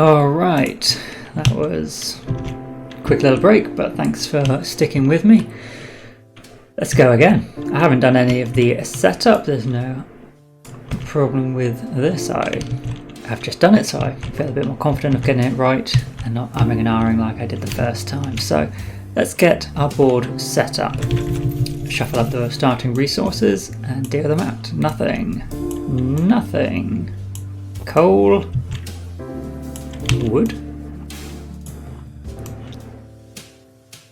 Alright, that was a quick little break, but thanks for sticking with me. Let's go again. I haven't done any of the setup, there's no problem with this. I have just done it, so I feel a bit more confident of getting it right and not umming and ahhing like I did the first time. So let's get our board set up. Shuffle up the starting resources and deal them out. Nothing. Coal. Wood.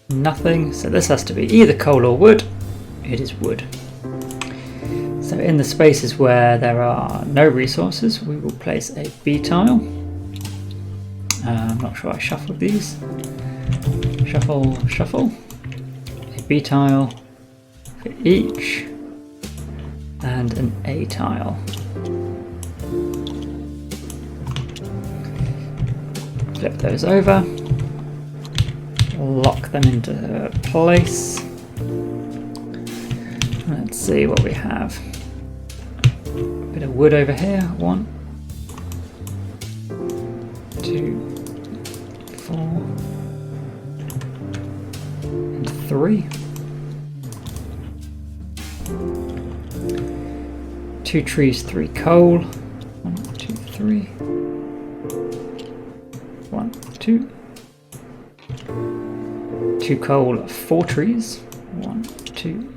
Nothing. So this has to be either coal or wood. It is wood. So in the spaces where there are no resources, we will place a B tile. I'm not sure I shuffled these. Shuffle. A B tile for each, and an A tile. Flip those over, lock them into place. Let's see what we have. A bit of wood over here. 1, 2, 4, and 3. 2 trees, 3 coal. 1, 2, 3. 1, 2. 2 coal, 4 trees. 1, 2.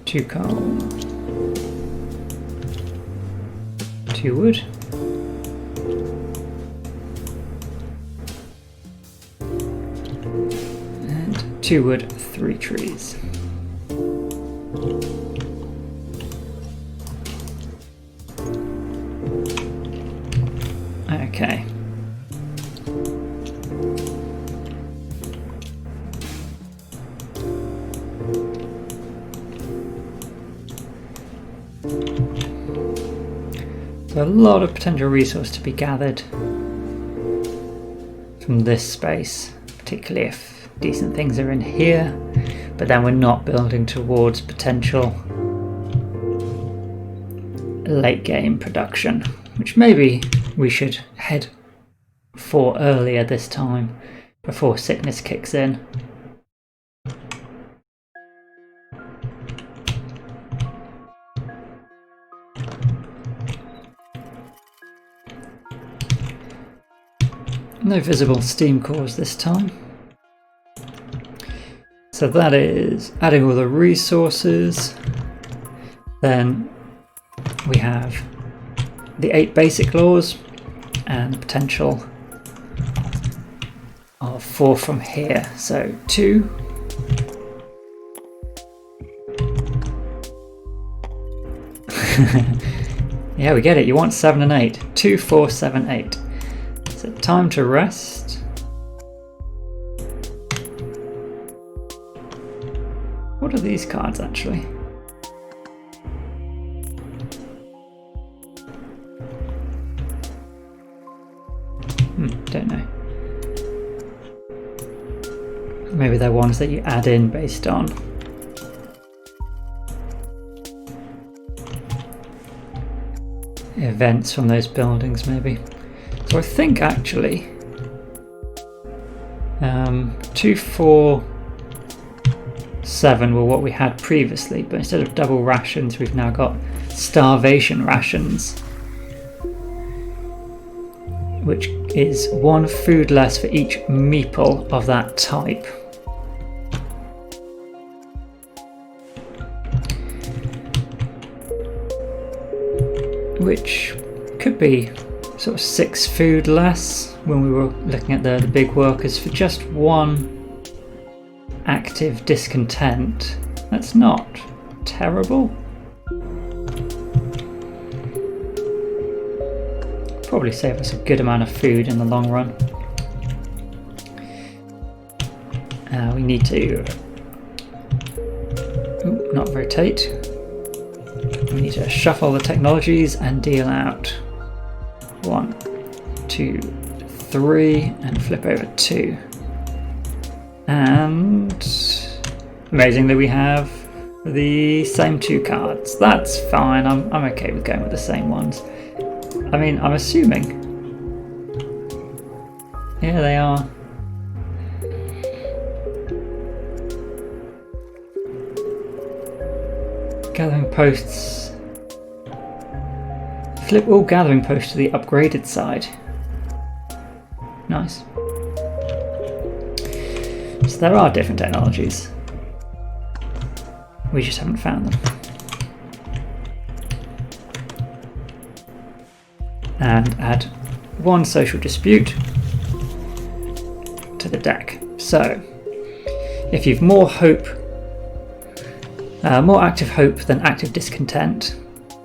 2 coal. 2 wood. And 2 wood, 3 trees. Okay. So a lot of potential resource to be gathered from this space, particularly if decent things are in here, but then we're not building towards potential late game production, which maybe we should head for earlier this time before sickness kicks in. No visible steam cores this time. So that is adding all the resources. Then we have the 8 basic laws and the potential of 4 from here. So 2. Yeah, we get it. You want 7 and 8. 2, 4, 7, 8. So time to rest. What are these cards actually? Don't know. Maybe they're ones that you add in based on events from those buildings, maybe. So I think actually 2, 4, 7 were what we had previously, but instead of double rations we've now got starvation rations, which is 1 food less for each meeple of that type. Which could be sort of 6 food less when we were looking at the big workers for just 1 active discontent. That's not terrible. Probably save us a good amount of food in the long run. We need to not rotate. We need to shuffle the technologies and deal out 1, 2, 3 and flip over 2. And amazingly we have the same 2 cards. That's fine, I'm okay with going with the same ones. I mean, I'm assuming. Yeah, they are. Gathering posts. Flip all gathering posts to the upgraded side. Nice. So there are different technologies. We just haven't found them. And add 1 social dispute to the deck. So, if you've more hope, more active hope than active discontent,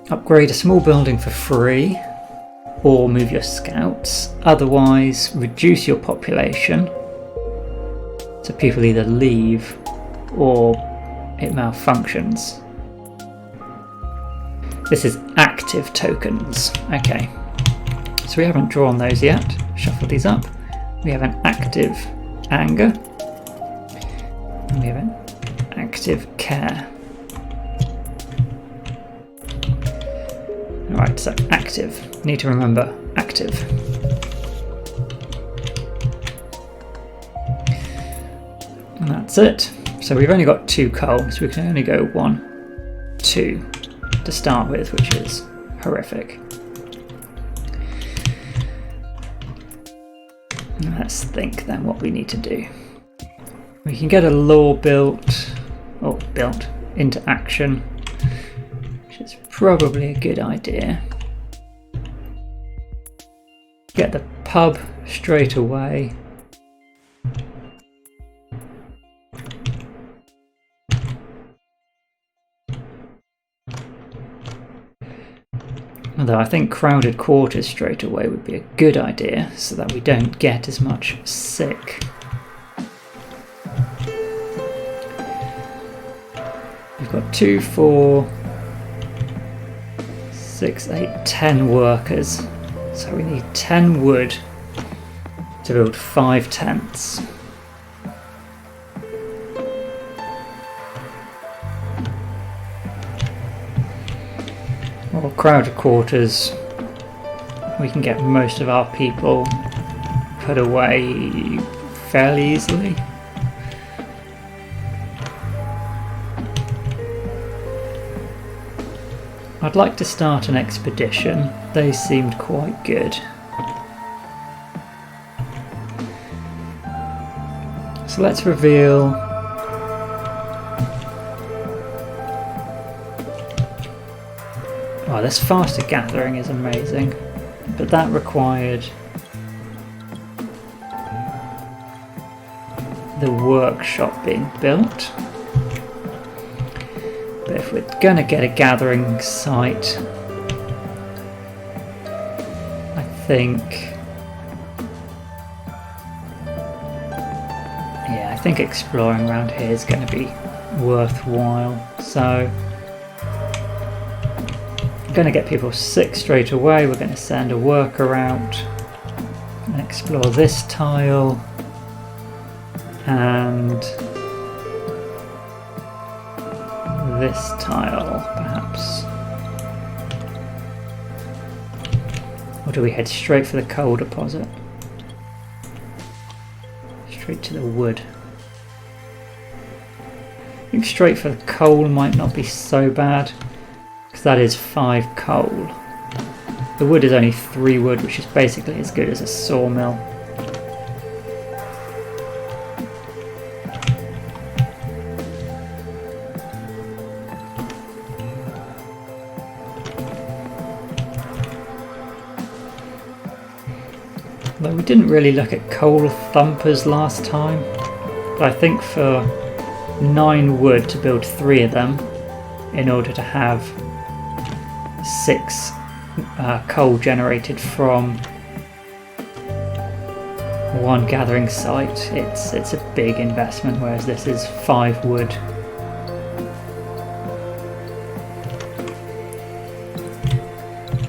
upgrade a small building for free, or move your scouts. Otherwise, reduce your population, so people either leave or it malfunctions. This is active tokens. Okay, so we haven't drawn those yet. Shuffle these up. We have an active anger, and we have an active care. Alright, so active. Need to remember active. And that's it. So we've only got 2 coal, so we can only go 1, 2 to start with, which is horrific. Let's think then what we need to do. We can get a law built into action, which is probably a good idea. Get the pub straight away. Although I think crowded quarters straight away would be a good idea, so that we don't get as much sick. We've got 2, 4, 6, 8, 10 workers. So we need 10 wood to build 5 tents. Or crowded quarters, we can get most of our people put away fairly easily. I'd like to start an expedition. They seemed quite good. So let's reveal this faster gathering is amazing, but that required the workshop being built. But if we're gonna get a gathering site, I think exploring around here is going to be worthwhile. So I'm going to get people sick straight away. We're going to send a worker out and explore this tile and this tile, perhaps. Or do we head straight for the coal deposit? Straight to the wood. I think straight for the coal might not be so bad, because that is 5 coal. The wood is only 3 wood, which is basically as good as a sawmill. Though we didn't really look at coal thumpers last time, but I think for 9 wood to build 3 of them in order to have 6 coal generated from 1 gathering site, it's a big investment, whereas this is 5 wood.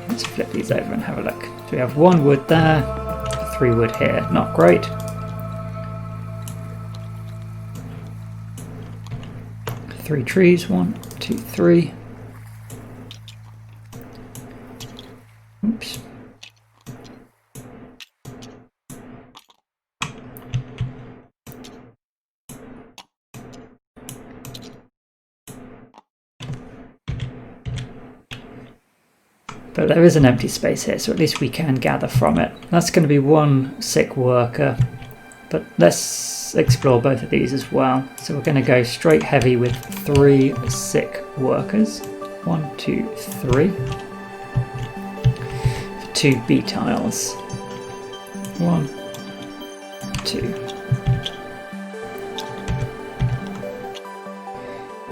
Let's flip these over and have a look. So we have 1 wood there, 3 wood here, not great. 3 trees. 1, 2, 3. Oops. But there is an empty space here, so at least we can gather from it. That's going to be 1 sick worker, but let's explore both of these as well. So we're going to go straight heavy with 3 sick workers. 1, 2, 3. For 2 bee tiles. 1, 2.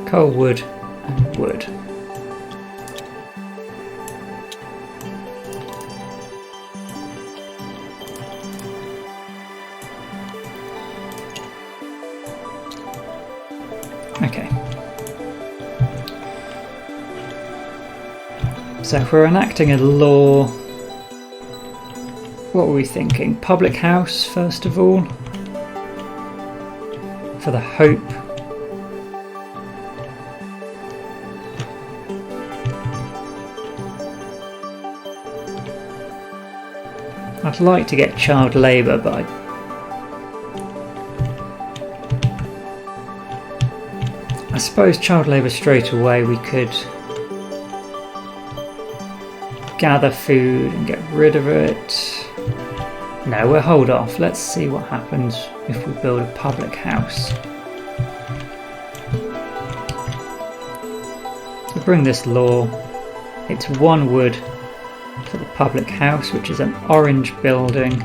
Coal, wood, and wood. Okay. So if we're enacting a law, what were we thinking? Public house, first of all, for the hope. I'd like to get child labour, but I suppose child labour straight away we could gather food and get rid of it. No, we'll hold off. Let's see what happens if we build a public house. So bring this law. It's 1 wood for the public house, which is an orange building.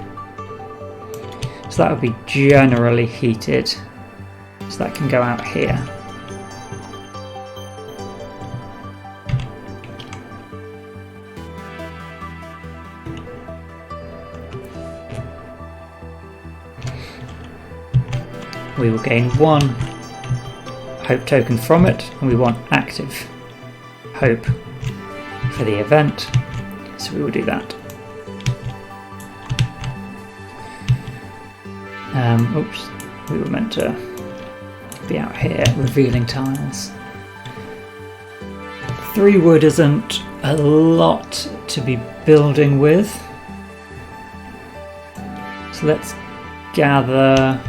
So that would be generally heated. So that can go out here. We will gain 1 hope token from it, and we want active hope for the event, so we will do that. Oops, we were meant to be out here revealing tiles. 3 wood isn't a lot to be building with, so let's gather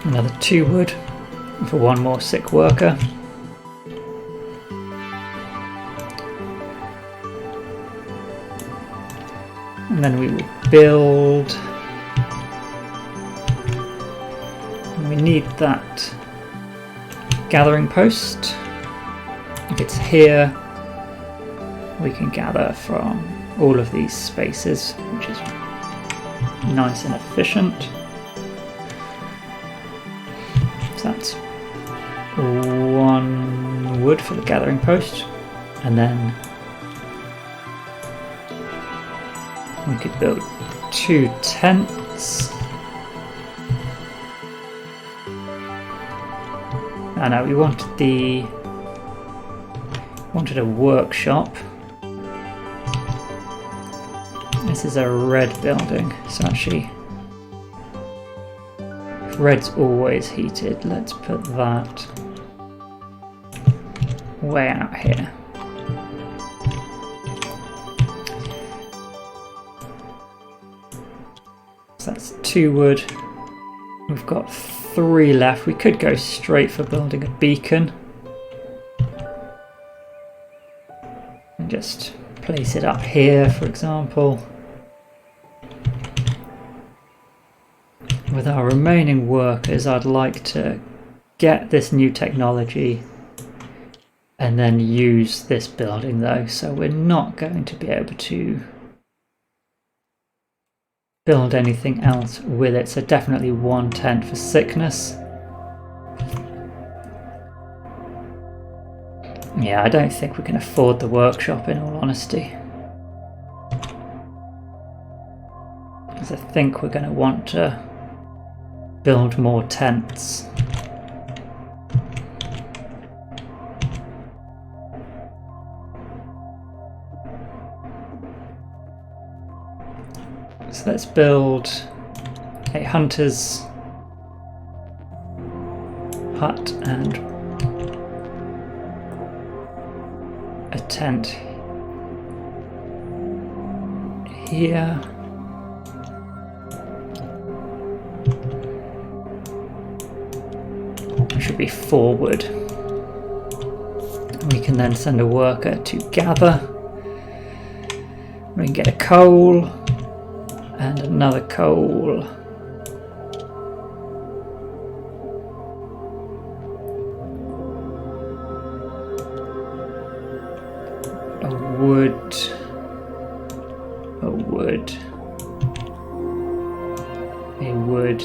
another 2 wood for 1 more sick worker. And then we will build. And we need that gathering post. If it's here, we can gather from all of these spaces, which is nice and efficient. That's 1 wood for the gathering post, and then we could build 2 tents. Oh no, we wanted a workshop. This is a red building, so actually red's always heated. Let's put that way out here. So that's 2 wood. We've got 3 left. We could go straight for building a beacon and just place it up here, for example. With our remaining workers, I'd like to get this new technology and then use this building though, so we're not going to be able to build anything else with it. So definitely 1 tent for sickness. Yeah, I don't think we can afford the workshop, in all honesty, because I think we're going to want to build more tents. So let's build a hunter's hut and a tent here. Should be forward. We can then send a worker to gather. We can get a coal and another coal. A wood. A wood. A wood.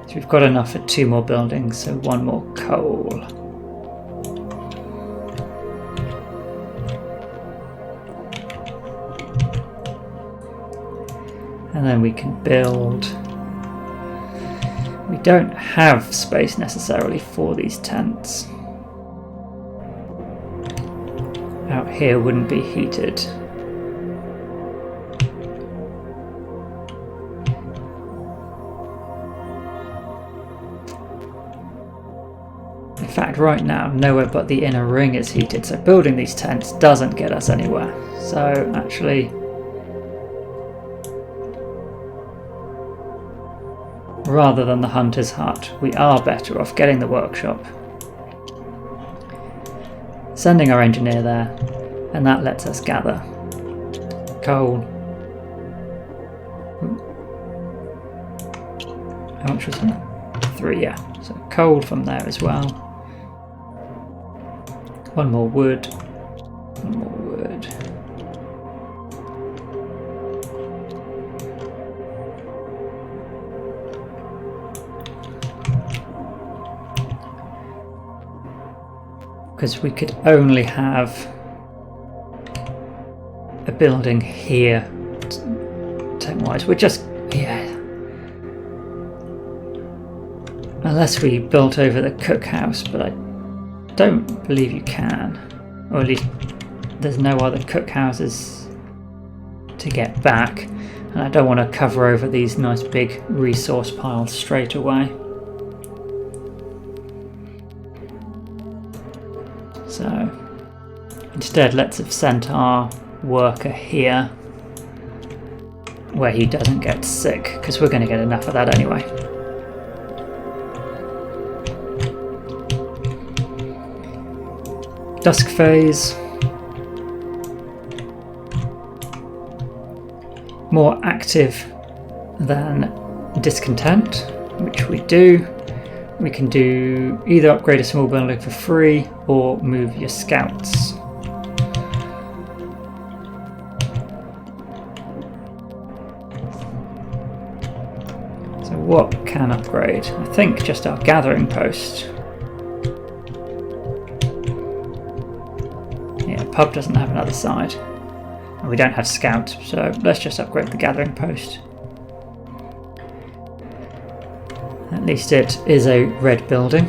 So we've got enough for 2 more buildings, so 1 more coal. And then we can build. We don't have space necessarily for these tents. Out here wouldn't be heated. In fact, right now, nowhere but the inner ring is heated, so building these tents doesn't get us anywhere. So actually, rather than the hunter's hut, we are better off getting the workshop, sending our engineer there, and that lets us gather coal. How much was that? 3, yeah. So coal from there as well. 1 more wood. 1 more wood. Because we could only have a building here, tent-wise. We're just, yeah. Unless we built over the cookhouse, but I don't believe you can. Or at least there's no other cookhouses to get back. And I don't want to cover over these nice big resource piles straight away. So instead, let's have sent our worker here where he doesn't get sick, because we're going to get enough of that anyway. Dusk phase. More active than discontent, which we do. We can do either upgrade a small building for free or move your scouts. So what can upgrade? I think just our gathering post. Yeah, pub doesn't have another side. And we don't have scouts, so let's just upgrade the gathering post. At least it is a red building.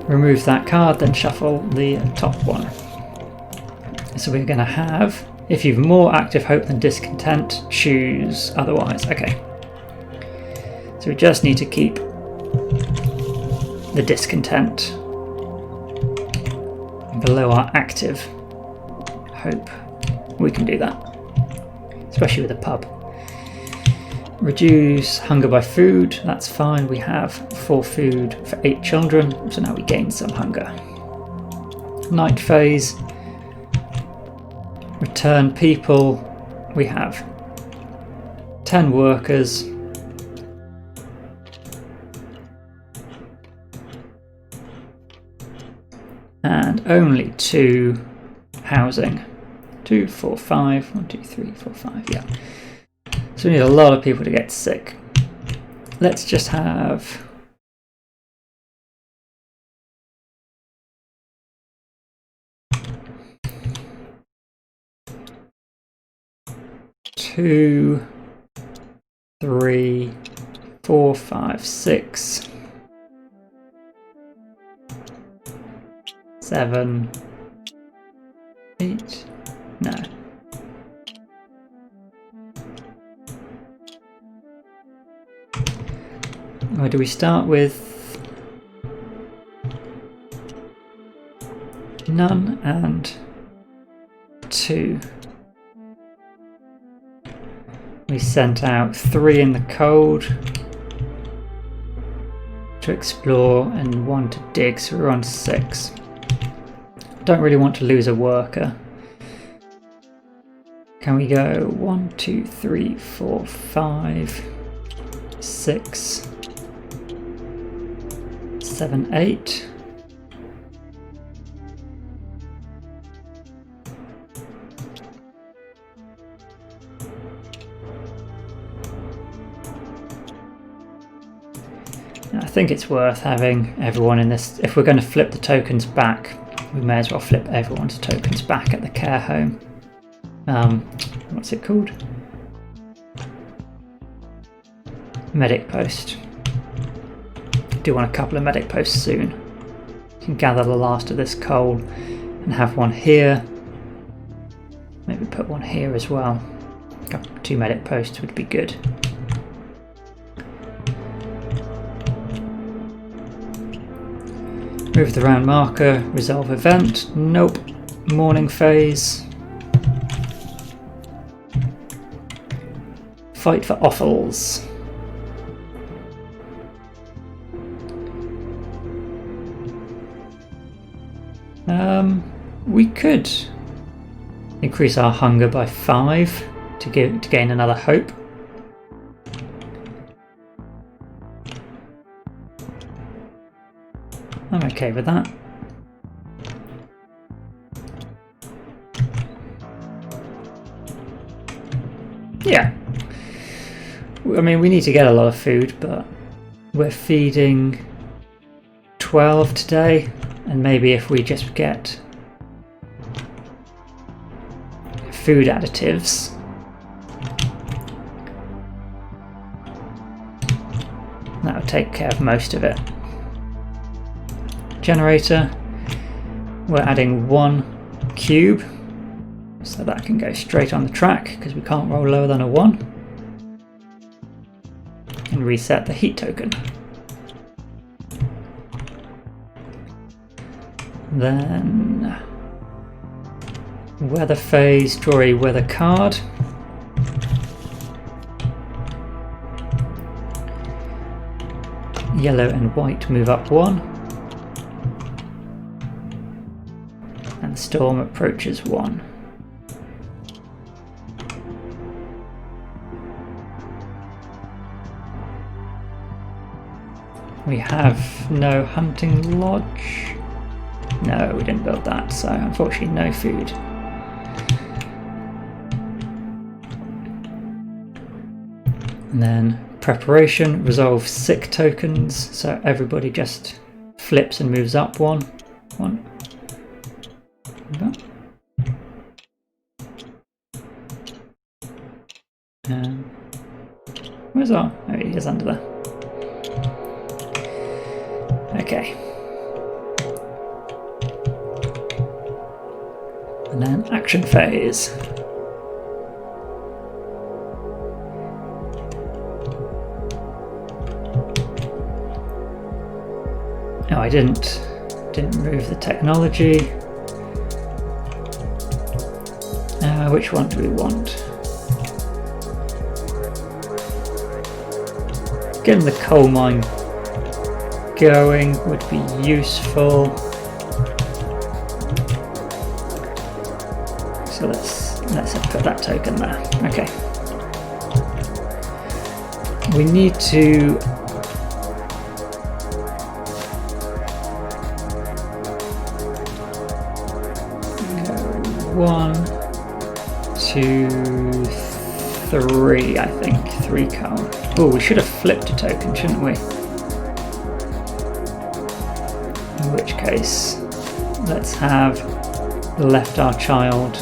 Remove that card, then shuffle the top one. So we're going to have, if you've more active hope than discontent, choose otherwise. Okay. So we just need to keep the discontent below our active hope. We can do that. Especially with a pub. Reduce hunger by food, that's fine. We have 4 food for 8 children, so now we gain some hunger. Night phase. Return people. We have 10 workers. And only 2 housing. 2, 4, 5. 1, 2, 3, 4, 5. Yeah. So we need a lot of people to get sick. Let's just have 2, 3, 4, 5, 6, 7, 8, no. Or do we start with none and 2? We sent out 3 in the cold to explore and 1 to dig, so we're on 6. Don't really want to lose a worker. Can we go 1, 2, 3, 4, 5, 6, 7, 8? I think it's worth having everyone in this. If we're going to flip the tokens back, we may as well flip everyone's tokens back at the care home. What's it called? Medic post. Do want a couple of medic posts soon. You can gather the last of this coal and have one here. Maybe put one here as well. 2 medic posts would be good. Move the round marker, resolve event. Nope. Morning phase. Fight for offals. We could increase our hunger by 5 to gain another hope. I'm okay with that. Yeah. I mean, we need to get a lot of food, but we're feeding 12 today, and maybe if we just get food additives, that would take care of most of it. Generator, we're adding 1 cube, so that can go straight on the track because we can't roll lower than a 1. And reset the heat token. Then weather phase, draw a weather card. Yellow and white move up 1. And storm approaches 1. We have no hunting lodge. No, we didn't build that, so unfortunately no food. And then preparation, resolve sick tokens, so everybody just flips and moves up 1. Where's our... Oh, he is under there. Okay. And then action phase. Oh, I didn't remove the technology. Which one do we want? Getting the coal mine going would be useful. So let's put that token there. Okay. We need to go 1, 2, 3, I think. 3 coal. Oh, we should have flipped a token, shouldn't we? In which case, let's have left our child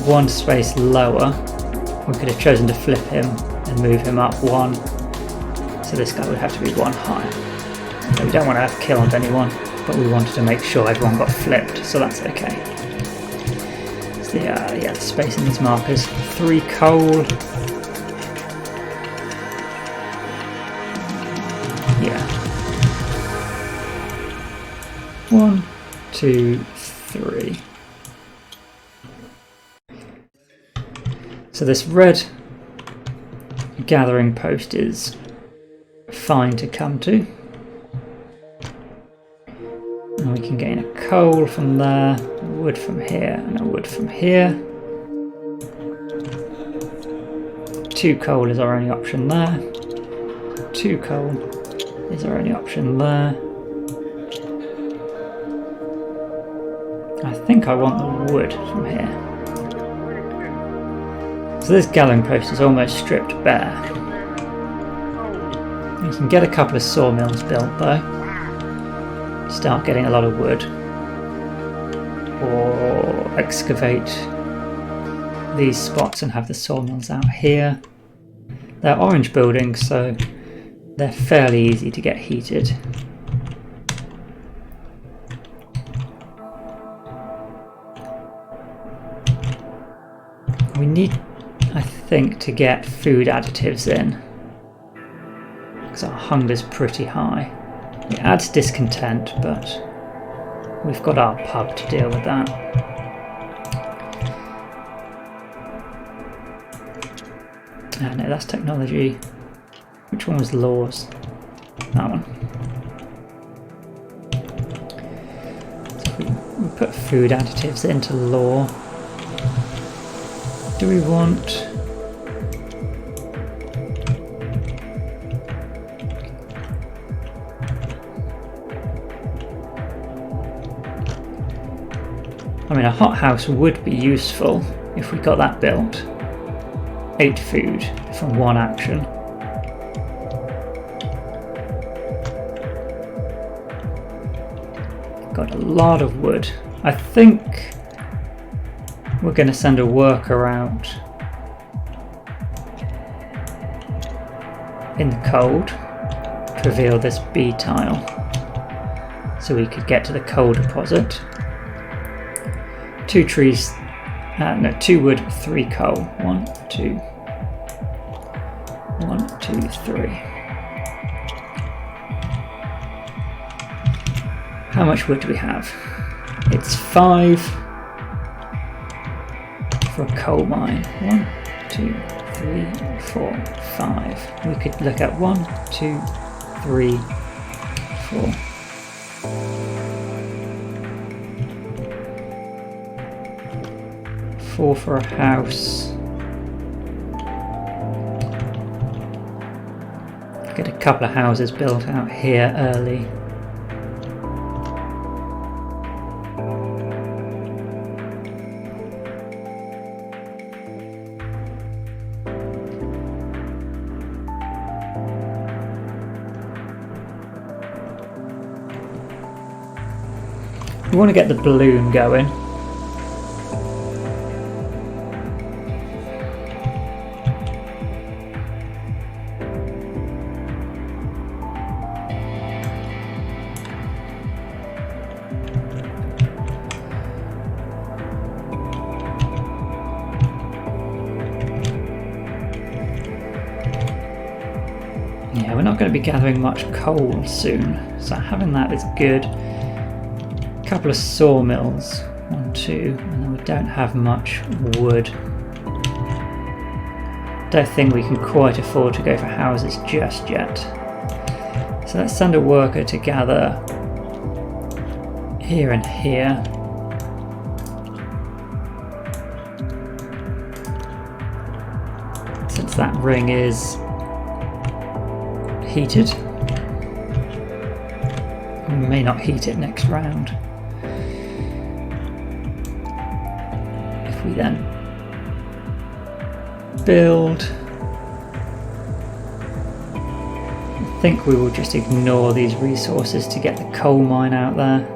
one space lower. We could have chosen to flip him and move him up 1. So this guy would have to be one higher. So we don't want to have killed anyone, but we wanted to make sure everyone got flipped, so that's okay. So yeah, the space in these markers. 3 coal. Yeah. 1, 2, 3. So this red gathering post is fine to come to. And we can gain a coal from there, a wood from here, and a wood from here. 2 coal is our only option there. 2 coal is our only option there. I think I want the wood from here. So this gathering post is almost stripped bare. You can get a couple of sawmills built though. Start getting a lot of wood. Or excavate these spots and have the sawmills out here. They're orange buildings, so they're fairly easy to get heated. We need, I think, to get food additives in, because our hunger's pretty high. It adds discontent, but we've got our pub to deal with that. No, that's technology. Which one was laws? That one. So we put food additives into law. Do we want... I mean, a hothouse would be useful if we got that built. 8 food from 1 action. Got a lot of wood. I think we're going to send a worker out in the cold to reveal this B tile so we could get to the coal deposit. 2 trees, no, 2 wood, 3 coal. 1, 2, 1, 2, 3. How much wood do we have? It's 5 for a coal mine. 1, 2, 3, 4, 5. We could look at 1, 2, 3, 4. 4 for a house. Get a couple of houses built out here early. We want to get the balloon going. Yeah, we're not going to be gathering much coal soon, so having that is good. A couple of sawmills, 1, 2, and then we don't have much wood. Don't think we can quite afford to go for houses just yet. So let's send a worker to gather here and here. Since that ring is heated. We may not heat it next round. If we then build, I think we will just ignore these resources to get the coal mine out there.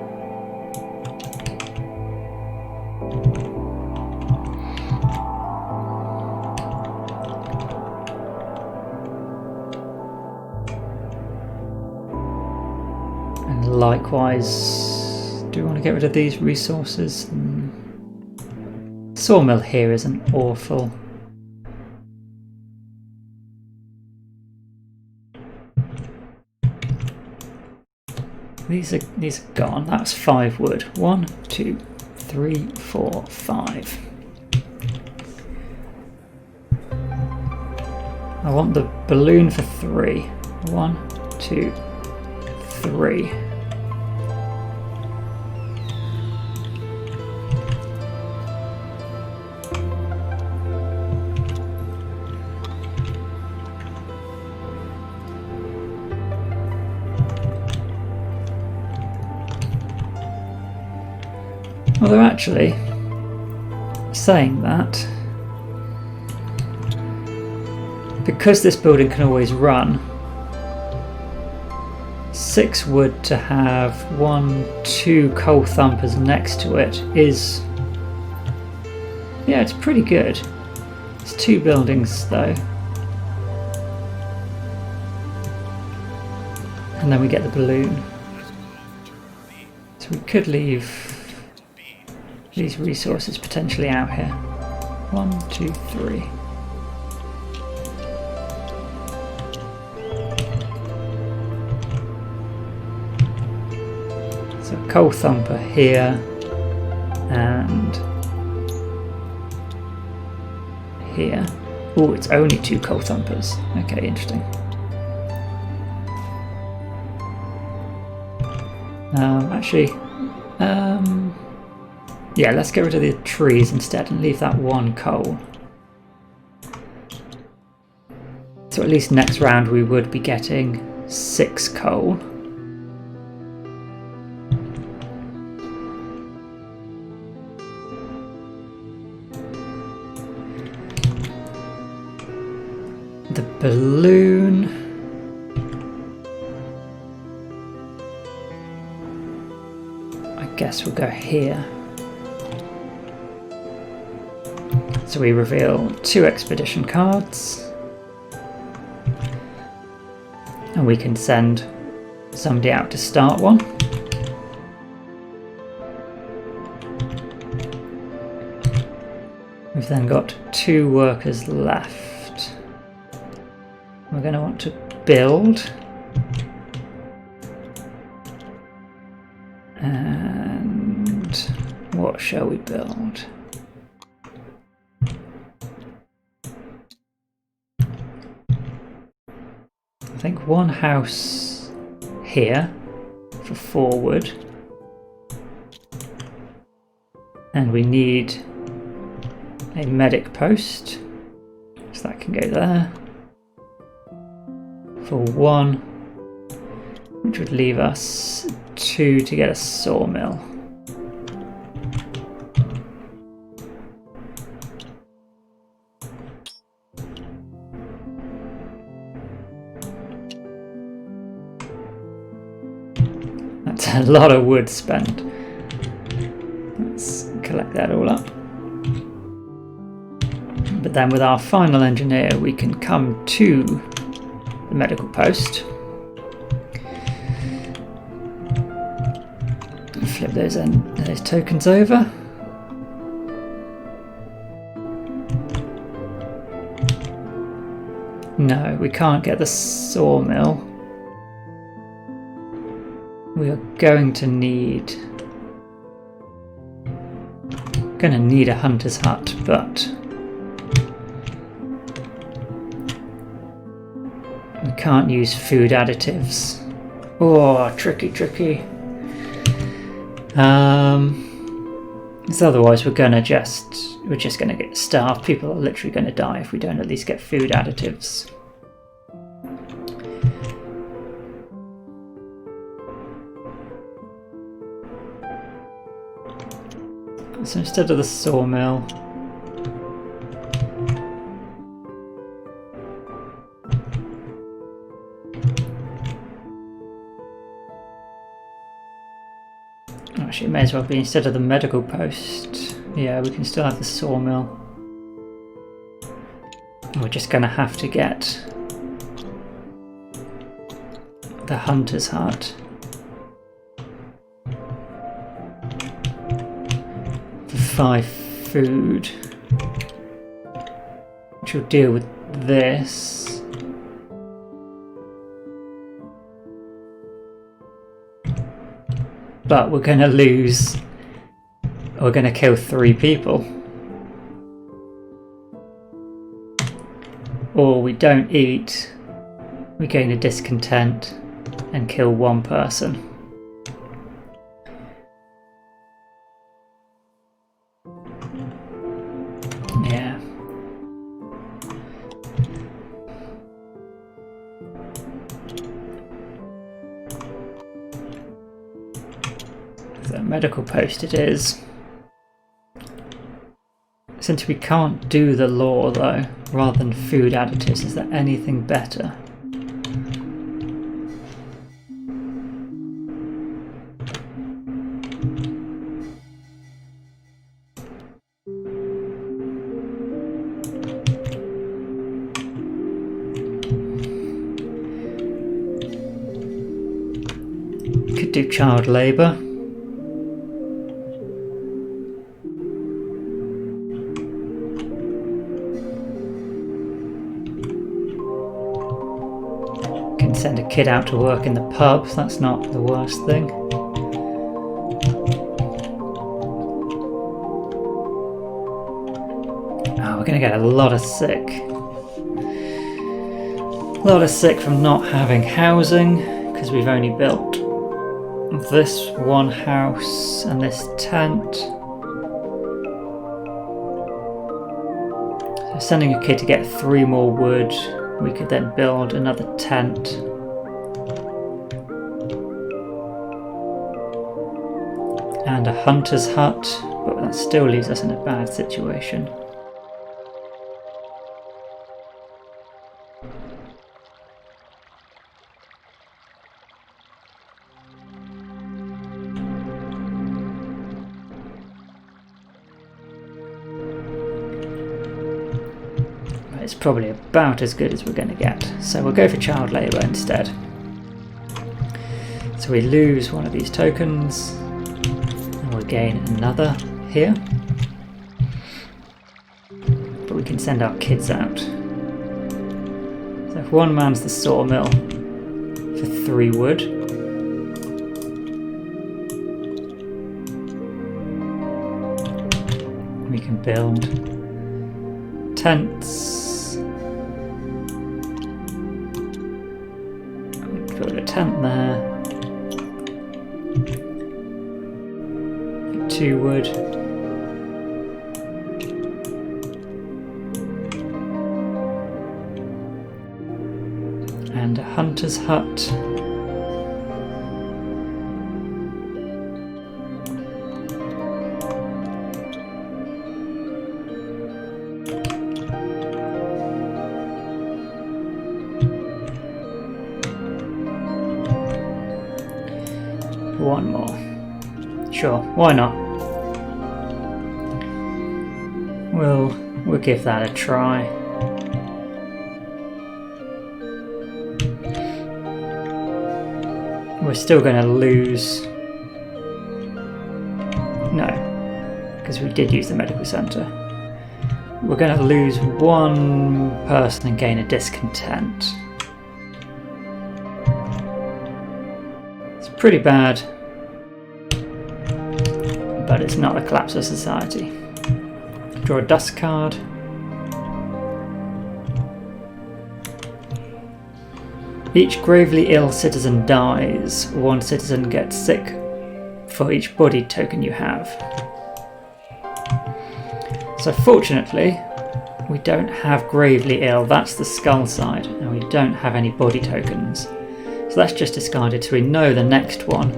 And likewise, do we want to get rid of these resources? Sawmill here isn't awful. These are gone. That's 5 wood. 1, 2, 3, 4, 5. I want the balloon for 3. 1, 2, 3. Although actually, saying that, because this building can always run, 6 wood to have 1, 2 coal thumpers next to it is, yeah, it's pretty good. It's 2 buildings though. And then we get the balloon. So we could leave these resources potentially out here. 1, 2, 3. So coal thumper here and here. Oh, it's only 2 coal thumpers. Okay, interesting. Actually, yeah, let's get rid of the trees instead and leave that 1 coal. So at least next round we would be getting 6 coal. The balloon. I guess we'll go here. So we reveal 2 expedition cards. And we can send somebody out to start one. We've then got 2 workers left. We're going to want to build. And what shall we build? I think 1 house here for 4 wood. And we need a medic post, so that can go there for 1, which would leave us 2 to get a sawmill. That's a lot of wood spent. Let's collect that all up. But then with our final engineer we can come to the medical post. Flip those tokens over. No, we can't get the sawmill. We are going to need a hunter's hut, but we can't use food additives. Oh, tricky. So otherwise we're just gonna get starved. People are literally gonna die if we don't at least get food additives. So instead of the sawmill, actually it may as well be instead of the medical post. Yeah, we can still have the sawmill. We're just going to have to get the hunter's hut. pacify food, which will deal with this. But we're going to lose, we're going to kill 3 people. Or we don't eat, we gain a discontent and kill 1 person. Yeah. The medical post it is. Since we can't do the law though, rather than food additives, is there anything better? Could do child labour. Can send a kid out to work in the pub, that's not the worst thing. Oh, we're going to get a lot of sick. A lot of sick from not having housing, because we've only built this 1 house and this tent. So sending a kid to get 3 more wood, we could then build another tent. And a hunter's hut, but that still leaves us in a bad situation. It's probably about as good as we're going to get, so we'll go for child labour instead. So we lose 1 of these tokens, and we'll gain another here. But we can send our kids out. So if 1 mans the sawmill for 3 wood, we can build tents. Put a tent there. 2 wood. And a hunter's hut. One more. Sure, why not? We'll give that a try. We're still going to lose. No, because we did use the medical centre. We're going to lose 1 person and gain a discontent. It's pretty bad, but it's not a collapse of society. Draw a dusk card. Each gravely ill citizen dies. 1 citizen gets sick for each body token you have. So fortunately, we don't have gravely ill. That's the skull side, and we don't have any body tokens. So that's just discarded. So we know the next one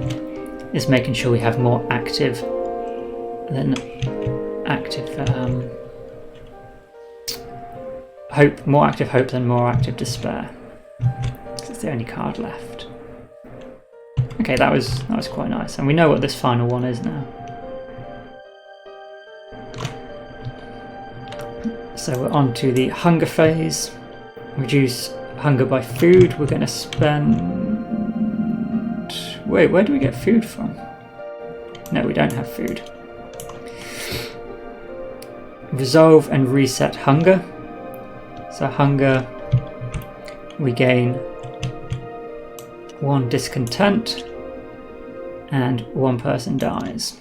is making sure we have more active than hope. More active hope than more active despair. It's the only card left. Okay, that was quite nice, and we know what this final one is now. So we're on to the hunger phase. Reduce hunger by food. We're going to spend... Wait, where do we get food from? No, we don't have food. resolve and reset hunger. So hunger, we gain 1 discontent and 1 person dies.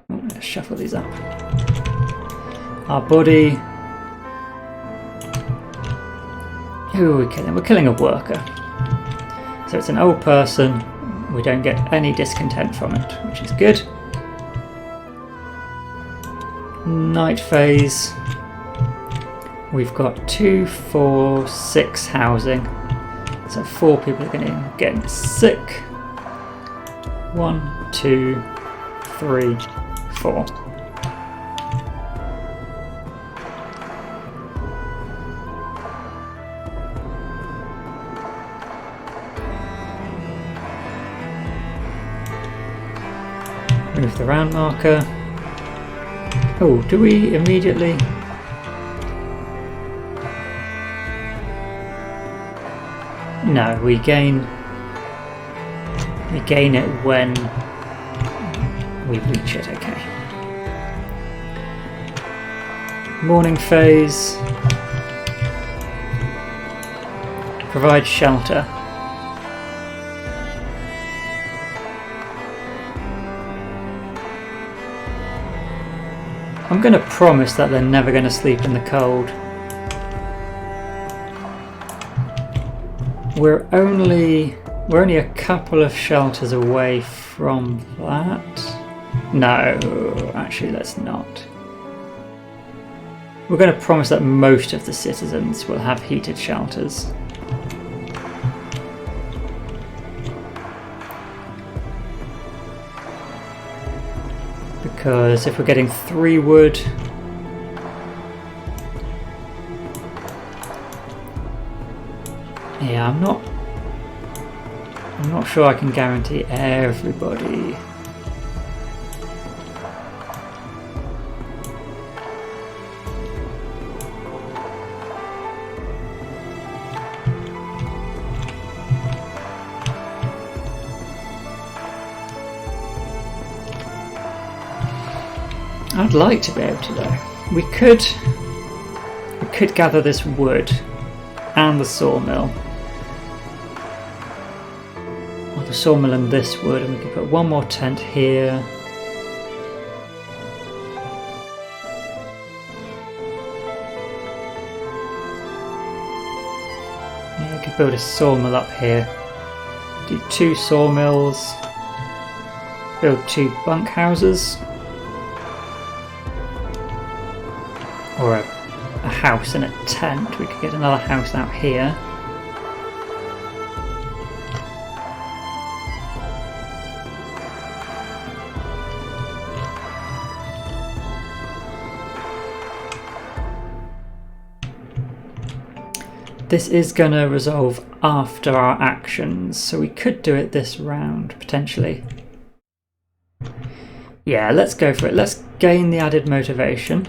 Let's shuffle these up. Our body. Who are we killing? We're killing a worker. So it's an old person. We don't get any discontent from it, which is good. Night phase. We've got 2, 4, 6 housing. So 4 people are going to get sick. 1, 2, 3, 4. Move the round marker. Oh, do we immediately? No, we gain it when we reach it, okay. Morning phase. Provide shelter. I'm going to promise that they're never going to sleep in the cold. We're only a couple of shelters away from that. No, actually let's not. We're going to promise that most of the citizens will have heated shelters. Because if we're getting 3 wood, yeah, I'm not sure I can guarantee everybody. I'd like to be able to though. We could gather this wood and the sawmill. Or the sawmill and this wood, and we could put 1 more tent here. Yeah, we could build a sawmill up here. Do 2 sawmills. Build 2 bunkhouses. Or a house and a tent. We could get another house out here. This is going to resolve after our actions, so we could do it this round, potentially. Yeah, let's go for it. Let's gain the added motivation.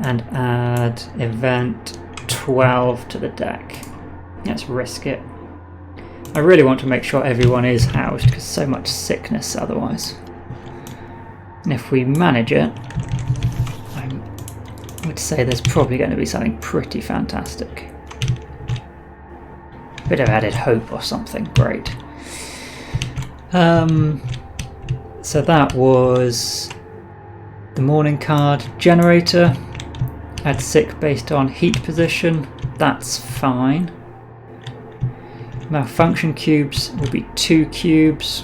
And add event 12 to the deck. Let's risk it. I really want to make sure everyone is housed because so much sickness otherwise. And if we manage it, I would say there's probably going to be something pretty fantastic. Bit of added hope or something great. So that was the morning card. Generator. Add sick based on heat position, that's fine. Malfunction cubes will be 2 cubes.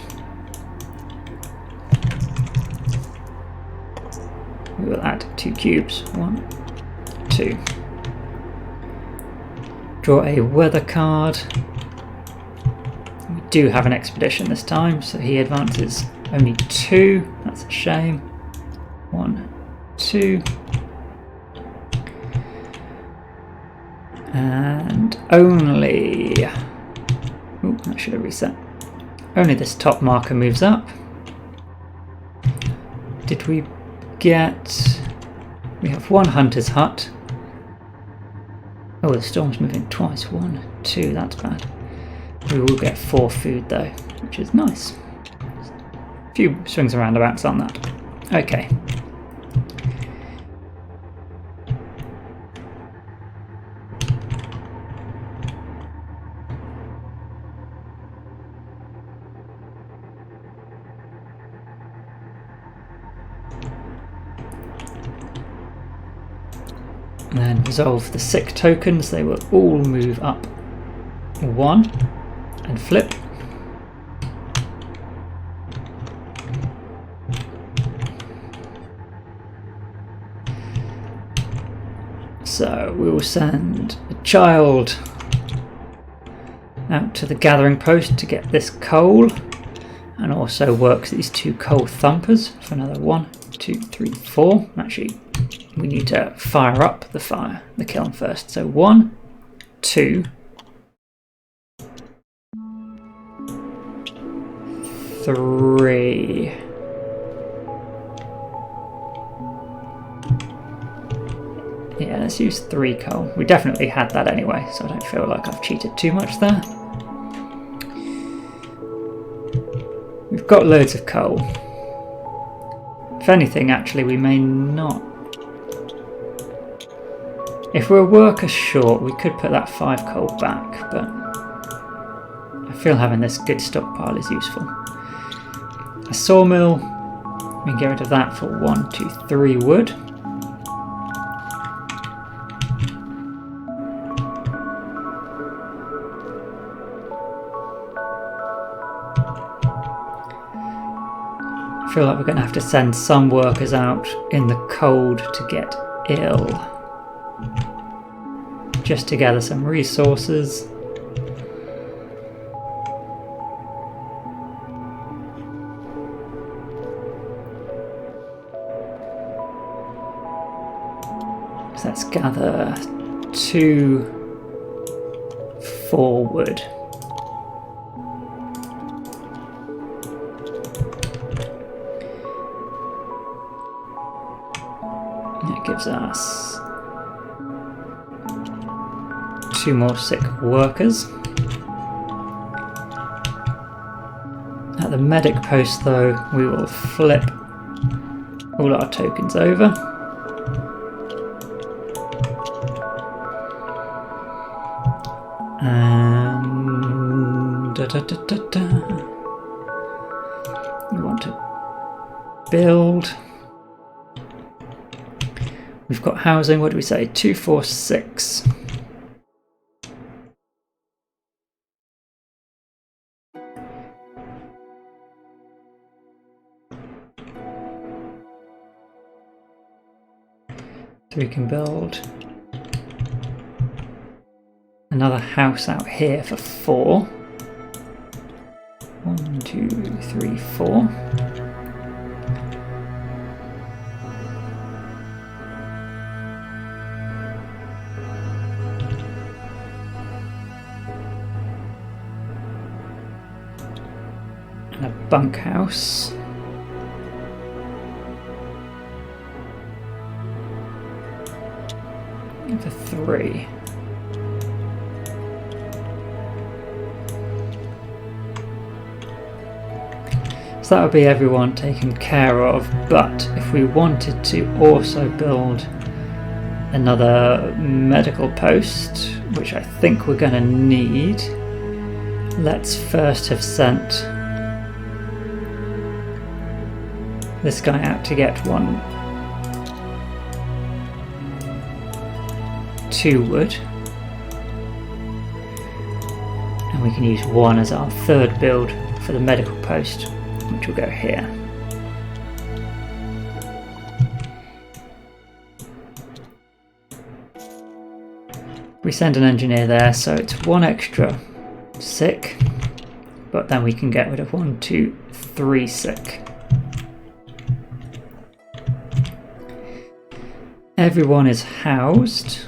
We will add 2 cubes, 1, 2. Draw a weather card. We do have an expedition this time, so he advances only 2, that's a shame. 1, 2. And only, that should have reset. Only this top marker moves up. Did we get, we have 1 hunter's hut. Oh, the storm's moving twice. 1, 2, that's bad. We will get 4 food though, which is nice. few swings and roundabouts on that. Okay. And then resolve the sick tokens. They will all move up 1 and flip. So we will send a child out to the gathering post to get this coal, and also work these 2 coal thumpers for another 1, 2, 3, 4. Actually, we need to fire up the kiln first. So 1, 2, 3. Yeah, let's use 3 coal. We definitely had that anyway, so I don't feel like I've cheated too much there. We've got loads of coal. If anything, actually, we may not. If we're a worker short, we could put that 5 coal back, but I feel having this good stockpile is useful. A sawmill, we can get rid of that for 1, 2, 3 wood. I feel like we're going to have to send some workers out in the cold to get ill, just to gather some resources. So let's gather 2 4 wood. Gives us 2 more sick workers. At the medic post though, we will flip all our tokens over. And we want to build. We've got housing, what do we say? 2, 4, 6. So we can build another house out here for 4. 1, 2, 3, 4. And a bunkhouse. And for 3. So that would be everyone taken care of, but if we wanted to also build another medical post, which I think we're going to need, let's first have sent this guy out to get 2 wood, and we can use 1 as our 3rd build for the medical post, which will go here. We send an engineer there, so it's 1 extra sick, but then we can get rid of 1, 2, 3 sick. Everyone is housed.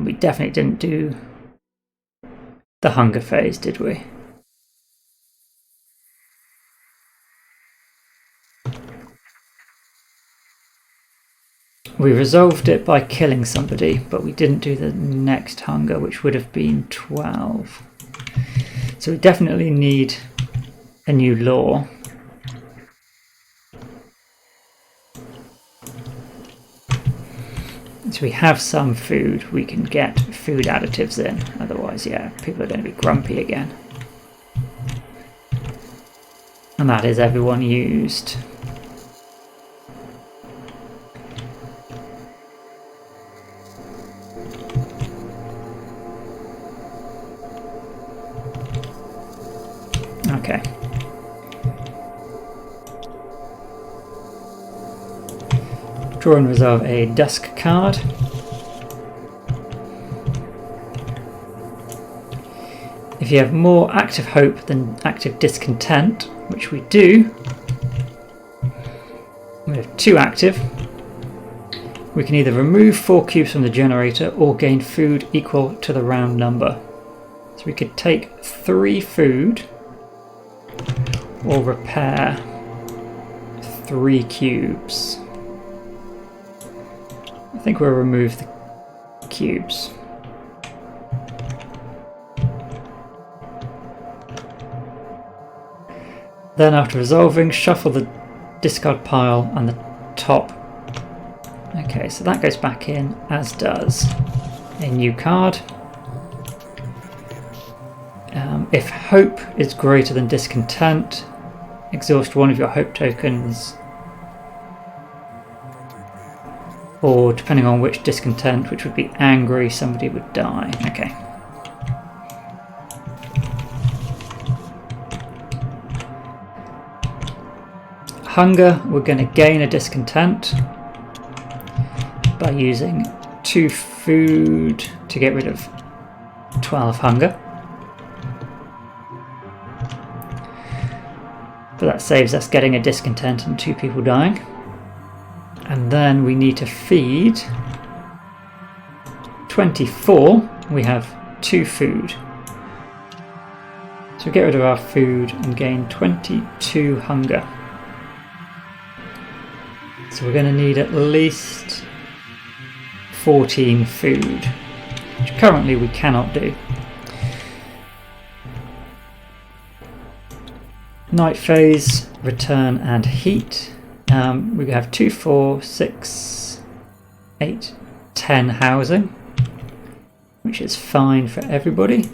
We definitely didn't do the hunger phase, did we? We resolved it by killing somebody, but we didn't do the next hunger, which would have been 12. So we definitely need a new law. So we have some food, we can get food additives in, otherwise, yeah, people are going to be grumpy again. And that is everyone used. Okay. Draw and resolve a dusk card. If you have more active hope than active discontent, which we do, we have 2 active. We can either remove 4 cubes from the generator or gain food equal to the round number. So we could take 3 food or repair 3 cubes. I think we'll remove the cubes. Then after resolving, shuffle the discard pile on the top. Okay, so that goes back in, as does a new card. If hope is greater than discontent, exhaust 1 of your hope tokens, or depending on which discontent, which would be angry, somebody would die. Okay. Hunger, we're going to gain a discontent by using 2 food to get rid of 12 hunger. But that saves us getting a discontent and 2 people dying. And then we need to feed 24. We have 2 food. So get rid of our food and gain 22 hunger. So we're going to need at least 14 food, which currently we cannot do. Night phase, return and heat. We have 2, 4, 6, 8, 10 housing, which is fine for everybody.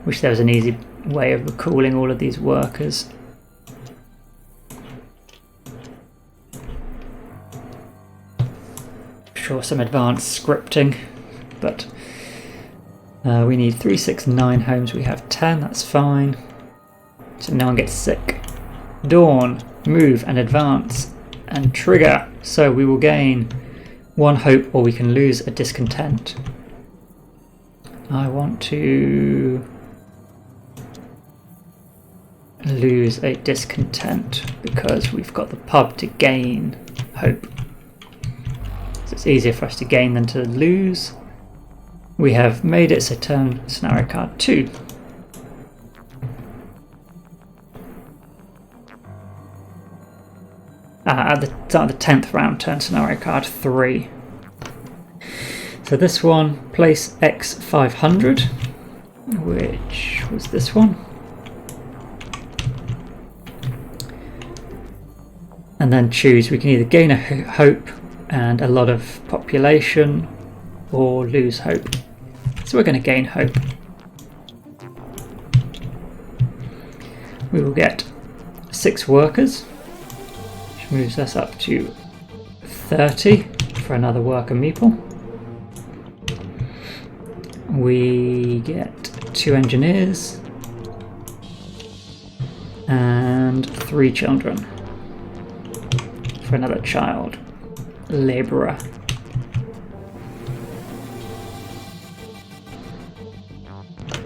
Wish there was an easy way of recalling all of these workers. Sure, some advanced scripting, but we need 3, 6, 9 homes. We have 10, that's fine. So no one gets sick. Dawn, move and advance and trigger. So we will gain 1 hope or we can lose a discontent. I want to lose a discontent because we've got the pub to gain hope. So it's easier for us to gain than to lose. We have made it so turn scenario card 2. At the start of the 10th round, turn scenario card 3. So this one, place X 500, which was this one. And then choose, we can either gain a hope and a lot of population or lose hope. So we're going to gain hope. We will get 6 workers, which moves us up to 30 for another worker meeple. We get 2 engineers and 3 children for another child labourer.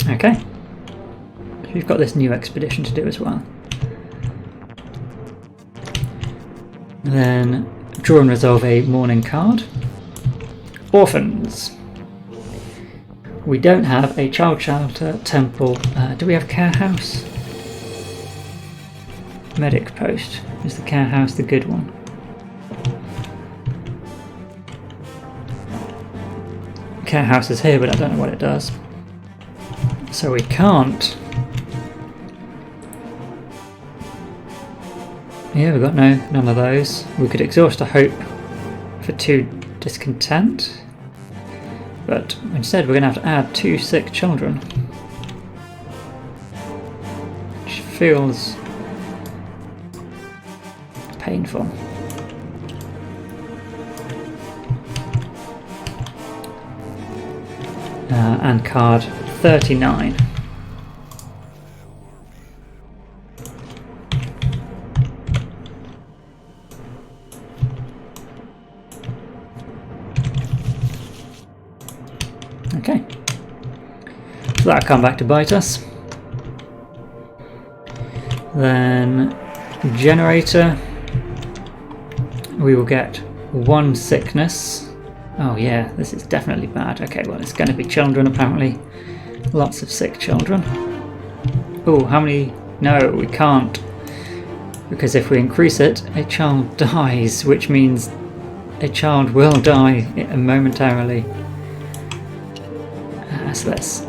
Okay, so we've got this new expedition to do as well. Then draw and resolve a mourning card. Orphans. We don't have a child shelter, temple. Do we have care house? Medic post. Is the care house the good one? Care house is here, but I don't know what it does. So we can't. Yeah, we've got none of those. We could exhaust a hope for 2 discontent, but instead we're going to have to add 2 sick children, which feels painful. And card 39. Okay, so that'll come back to bite us. Then generator, we will get 1 sickness. Oh yeah, this is definitely bad. Okay, well it's going to be children apparently. Lots of sick children. Oh, how many? No, we can't. Because if we increase it, a child dies, which means a child will die momentarily. So let's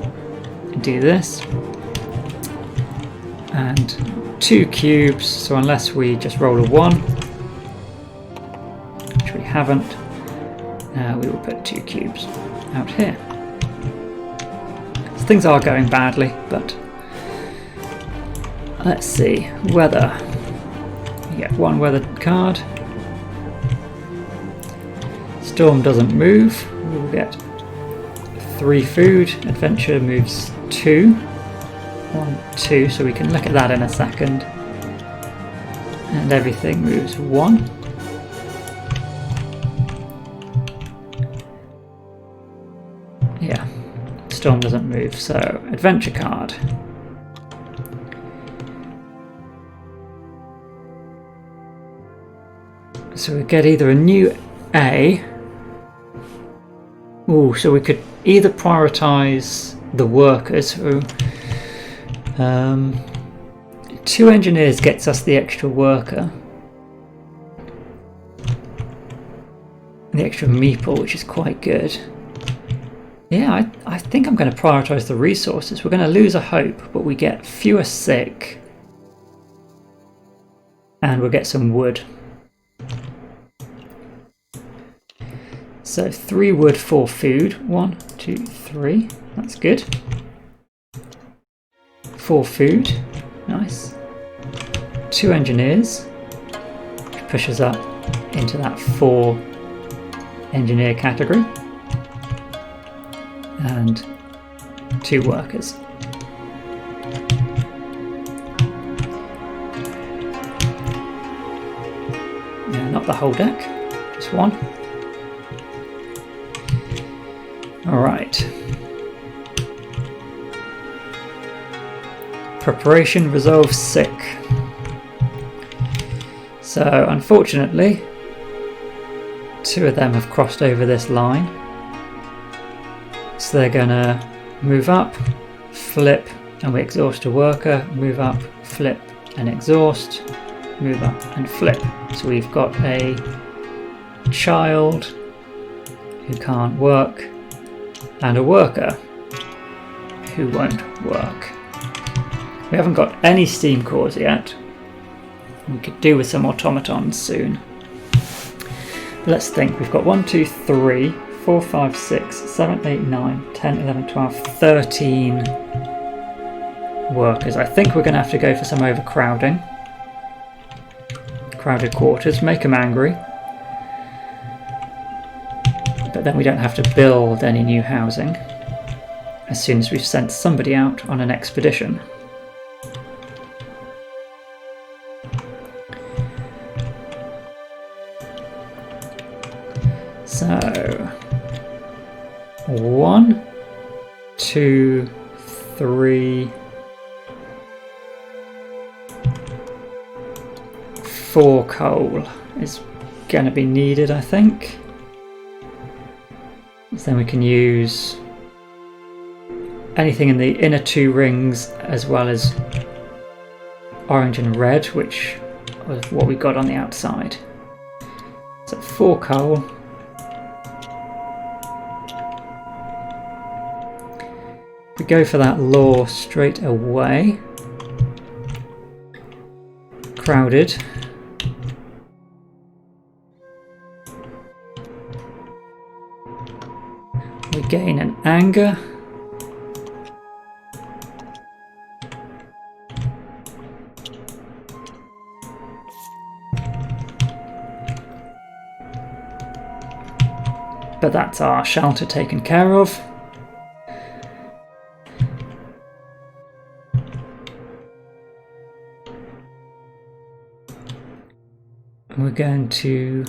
do this. And 2 cubes, so unless we just roll a 1, which we haven't, we will put 2 cubes out here. So things are going badly, but let's see. Weather. You get 1 weather card. Storm doesn't move. We will get 3 food. Adventure moves 2. 1, 2, so we can look at that in a second. And everything moves 1. Yeah, storm doesn't move, so adventure card. So we get either a new A. Ooh, so we could either prioritise the workers who 2 engineers gets us the extra worker. The extra meeple, which is quite good. Yeah, I think I'm going to prioritise the resources. We're going to lose a hope, but we get fewer sick. And we'll get some wood. So 3 wood, 4 food. 1, 2, 3. That's good. 4 food. Nice. 2 engineers. Which pushes up into that 4 engineer category. And 2 workers. Yeah, not the whole deck, just 1. Alright. Preparation, resolve, sick. So unfortunately, 2 of them have crossed over this line. So they're gonna move up, flip, and we exhaust a worker, move up, flip, and exhaust, move up and flip. So we've got a child who can't work, and a worker who won't work. We haven't got any steam cores yet. We could do with some automatons soon. Let's think. We've got 1, 2, 3, 4, 5, 6, 7, 8, 9, 10, 11, 12, 13 workers. I think we're going to have to go for some overcrowding. Crowded quarters, make them angry. But then we don't have to build any new housing as soon as we've sent somebody out on an expedition. So 1, 2, 3, 4 coal is going to be needed, I think. So then we can use anything in the inner 2 rings as well as orange and red, which was what we got on the outside. So 4 coal. We go for that law straight away. Crowded. We gain an anger. But that's our shelter taken care of. And we're going to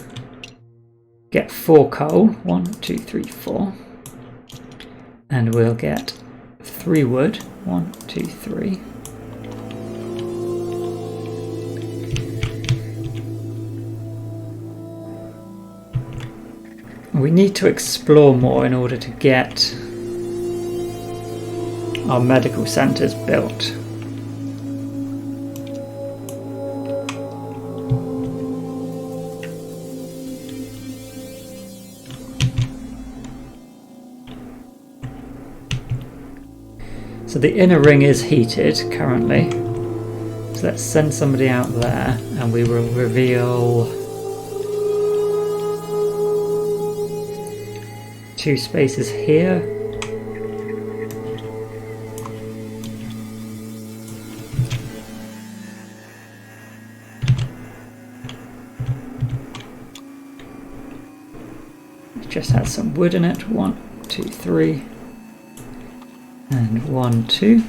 get 4 coal. 1, 2, 3, 4. And we'll get 3 wood. 1, 2, 3. We need to explore more in order to get our medical centres built. So the inner ring is heated currently. So let's send somebody out there and we will reveal 2 spaces here. It just has some wood in it. 1, 2, 3. And 1, 2.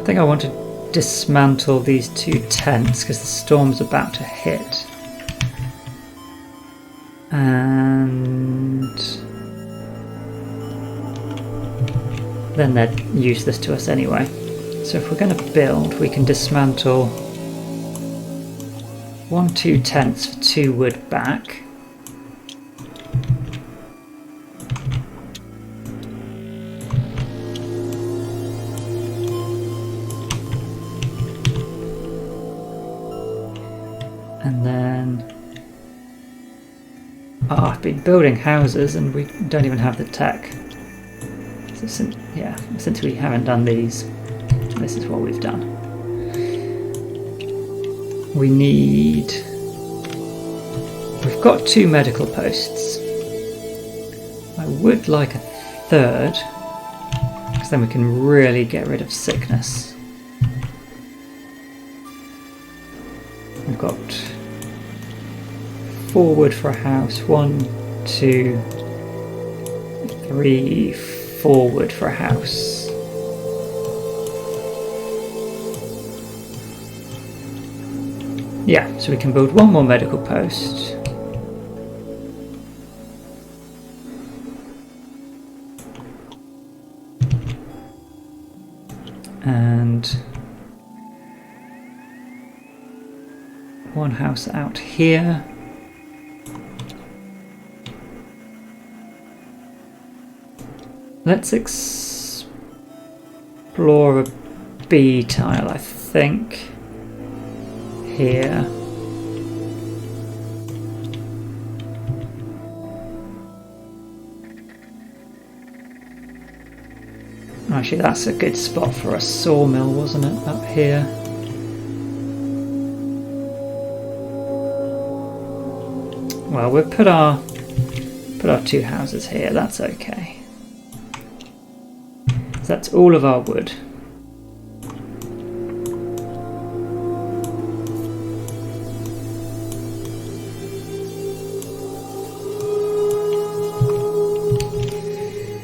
I think I want to dismantle these 2 tents because the storm's about to hit. And then they're useless to us anyway. So if we're going to build, we can dismantle 1, 2 tents for 2 wood back. And then I've been building houses and we don't even have the tech. So since we haven't done these, this is what we've done. We've got 2 medical posts. I would like a 3rd, because then we can really get rid of sickness. We've got 4 wood for a house. 1, 2, 3, 4 wood for a house. Yeah, so we can build 1 more medical post. And 1 house out here. Let's explore a B tile, I think, here. Actually, that's a good spot for a sawmill, wasn't it, up here? Well, we'll put our 2 houses here, that's okay. So that's all of our wood.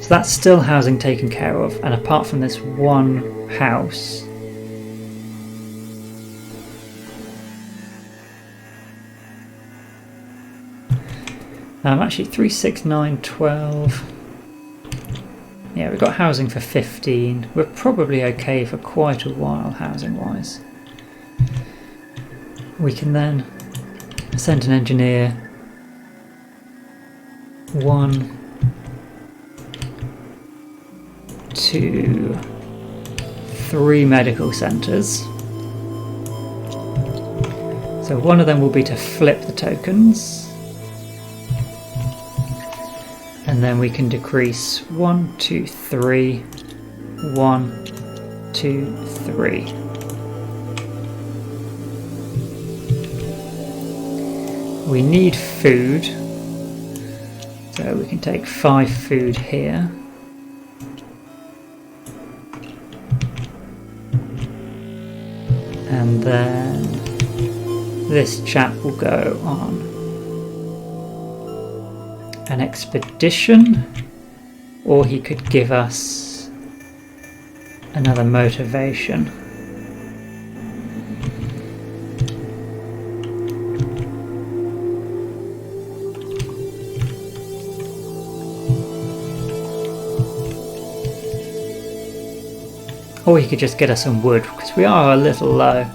So that's still housing taken care of, and apart from this 1 house, actually 3, 6, 9, 12. Yeah, Yeah, we've got housing for 15. We're probably okay for quite a while housing-wise. We can then send an engineer 1 to 3 medical centres. So one of them will be to flip the tokens. And then we can decrease 1, 2, 3, 1, 2, 3. We need food, so we can take 5 food here. And then this chap will go on an expedition, or he could give us another motivation. Or he could just get us some wood, because we are a little low.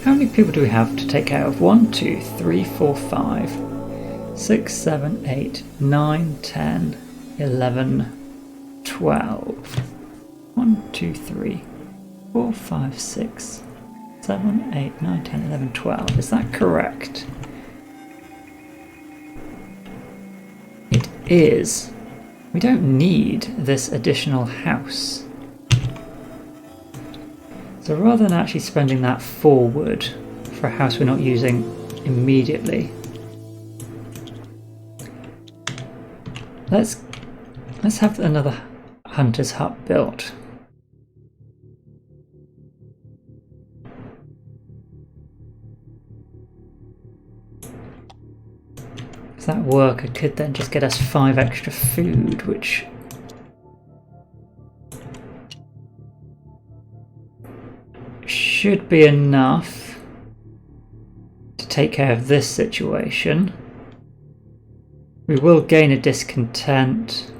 How many people do we have to take care of? 1, 2, 3, 4, 5, 6, 7, 8, 9, 10, 11, 12. 1, 2, 3, 4, 5, 6, 7, 8, 9, 10, 11, 12. Is that correct? It is. We don't need this additional house. So rather than actually spending that forward for a house we're not using immediately, let's have another hunter's hut built. So that worker could then just get us 5 extra food, which should be enough to take care of this situation. We will gain a discontent.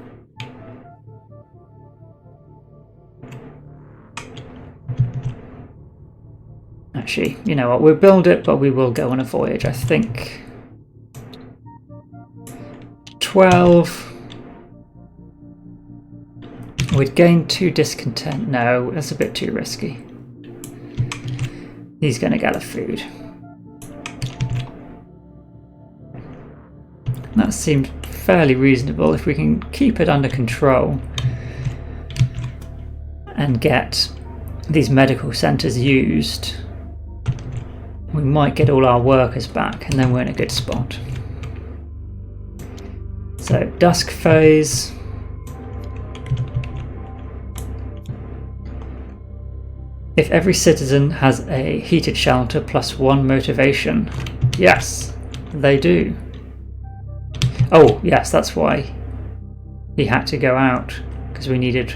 Actually, you know what, we'll build it, but we will go on a voyage, I think. 12. We'd gain 2 discontent. No, that's a bit too risky. He's going to gather food. That seems fairly reasonable. If we can keep it under control and get these medical centres used, we might get all our workers back, and then we're in a good spot. So, dusk phase. If every citizen has a heated shelter plus 1 motivation. Yes, they do. Oh, yes, that's why he had to go out, because we needed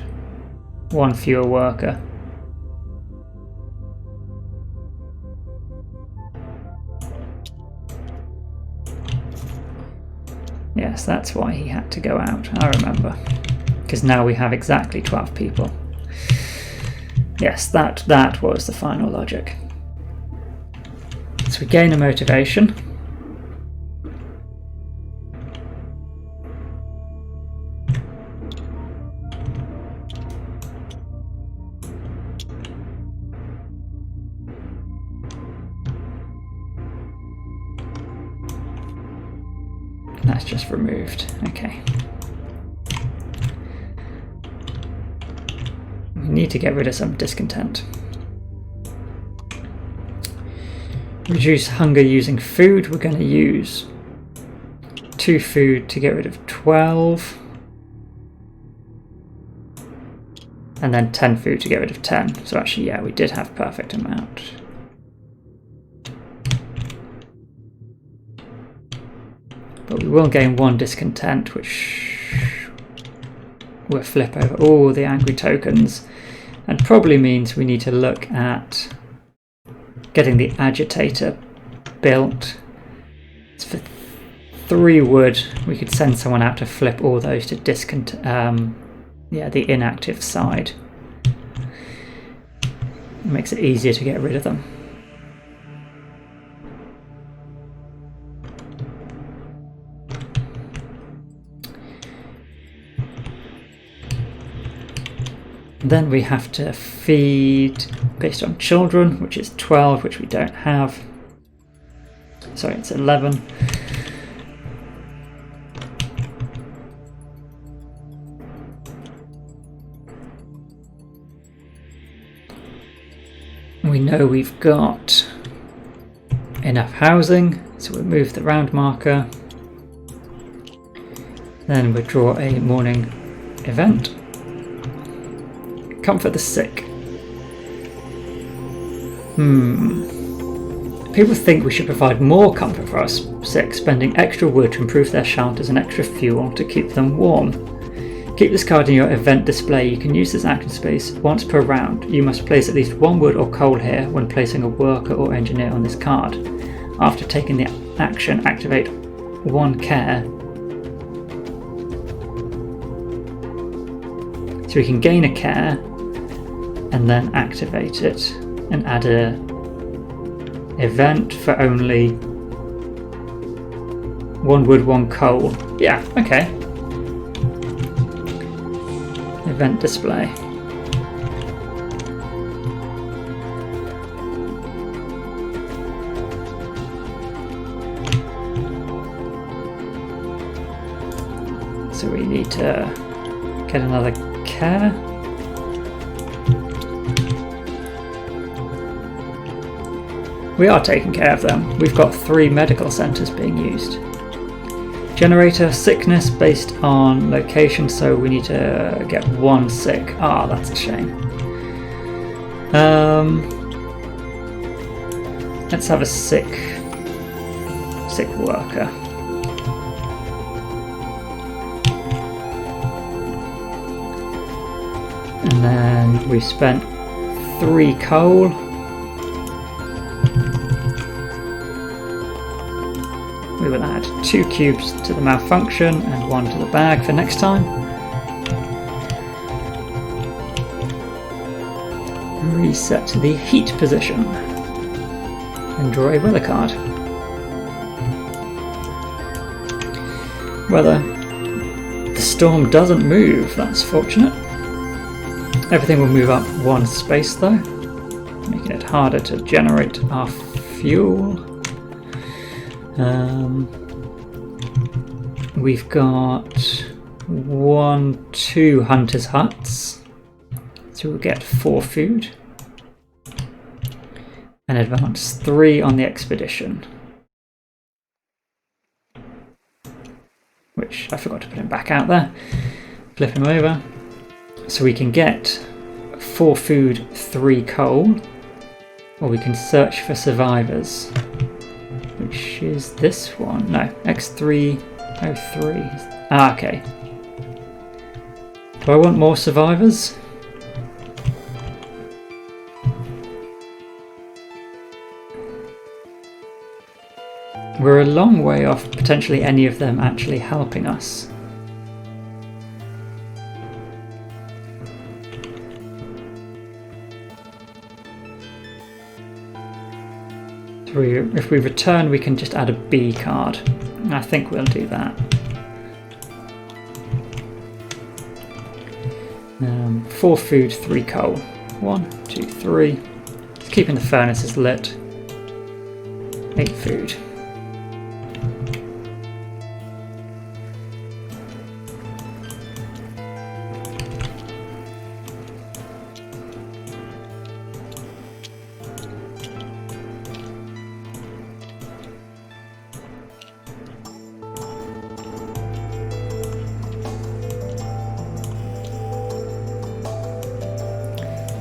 1 fewer worker. Yes, that's why he had to go out, I remember. Because now we have exactly 12 people. Yes, that was the final logic. So we gain a motivation. That's just removed. Okay. We need to get rid of some discontent. Reduce hunger using food. We're going to use 2 food to get rid of 12. And then 10 food to get rid of 10. So actually, yeah, we did have perfect amount. but we will gain 1 discontent, which will flip over all the angry tokens, and probably means we need to look at getting the agitator built. It's for 3 wood. We could send someone out to flip all those to discontent, the inactive side. It makes it easier to get rid of them. Then we have to feed based on children, which is 12, which we don't have. Sorry, it's 11. We know we've got enough housing, so we'll move the round marker. Then we'll draw a morning event. Comfort the sick. People think we should provide more comfort for our sick, spending extra wood to improve their shelters and extra fuel to keep them warm. Keep this card in your event display. You can use this action space once per round. You must place at least 1 wood or coal here when placing a worker or engineer on this card. After taking the action, activate 1 care. So we can gain a care and then activate it and add a event for only 1 wood, 1 coal. Yeah, okay. Event display. So we need to get another care. We are taking care of them. We've got 3 medical centres being used. Generator sickness based on location, so we need to get 1 sick. Ah, that's a shame. Let's have a sick worker. And then we've spent 3 coal. We will add 2 cubes to the malfunction and 1 to the bag for next time. Reset the heat position and draw a weather card. Weather. The storm doesn't move, that's fortunate. Everything will move up 1 space though, making it harder to generate our fuel. We've got 2 hunters' huts, so we'll get 4 food, and advance 3 on the expedition, which I forgot to put him back out there. Flip him over, so we can get 4 food, 3 coal, or we can search for survivors, which is this one. No, X303. Ah, okay. Do I want more survivors? We're a long way off potentially any of them actually helping us. If we return, we can just add a B card. I think we'll do that. 4 food, 3 coal. 1, 2, 3. It's keeping the furnaces lit. 8 food.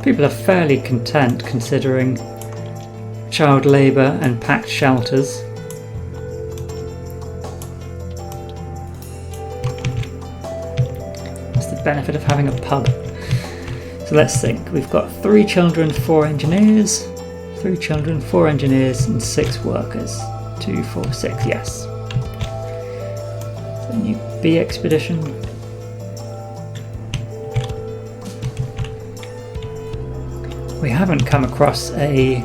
People are fairly content considering child labour and packed shelters. benefit of having a pub. So let's think. We've got 3 children, 4 engineers. 3 children, 4 engineers, and 6 workers. 2, 4, 6, yes. So new bee expedition. We haven't come across a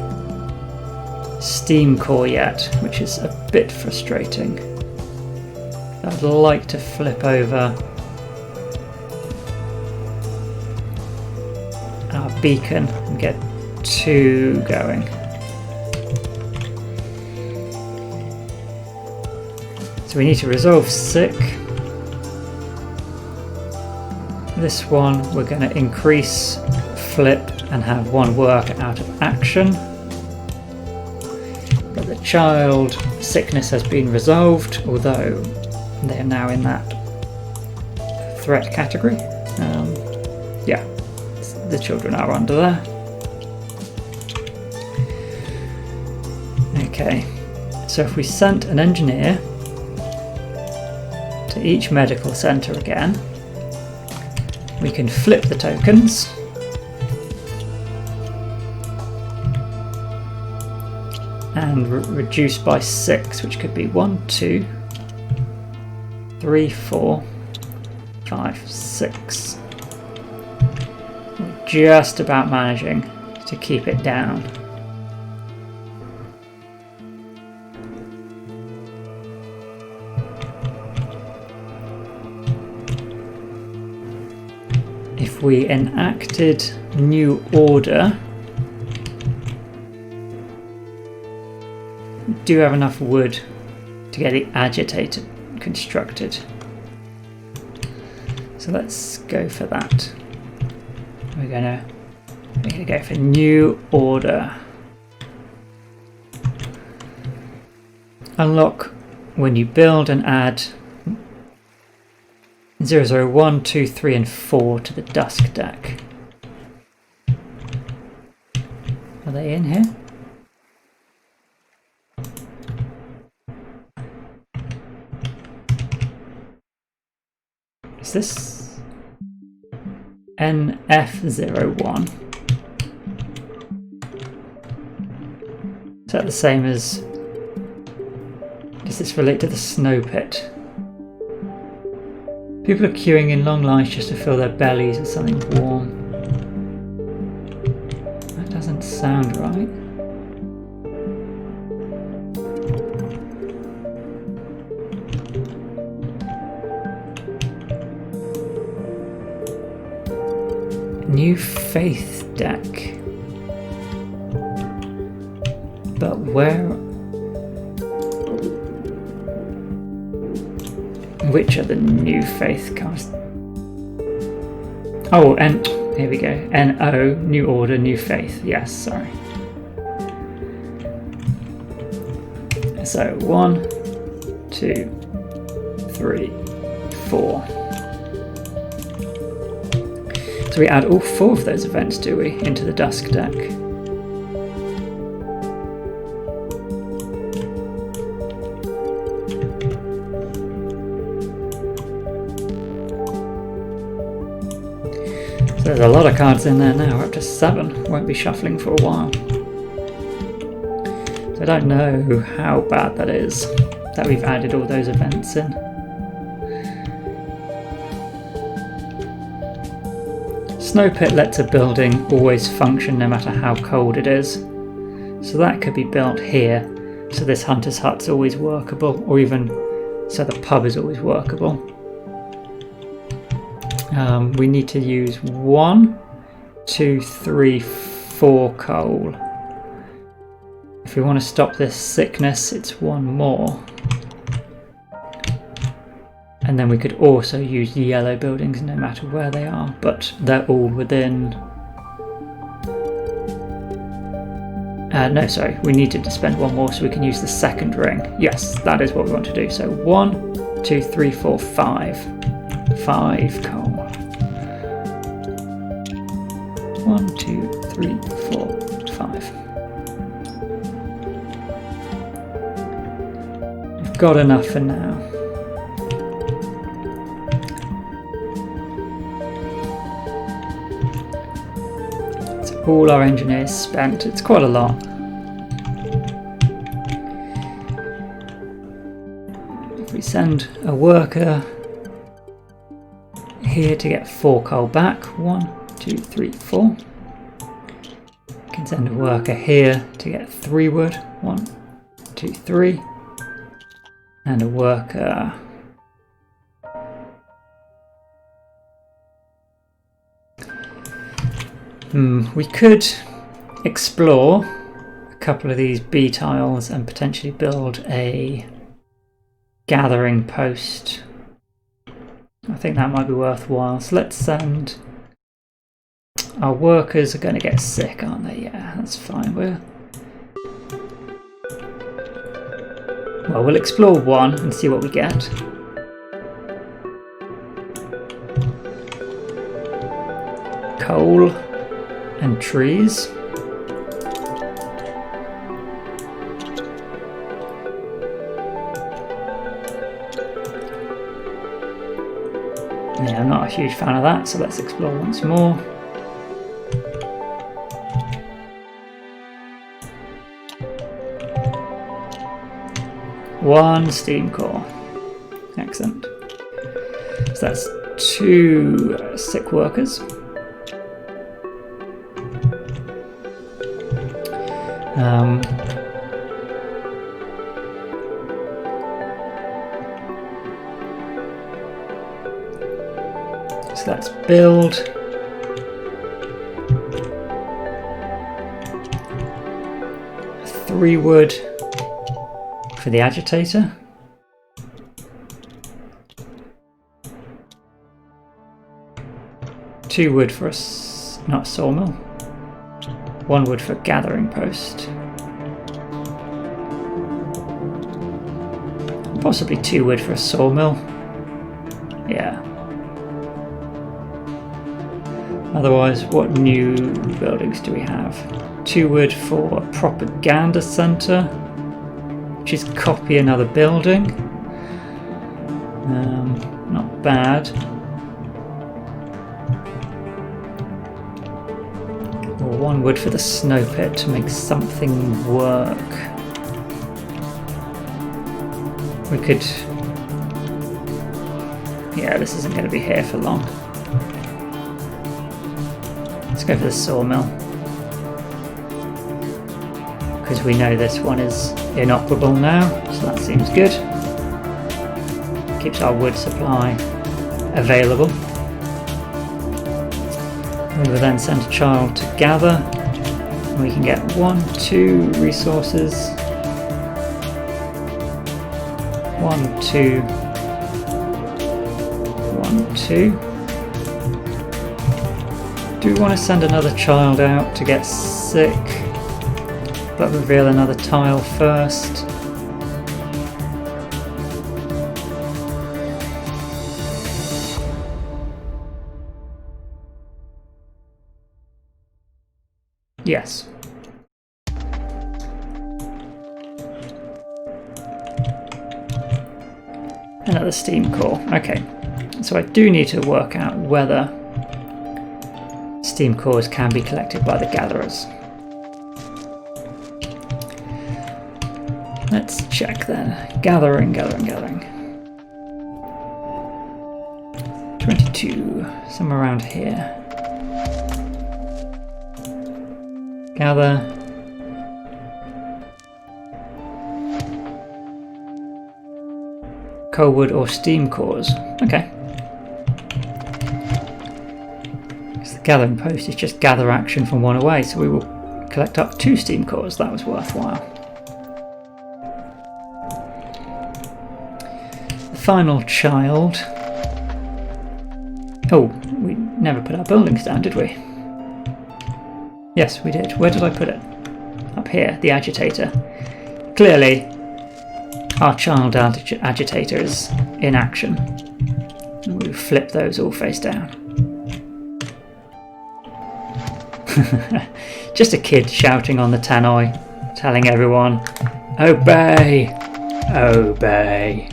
steam core yet, which is a bit frustrating. I'd like to flip over our beacon and get 2 going. So we need to resolve sick. This one we're going to increase flip and have 1 work out of action. But the child sickness has been resolved, although they are now in that threat category. Yeah, the children are under there. Okay, so if we sent an engineer to each medical centre again, we can flip the tokens and reduce by 6, which could be 1, 2, 3, 4, 5, 6. We're just about managing to keep it down. If we enacted new order, we do have enough wood to get the agitator constructed. So let's go for that. We're gonna go for new order. Unlock when you build and add 0, 0, 1, 2, 3 and 4 to the dusk deck. Are they in here? Is this NF01? Is that the same as... Does this relate to the snow pit? People are queuing in long lines just to fill their bellies with something warm. That doesn't sound right. New faith deck. But where... Which are the new faith cards? Oh, and here we go. NO, new order, new faith. Yes, sorry. So 1, 2, 3, 4. So we add all 4 of those events, do we, into the dusk deck? So there's a lot of cards in there now, we're up to 7. Won't be shuffling for a while. So I don't know how bad that is, that we've added all those events in. Snow pit lets a building always function no matter how cold it is. So that could be built here, so this hunter's hut's always workable, or even so the pub is always workable. We need to use 1, 2, 3, 4 coal. If we want to stop this sickness, it's 1 more. And then we could also use the yellow buildings no matter where they are, but they're all within... no, sorry, we needed to spend 1 more so we can use the second ring. Yes, that is what we want to do. So 1, 2, 3, 4, 5. 5 coal. 1, 2, 3, 4, 5. We've got enough for now. all our engineers spent. It's quite a lot. If we send a worker here to get 4 coal back, 1, 2, 3, 4. We can send a worker here to get 3 wood, 1, 2, 3. And a worker we could explore a couple of these B tiles and potentially build a gathering post. I think that might be worthwhile. So let's send... Our workers are going to get sick, aren't they? Yeah, that's fine. Well, we'll explore one and see what we get. Coal and trees. Yeah, I'm not a huge fan of that, so let's explore once more. One steam core. Excellent. So that's 2 sick workers. So let's build. Three wood for the agitator. Two wood for not a sawmill. 1 wood for gathering post. Possibly 2 wood for a sawmill. Yeah. Otherwise, what new buildings do we have? 2 wood for a propaganda centre, which is copy another building. Not bad. Or 1 wood for the snow pit to make something work. We could... Yeah, this isn't going to be here for long. Let's go for the sawmill. Because we know this one is inoperable now, so that seems good. Keeps our wood supply available. We will then send a child to gather. We can get 1, 2 resources. 1, 2. 1, 2. Do we want to send another child out to get sick? But reveal another tile first. Yes. Another steam core. Okay. So I do need to work out whether steam cores can be collected by the gatherers. Let's check then. Gathering. 22, somewhere around here. Gather. Coal wood or steam cores. Okay. The gathering post is just gather action from 1 away, so we will collect up 2 steam cores. That was worthwhile. The final child. Oh, we never put our buildings down, did we? Yes, we did. Where did I put it? Up here, the agitator. Clearly, our child agitator is in action. We flip those all face down. Just a kid shouting on the tannoy, telling everyone, "Obey! Obey!"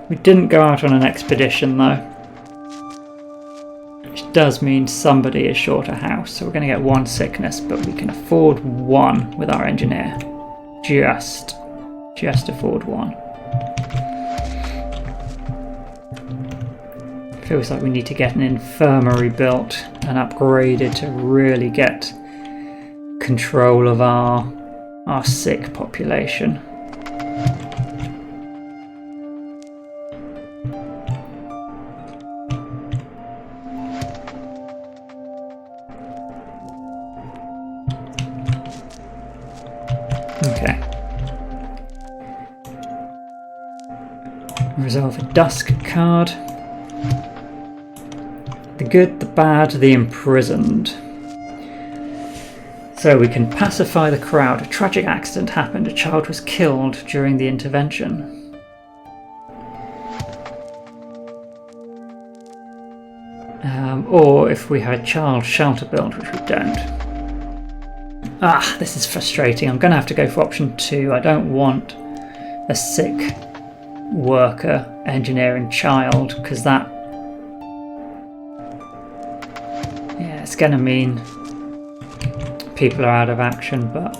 We didn't go out on an expedition though, which does mean somebody is short a house, so we're going to get 1 sickness, but we can afford 1 with our engineer. Just afford 1. Feels like we need to get an infirmary built and upgraded to really get control of our sick population. Okay. Resolve a dusk card. The good, the bad, the imprisoned. So we can pacify the crowd. A tragic accident happened. A child was killed during the intervention. Or if we had a child shelter build, which we don't. This is frustrating. I'm going to have to go for option 2. I don't want a sick worker, engineer and child, because that... yeah, it's going to mean people are out of action, but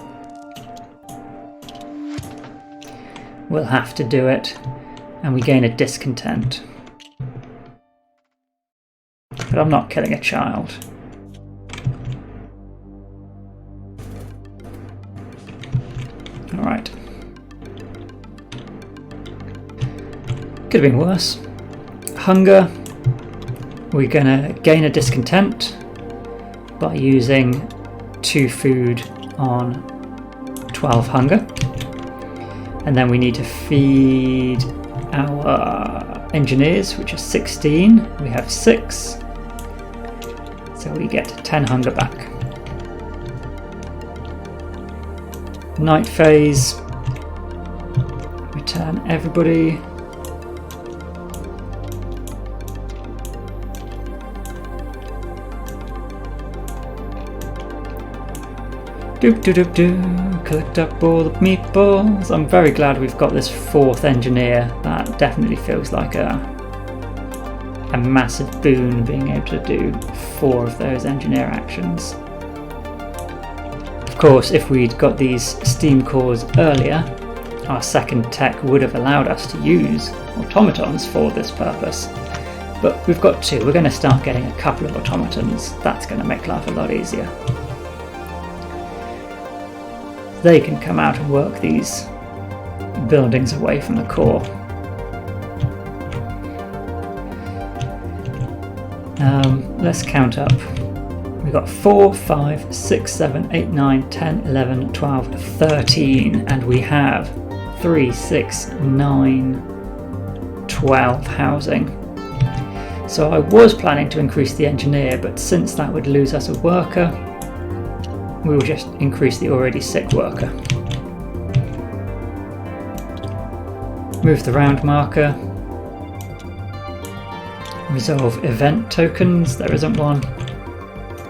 we'll have to do it, and we gain a discontent. But I'm not killing a child. Alright. Could have been worse. Hunger. We're going to gain a discontent by using 2 food on 12 hunger. And then we need to feed our engineers, which are 16. We have 6. So we get 10 hunger back. Night phase. Return everybody. Collect up all the meatballs. I'm very glad we've got this 4th engineer. That definitely feels like a massive boon, being able to do 4 of those engineer actions. Of course, if we'd got these steam cores earlier, our 2nd tech would have allowed us to use automatons for this purpose. But we've got 2. We're going to start getting a couple of automatons. That's going to make life a lot easier. They can come out and work these buildings away from the core. Let's count up. We've got 4, 5, 6, 7, 8, 9, 10, 11, 12, 13, and we have 3, 6, 9, 12 housing. So I was planning to increase the engineer, but since that would lose us a worker, we will just increase the already sick worker. Move the round marker. Resolve event tokens. There isn't one.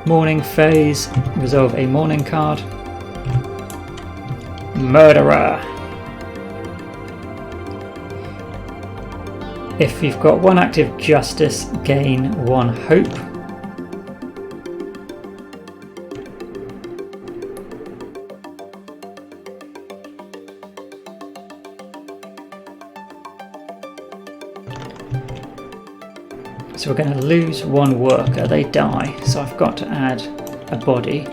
Morning phase. Resolve a morning card. Murderer. If you've got 1 active justice, gain 1 hope. So we're going to lose 1 worker, they die, so I've got to add a body.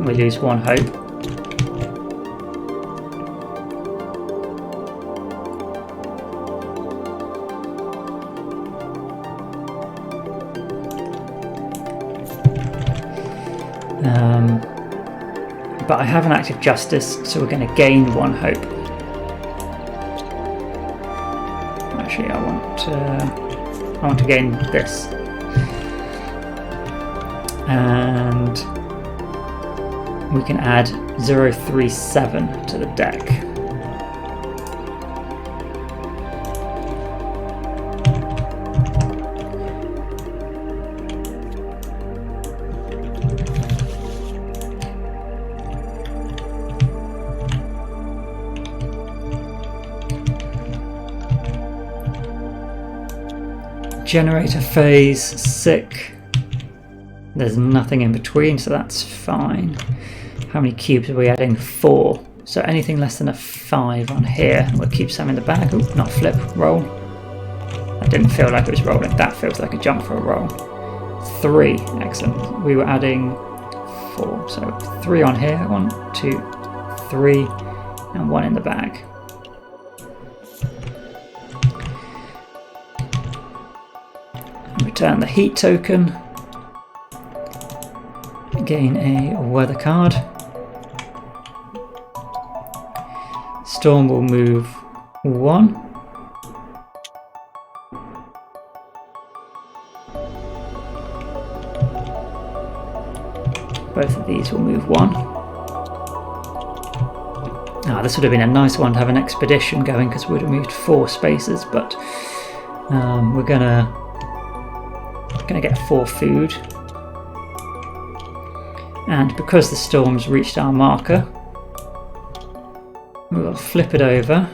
We lose 1 hope. But I have an active justice, so we're going to gain 1 hope. Actually, I want to gain this. And we can add 037 to the deck. generator phase, sick. There's nothing in between, so that's fine. How many cubes are we adding? 4. So anything less than a 5 on here, we'll keep some in the bag. Ooh, not flip, roll. That didn't feel like it was rolling. That feels like a jump for a roll. 3, excellent. We were adding 4, so 3 on here. 1, 2, 3, and 1 in the bag. Return the heat token. Gain a weather card. Storm will move 1. Both of these will move 1. Ah, this would have been a nice one to have an expedition going because we would have moved 4 spaces, but we're gonna get 4 food. And because the storm's reached our marker, we will flip it over.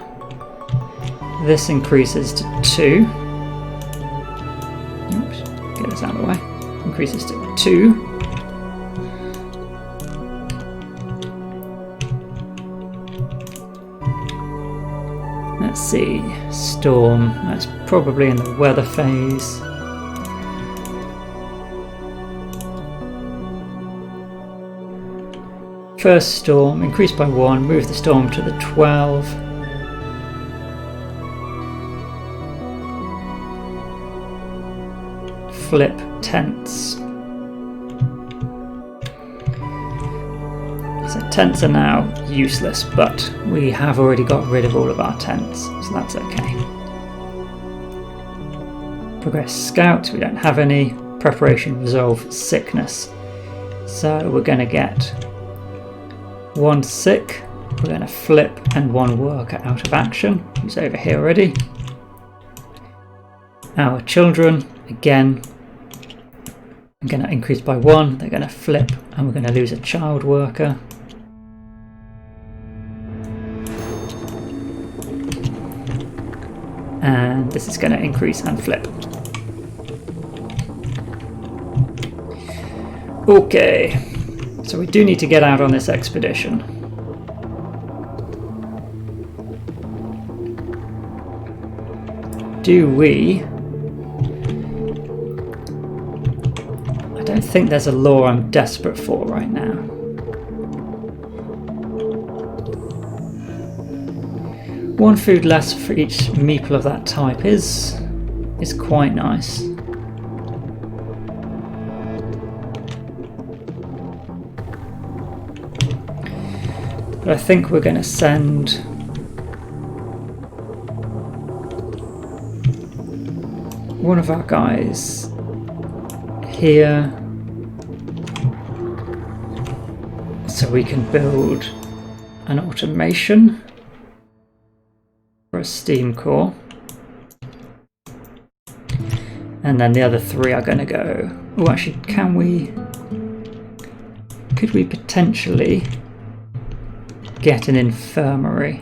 This increases to 2. Oops, get this out of the way. Increases to 2. Let's see, storm, that's probably in the weather phase. First storm, increase by 1, move the storm to the 12. Flip tents. So tents are now useless, but we have already got rid of all of our tents, so that's okay. Progress scout, we don't have any. Preparation resolve sickness. So we're going to get 1 sick, we're going to flip, and 1 worker out of action, who's over here already. Our children, again, I'm going to increase by 1, they're going to flip, and we're going to lose a child worker. And this is going to increase and flip. Okay. So we do need to get out on this expedition. Do we? I don't think there's a law I'm desperate for right now. One food less for each meeple of that type is quite nice. But I think we're going to send one of our guys here so we can build an automation for a steam core. And then the other 3 are going to go... Oh, actually, could we potentially get an infirmary?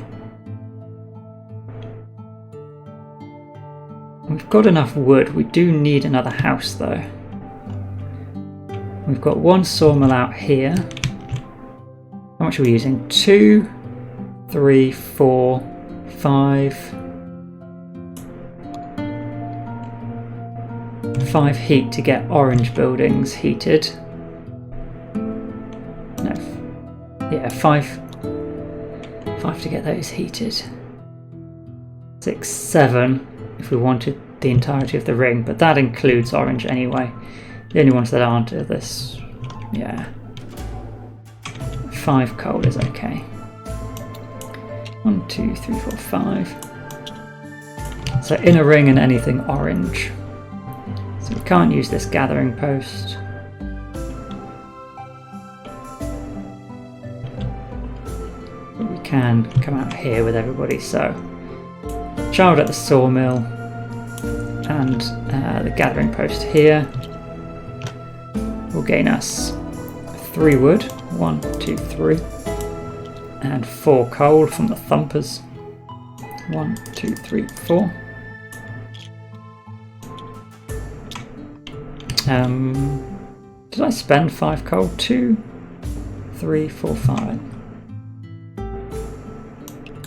We've got enough wood. We do need another house though. We've got 1 sawmill out here. How much are we using? 2, 3, 4, 5. 5 heat to get orange buildings heated. No. Yeah, 5 to get those heated. 6, 7 if we wanted the entirety of the ring, but that includes orange anyway. The only ones that aren't are this. Yeah. 5 coal is okay. 1, 2, 3, 4, 5. So inner ring and anything orange. So we can't use this gathering post. But we can come out here with everybody. So child at the sawmill and the gathering post here will gain us 3 wood. 1, 2, 3. And 4 coal from the thumpers. 1, 2, 3, 4. Did I spend 5 coal? 2, 3, 4, 5.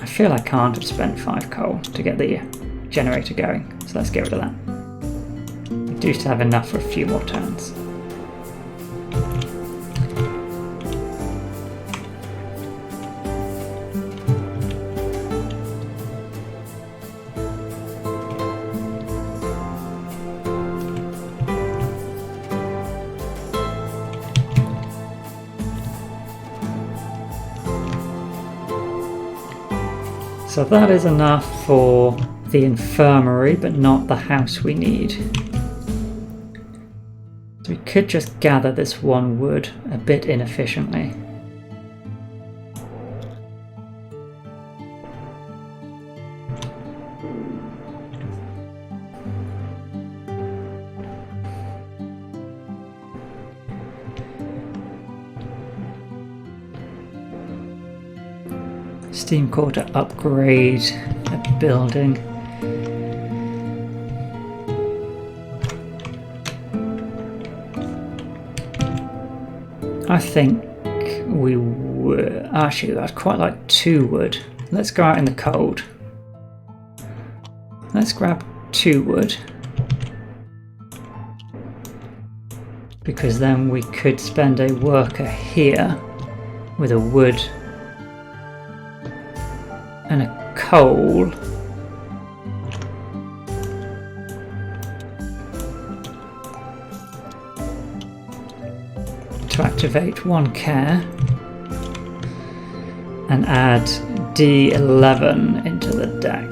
I feel I can't have spent 5 coal to get the generator going, so let's get rid of that. We do still have enough for a few more turns. So that is enough for the infirmary, but not the house we need. So we could just gather this 1 wood a bit inefficiently. Steam core to upgrade a building. I think we would actually, I'd quite like 2 wood. Let's go out in the cold. Let's grab 2 wood, because then we could spend a worker here with a wood and a coal. To activate 1 care and add D11 into the deck.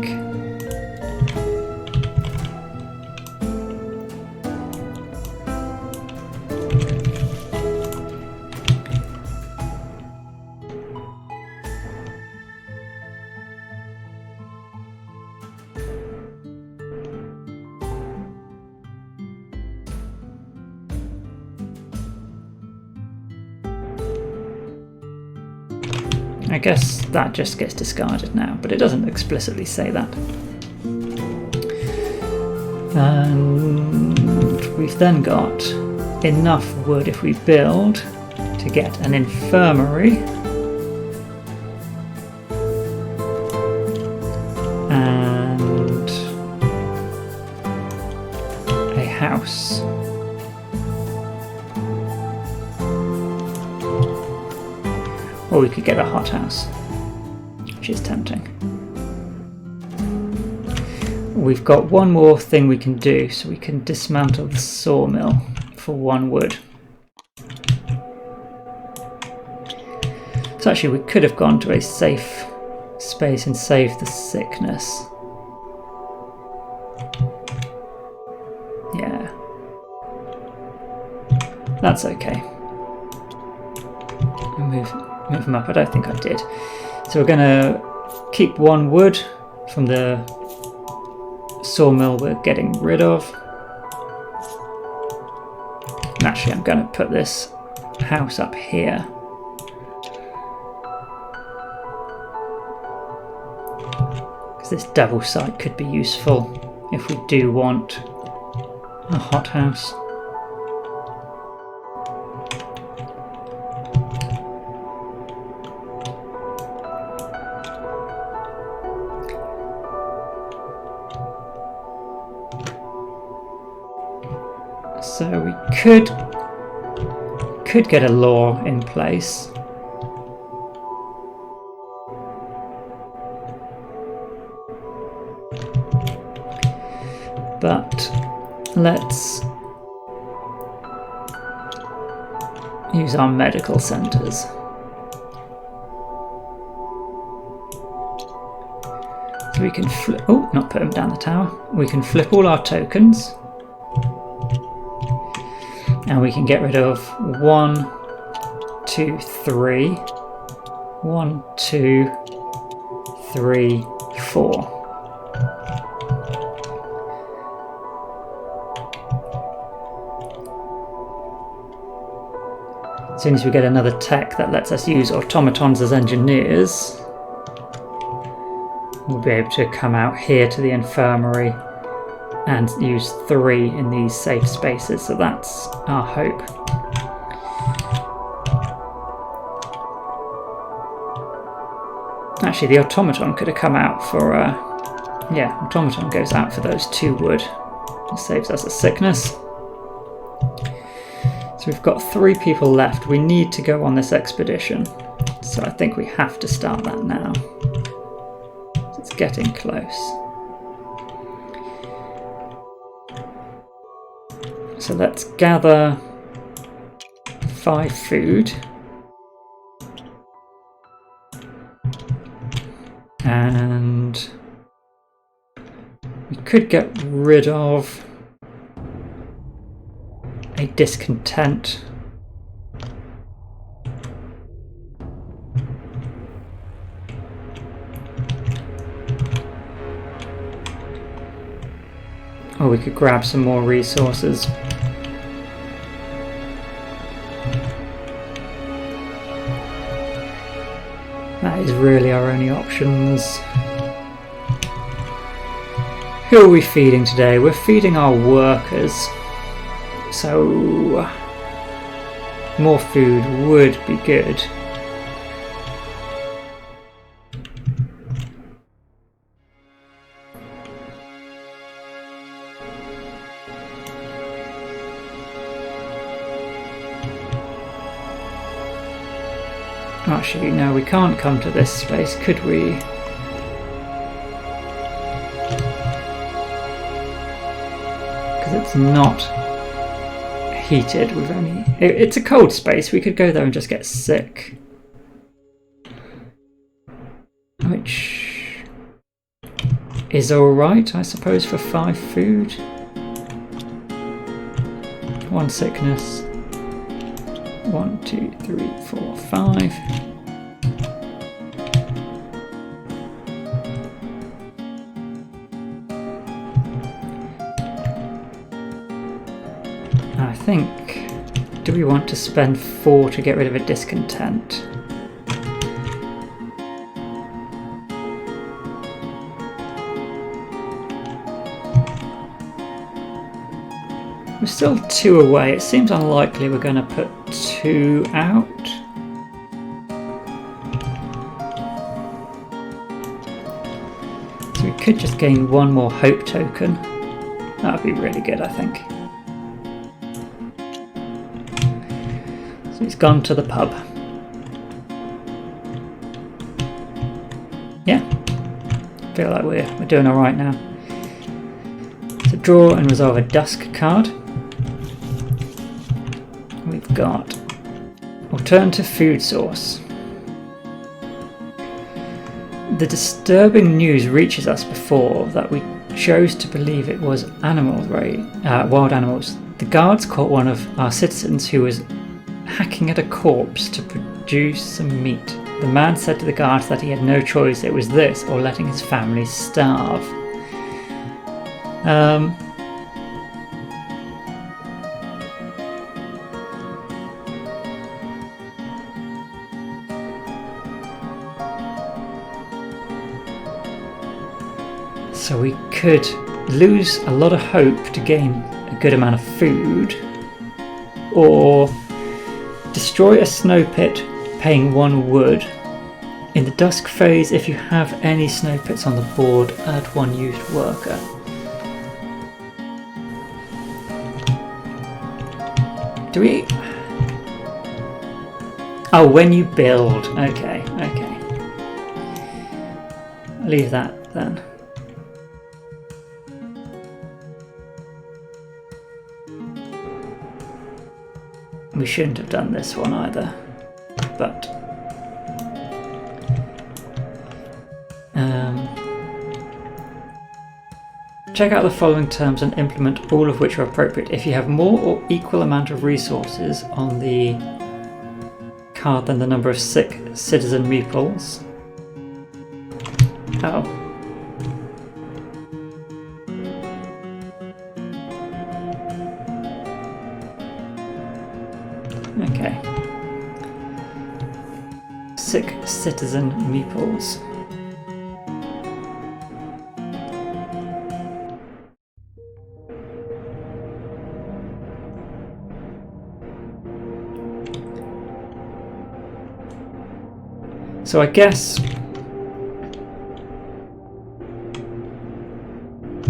I guess that just gets discarded now, but it doesn't explicitly say that. And we've then got enough wood if we build to get an infirmary and a house. Or we could get a hothouse, which is tempting. We've got 1 more thing we can do, so we can dismantle the sawmill for 1 wood. So actually we could have gone to a safe space and saved the sickness. Yeah. That's okay. Move them up. I don't think I did. So we're going to keep 1 wood from the sawmill we're getting rid of. And actually I'm going to put this house up here. Because this double site could be useful if we do want a hothouse. So we could get a law in place. But let's use our medical centres. So we can flip, oh, not put them down the tower. We can flip all our tokens. And we can get rid of 1, 2, 3. 1, 2, 3, 4. As soon as we get another tech that lets us use automatons as engineers, we'll be able to come out here to the infirmary and use 3 in these safe spaces, so that's our hope. Actually, the automaton could have come out for yeah, automaton goes out for those 2 wood. It saves us a sickness. So we've got 3 people left. We need to go on this expedition, so I think we have to start that now. It's getting close. So let's gather 5 food. And we could get rid of a discontent. Or we could grab some more resources. That is really our only options. Who are we feeding today? We're feeding our workers. So more food would be good. Actually, no, we can't come to this space, could we? Because it's not heated. We've only... It's a cold space. We could go there and just get sick. Which is alright, I suppose, for 5 food. 1 sickness. 1, 2, 3, 4, 5. I think, do we want to spend 4 to get rid of a discontent? We're still 2 away. It seems unlikely we're going to put 2 out. So we could just gain 1 more hope token. That would be really good, I think. So he's gone to the pub. Yeah, feel like we're doing all right now. So draw and resolve a dusk card. We've got alternative food source. The disturbing news reaches us before that we chose to believe it was animals, wild animals. The guards caught one of our citizens who was hacking at a corpse to produce some meat. The man said to the guards that he had no choice, it was this or letting his family starve. So we could lose a lot of hope to gain a good amount of food, or destroy a snow pit paying 1 wood. In the dusk phase, if you have any snow pits on the board, add 1 used worker. Do we... Oh, when you build. Okay. Leave that then. We shouldn't have done this one either, but check out the following terms and implement all of which are appropriate. If you have more or equal amount of resources on the card than the number of sick citizen meeples. Oh. Okay. Sick citizen meeples. So I guess,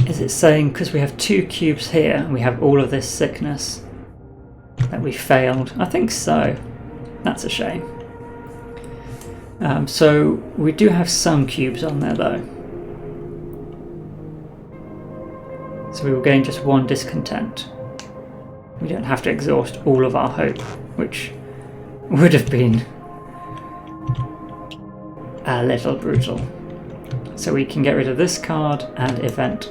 is it saying because we have 2 cubes here and we have all of this sickness that we failed? I think so. That's a shame. So we do have some cubes on there though. So we will gain just 1 discontent. We don't have to exhaust all of our hope, which would have been a little brutal. So we can get rid of this card and event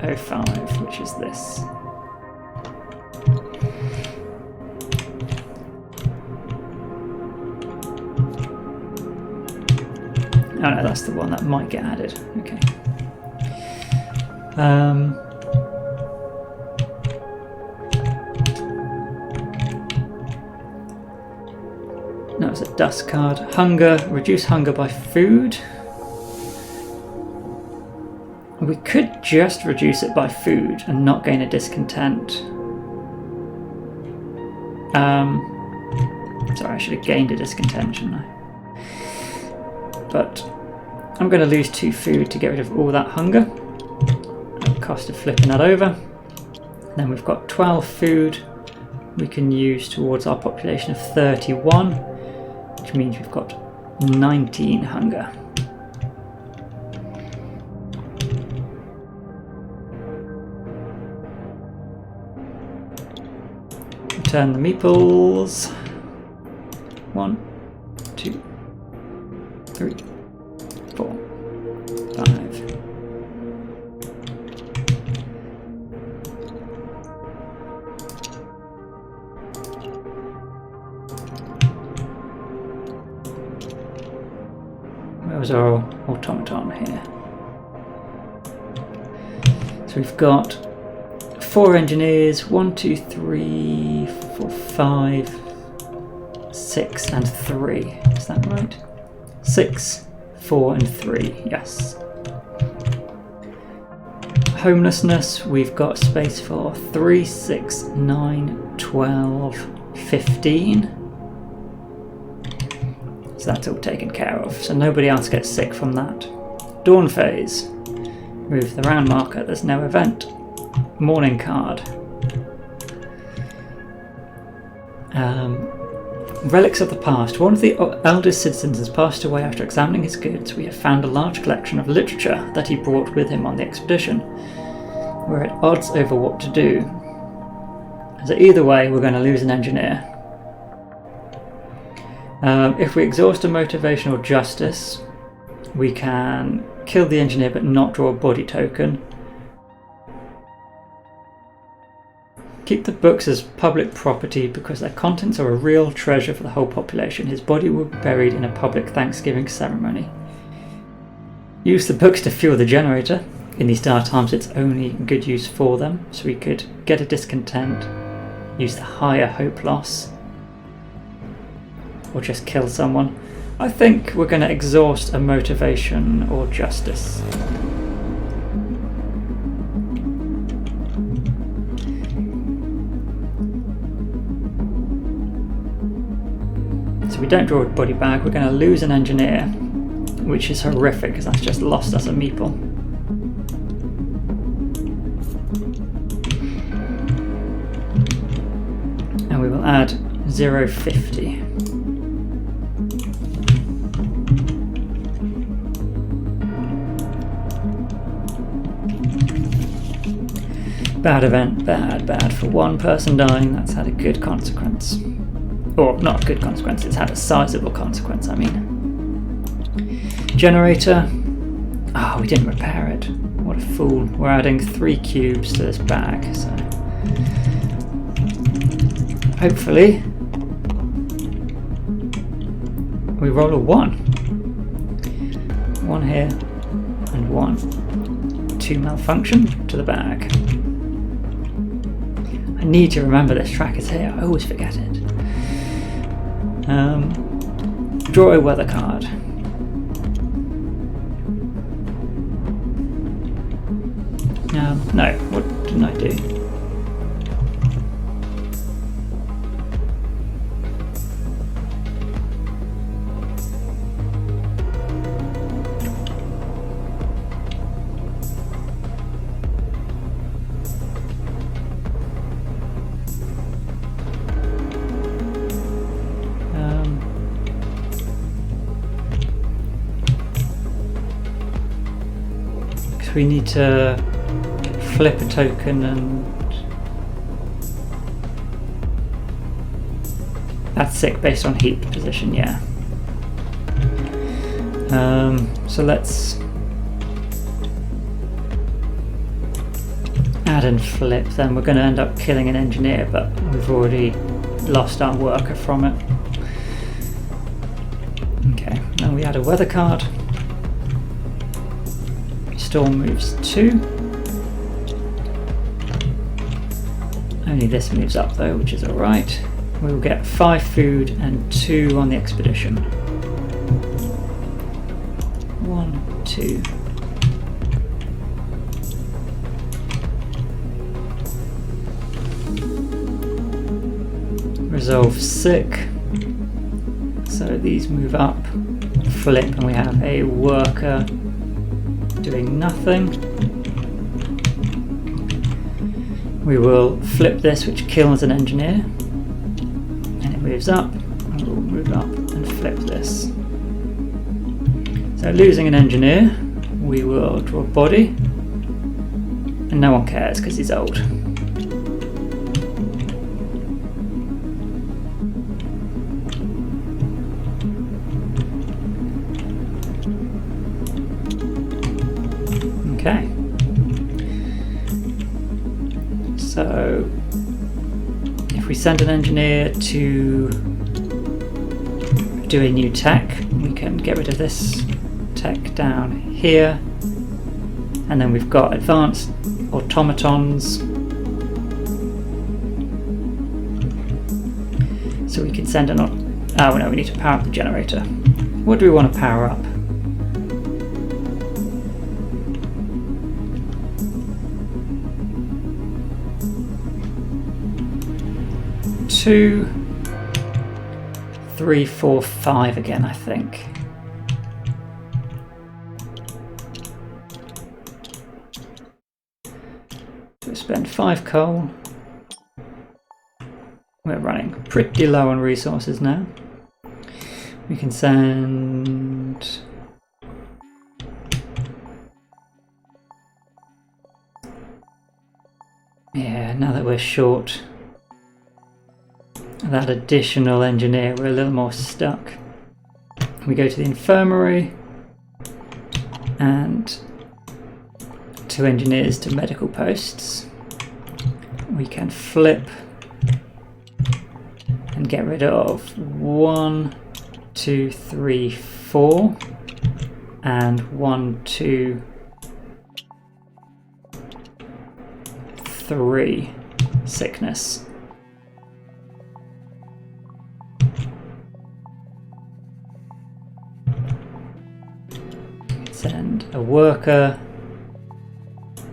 05, which is this. Oh no, that's the one that might get added. Okay. No, it's a dusk card. Hunger, reduce hunger by food. We could just reduce it by food and not gain a discontent. Sorry, I should have gained a discontent, shouldn't I? But I'm going to lose 2 food to get rid of all that hunger. At the cost of flipping that over. Then we've got 12 food we can use towards our population of 31, which means we've got 19 hunger. Return the meeples. 1, 2, 3, 4, 5. Where was our automaton here? So we've got 4 engineers, 1, 2, 3, 4, 5, 6 and 3. Is that right? 6, 4 and 3, yes. Homelessness, we've got space for 3, 6, 9, 12, 15. So that's all taken care of, so nobody else gets sick from that. Dawn phase, move the round marker, there's no event. Morning card. Relics of the past. One of the eldest citizens has passed away after examining his goods. We have found a large collection of literature that he brought with him on the expedition. We're at odds over what to do. So either way, we're going to lose an engineer. If we exhaust a motivation or justice, we can kill the engineer but not draw a body token. Keep the books as public property because their contents are a real treasure for the whole population. His body will be buried in a public Thanksgiving ceremony. Use the books to fuel the generator. In these dark times it's only good use for them, so we could get a discontent, use the higher hope loss, or just kill someone. I think we're going to exhaust a motivation or justice. So we don't draw a body bag, we're going to lose an engineer, which is horrific because that's just lost us a meeple. And we will add 0.50. Bad event, bad. For 1 person dying, that's had a good consequence. Or not a good consequence, it's had a sizable consequence, I mean. Generator. Oh, we didn't repair it. What a fool. We're adding 3 cubes to this bag, so hopefully we roll a 1. 1 here and 1. 2 malfunction to the bag. I need to remember this track is here, I always forget it. Draw a weather card. No, what didn't I do? So we need to flip a token, and that's sick based on heat position, yeah. So let's add and flip, then we're going to end up killing an engineer, but we've already lost our worker from it. Okay, now we add a weather card. Storm moves 2. Only this moves up though, which is alright. We will get 5 food and 2 on the expedition. 1, 2. Resolve sick. So these move up, flip, and we have a worker doing nothing. We will flip this, which kills an engineer, and it moves up, and we'll move up and flip this. So losing an engineer, we will draw a body, and no one cares because he's old. Okay. So if we send an engineer to do a new tech, we can get rid of this tech down here, and then we've got advanced automatons, so we can send an oh no, we need to power up the generator. What do we want to power up? Two, 3, 4, 5 again, I think. We'll spend 5 coal. We're running pretty low on resources now. We can send yeah, now that we're short that additional engineer, we're a little more stuck. We go to the infirmary and 2 engineers to medical posts. We can flip and get rid of 1, 2, 3, 4 and 1, 2, 3 sickness. Send a worker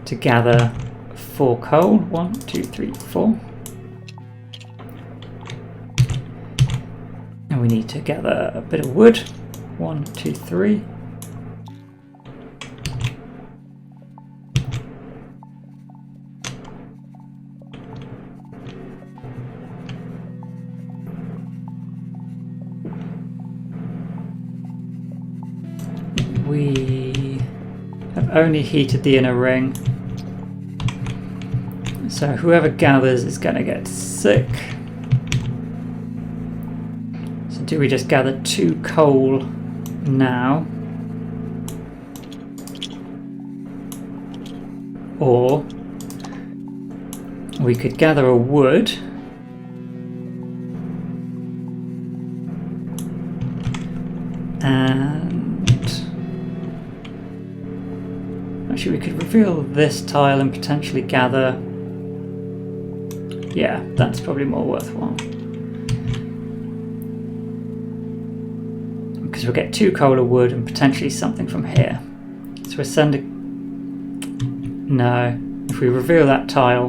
to gather 4 coal. 1, 2, 3, 4. And we need to gather a bit of wood. 1, 2, 3. We have only heated the inner ring, so whoever gathers is going to get sick. So do we just gather 2 coal now? Or we could gather a wood and actually we could reveal this tile and potentially gather, yeah, that's probably more worthwhile. Because we'll get 2 coal of wood and potentially something from here. So we're sending, no, if we reveal that tile,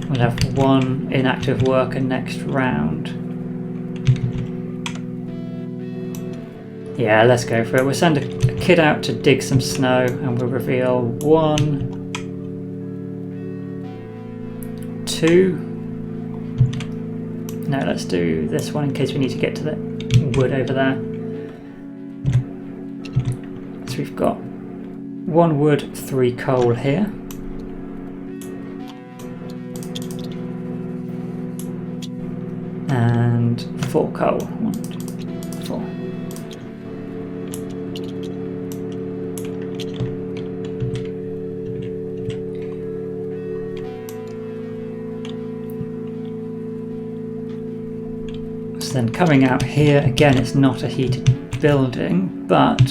we'll have 1 inactive worker next round. Yeah, let's go for it. We'll send a kid out to dig some snow and we'll reveal 1, 2. No, let's do this one in case we need to get to the wood over there. So we've got 1 wood, 3 coal here. And 4 coal. 1, 2, 4. So then coming out here, again, it's not a heated building, but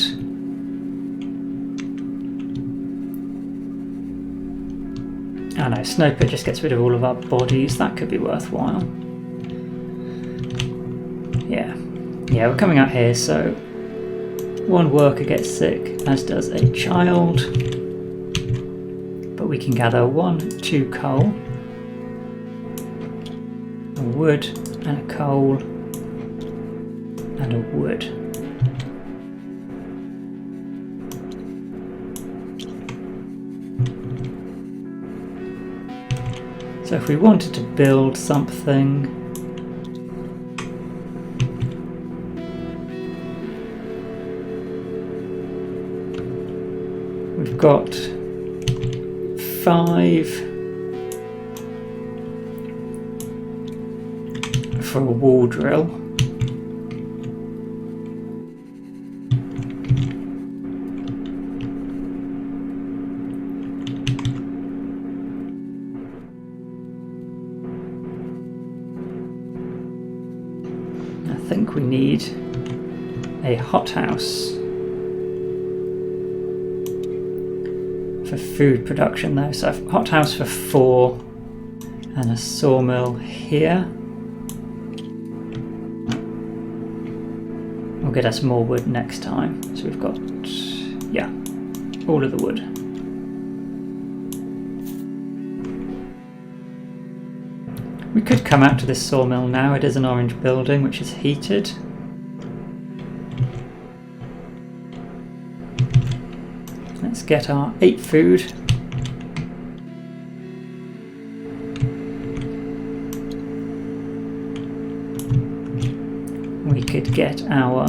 I know, snow pit just gets rid of all of our bodies. That could be worthwhile. Yeah, we're coming out here, so 1 worker gets sick, as does a child. But we can gather 1, 2 coal, a wood, and a coal, and a wood. So if we wanted to build something, we've got 5 for a wall drill. I think we need a hothouse for food production though, so a hothouse for 4 and a sawmill here will get us more wood next time. So we've got, yeah, all of the wood. We could come out to this sawmill now. It is an orange building which is heated. Let's get our 8 food. We could get our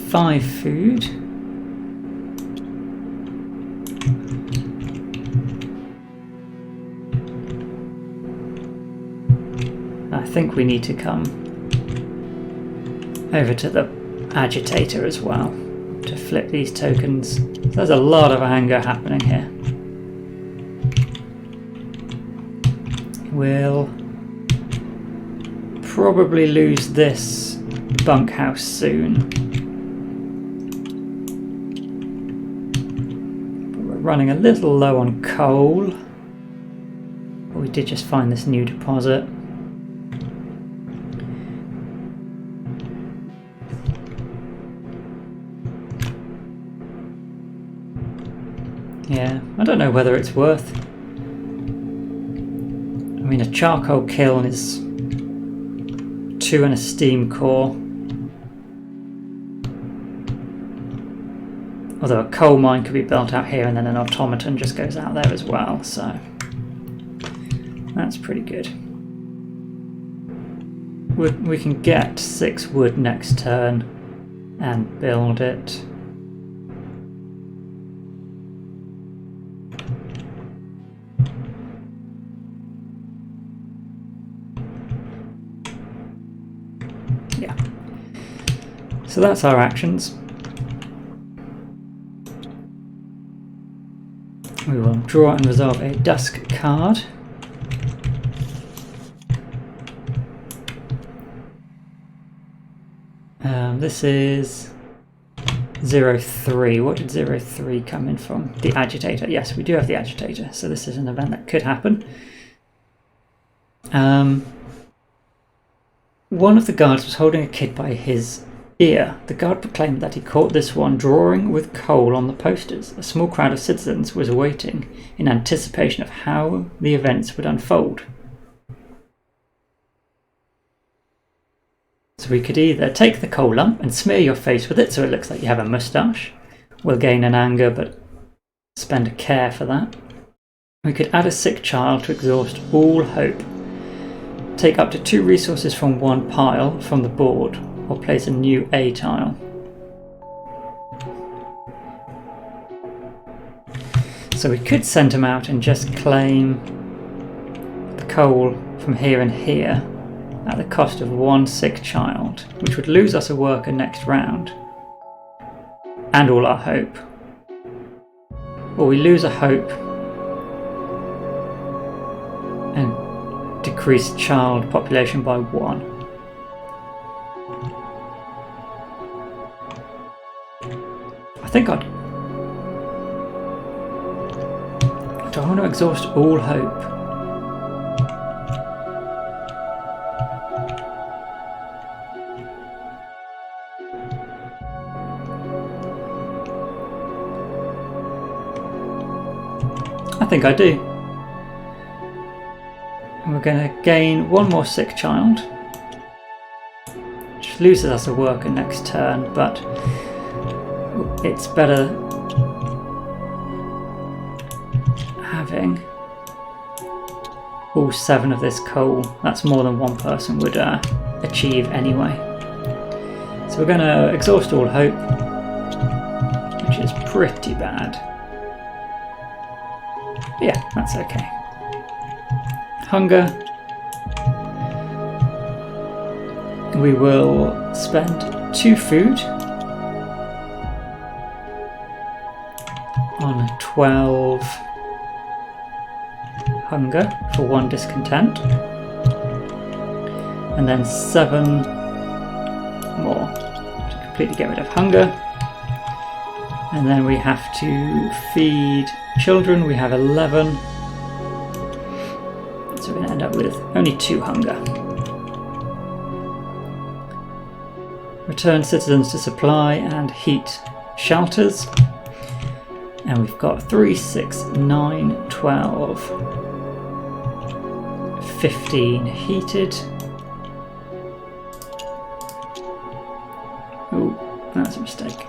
5 food. I think we need to come over to the agitator as well to flip these tokens. There's a lot of anger happening here. We'll probably lose this bunkhouse soon. But we're running a little low on coal. But we did just find this new deposit. Yeah, I don't know whether it's worth. I mean, a charcoal kiln is 2 and a steam core. Although a coal mine could be built out here and then an automaton just goes out there as well, so that's pretty good. We can get 6 wood next turn and build it. Yeah. So that's our actions. We will draw and resolve a dusk card. This is 03. What did 03 come in from? The agitator. Yes, we do have the agitator. So this is an event that could happen. One of the guards was holding a kid by his ear. The guard proclaimed that he caught this one drawing with coal on the posters. A small crowd of citizens was waiting in anticipation of how the events would unfold. So we could either take the coal lump and smear your face with it so it looks like you have a moustache. We'll gain an anger but spend a care for that. We could add a sick child to exhaust all hope. Take up to 2 resources from one pile from the board, or place a new A tile. So we could send him out and just claim the coal from here and here at the cost of 1 sick child, which would lose us a worker next round and all our hope. Or we lose a hope and decrease child population by 1. I think do I want to exhaust all hope? I think I do. And we're going to gain 1 more sick child, which loses us a worker next turn, but it's better having all 7 of this coal. That's more than one person would achieve anyway. So we're going to exhaust all hope, which is pretty bad. Yeah, that's okay. Hunger. We will spend 2 food on 12 hunger for 1 discontent, and then 7 more to completely get rid of hunger. And then we have to feed children. We have 11, so we're going to end up with only 2 hunger. Return citizens to supply and heat shelters. And we've got 3, 6, 9, 12, 15 heated. Oh, that's a mistake.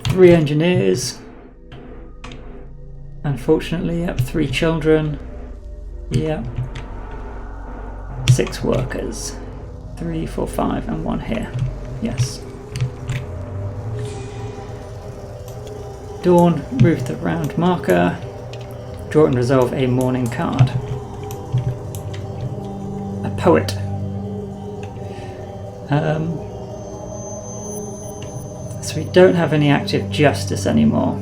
Three engineers. Unfortunately, yep, 3 children. Yep. 6 workers. 3, 4, 5, and 1 here. Yes. Dawn, move the round marker. Draw and resolve a morning card. A poet. So we don't have any active justice anymore.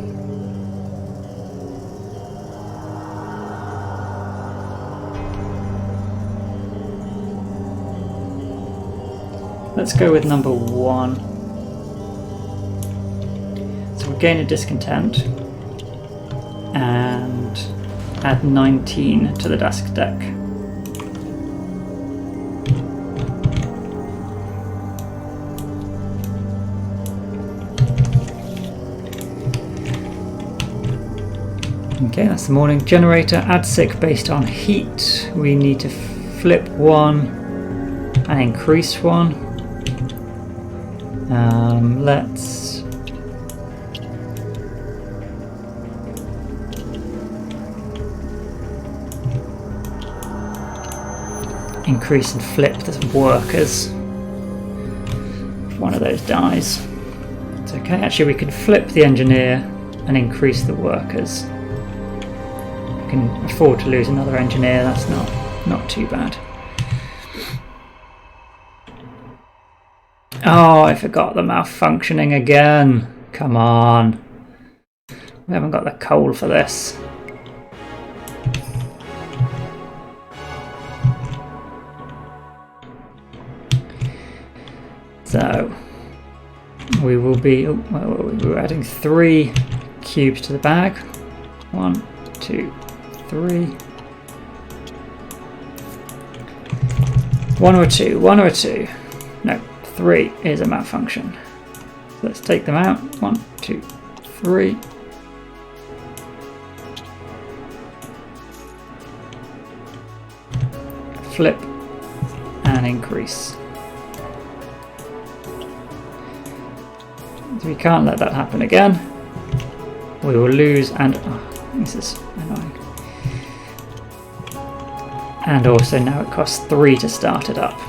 Let's go with number 1. So we'll gain a discontent and add 19 to the dusk deck. Okay, that's the morning generator. Add sick based on heat. We need to flip 1 and increase 1. Let's increase and flip the workers. If one of those dies, it's okay. Actually, we can flip the engineer and increase the workers. Can afford to lose another engineer. That's not too bad. Oh, I forgot the malfunctioning again. Come on. We haven't got the coal for this. So we will be we're adding 3 cubes to the bag. 1, 2, 3. 1 or 2. 1 or 2. No, 3 is a malfunction. So let's take them out. 1, 2, 3. flip and increase. We can't let that happen again. We will lose, and this is annoying. And also now it costs 3 to start it up.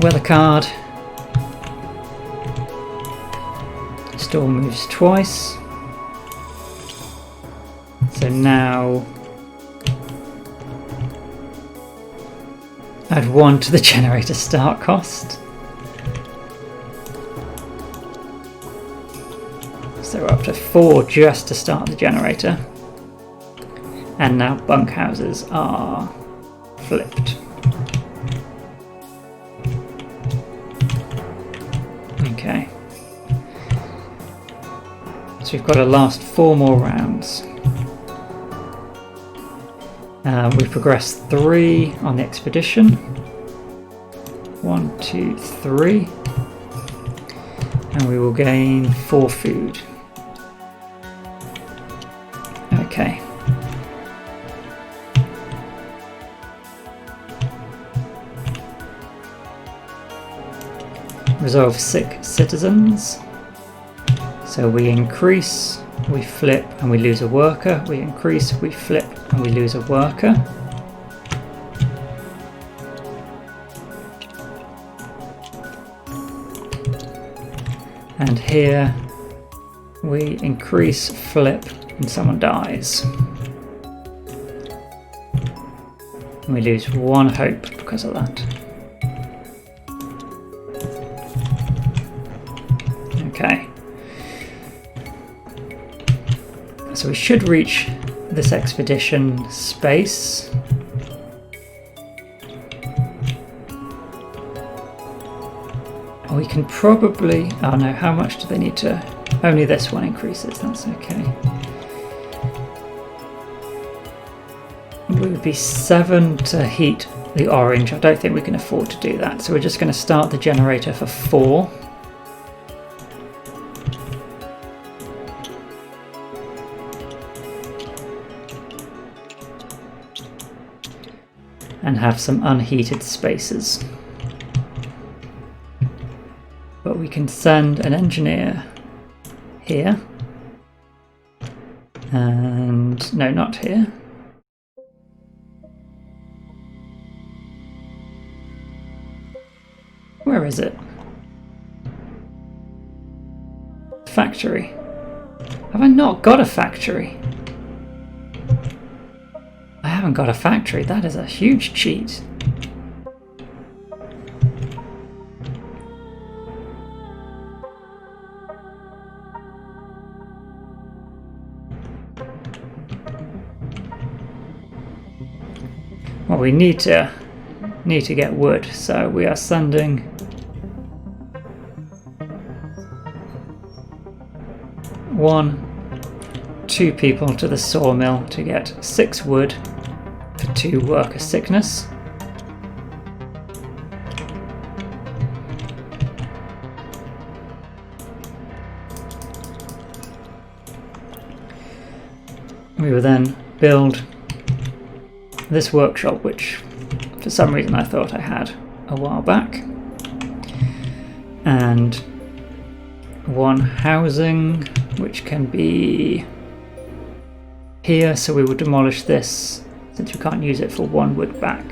Weather card. Storm moves twice. So now add 1 to the generator start cost. So we're up to 4 just to start the generator. And now bunkhouses are flipped. Okay. So we've got to last 4 more rounds. We've progressed 3 on the expedition. 1, 2, 3. And we will gain 4 food. Okay. Resolve sick citizens. So we increase, we flip, and we lose a worker. We increase, we flip, and we lose a worker. And here we increase, flip, and someone dies. And we lose 1 hope because of that. Okay. So we should reach this expedition space. We can probably... oh no, how much do they need to... only this one increases, that's okay. It would be 7 to heat the orange. I don't think we can afford to do that, so we're just going to start the generator for 4. And have some unheated spaces. But we can send an engineer here. And no, not here. Where is it? Factory. Have I not got a factory? I haven't got a factory. That is a huge cheat. Well, we need to get wood, so we are sending two people to the sawmill to get 6 wood for 2 worker sickness. We will then build this workshop, which for some reason I thought I had a while back, and 1 housing, which can be here, so we will demolish this since we can't use it for 1 wood back,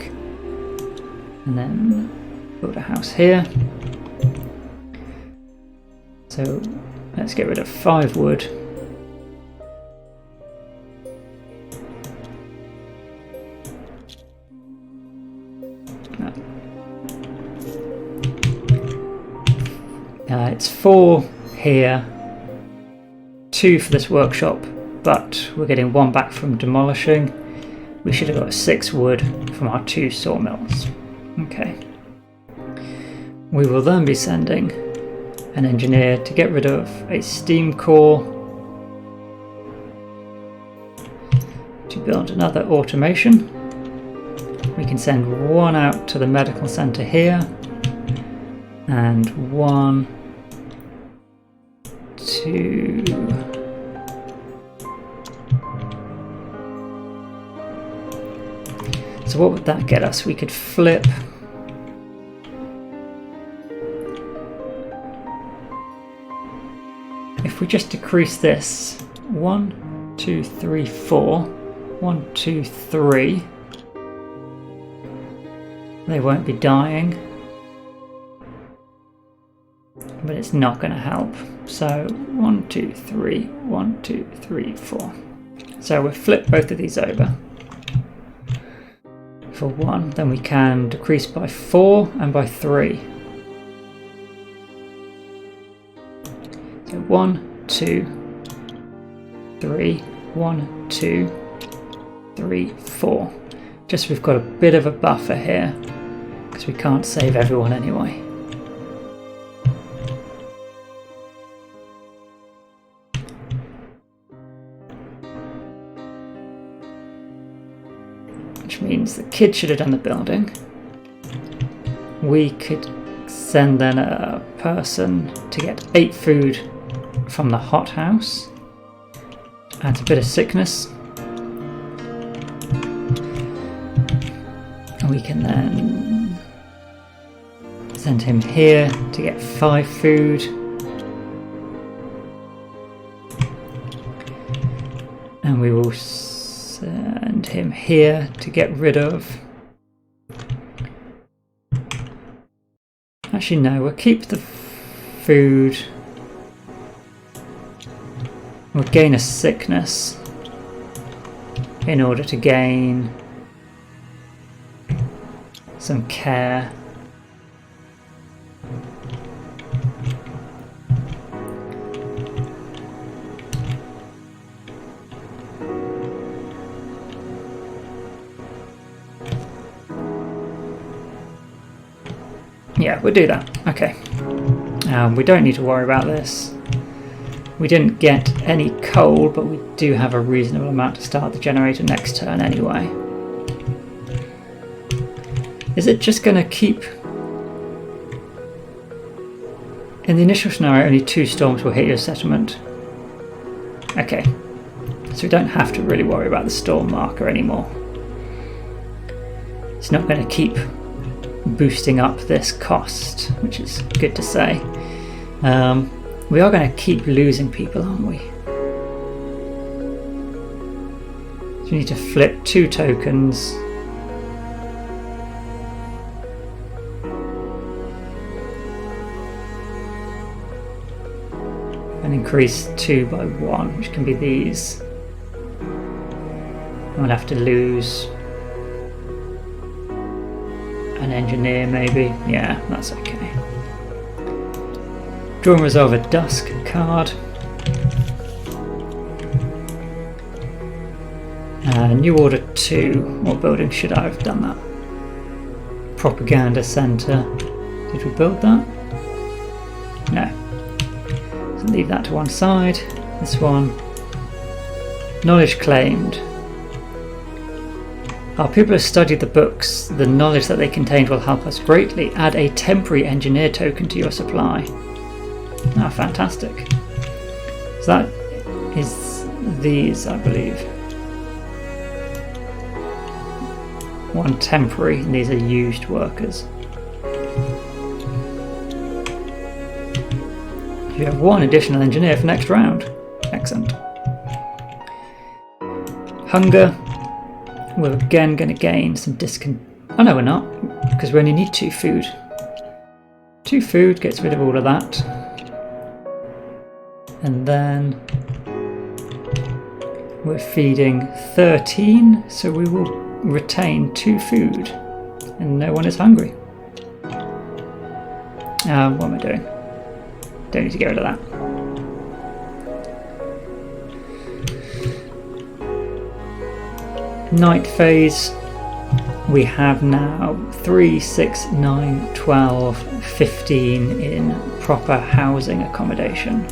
and then build a house here. So let's get rid of 5 wood. It's 4 here, 2 for this workshop, but we're getting 1 back from demolishing. We should have got 6 wood from our 2 sawmills. Okay. We will then be sending an engineer to get rid of a steam core, to build another automation. We can send 1 out to the medical centre here, and 1 to So what would that get us? We could flip if we just decrease this 1, 2, 3, 4, 1, 2, 3, they won't be dying, but it's not going to help. So 1, 2, 3, 1, 2, 3, 4. So we'll flip both of these over for 1, then we can decrease by 4 and by 3. So 1, 2, 3, 1, 2, 3, 4. Just so we've got a bit of a buffer here, because we can't save everyone anyway. Which means the kid should have done the building. We could send then a person to get 8 food from the hothouse. Adds a bit of sickness. And we can then send him here to get 5 food. And we will send him here to get rid of. Actually, no, we'll keep the food. We'll gain a sickness in order to gain some care. Yeah, we'll do that. Okay. We don't need to worry about this. We didn't get any coal, but we do have a reasonable amount to start the generator next turn anyway. Is it just going to keep... In the initial scenario, only 2 storms will hit your settlement. Okay. So we don't have to really worry about the storm marker anymore. It's not going to keep boosting up this cost, which is good to say. We are going to keep losing people, aren't we? So we need to flip 2 tokens. And increase 2 by 1, which can be these. I'll have to lose an engineer maybe. Yeah, that's okay. Draw and resolve a dusk card. New order 2. What building should I have done that? Propaganda centre. Did we build that? No. So leave that to one side. This one. Knowledge claimed. Our people have studied the books. The knowledge that they contained will help us greatly. Add a temporary engineer token to your supply. Ah, fantastic. So that is these, I believe. 1 temporary, and these are used workers. You have 1 additional engineer for next round. Excellent. Hunger. We're again going to gain some discontent. Oh no, we're not, because we only need 2 food. 2 food gets rid of all of that. And then we're feeding 13, so we will retain 2 food. And no one is hungry. What am I doing? Don't need to get rid of that. Night phase, we have now 3, 6, 9, 12, 15 in proper housing accommodation.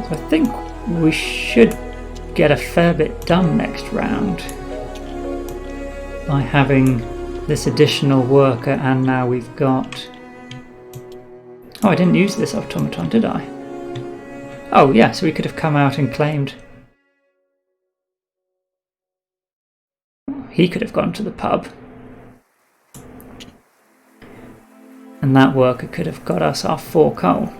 So I think we should get a fair bit done next round. by having this additional worker, and now we've got... Oh, I didn't use this automaton, did I? Oh, yeah, so we could have come out and claimed... He could have gone to the pub. And that worker could have got us our 4 coal.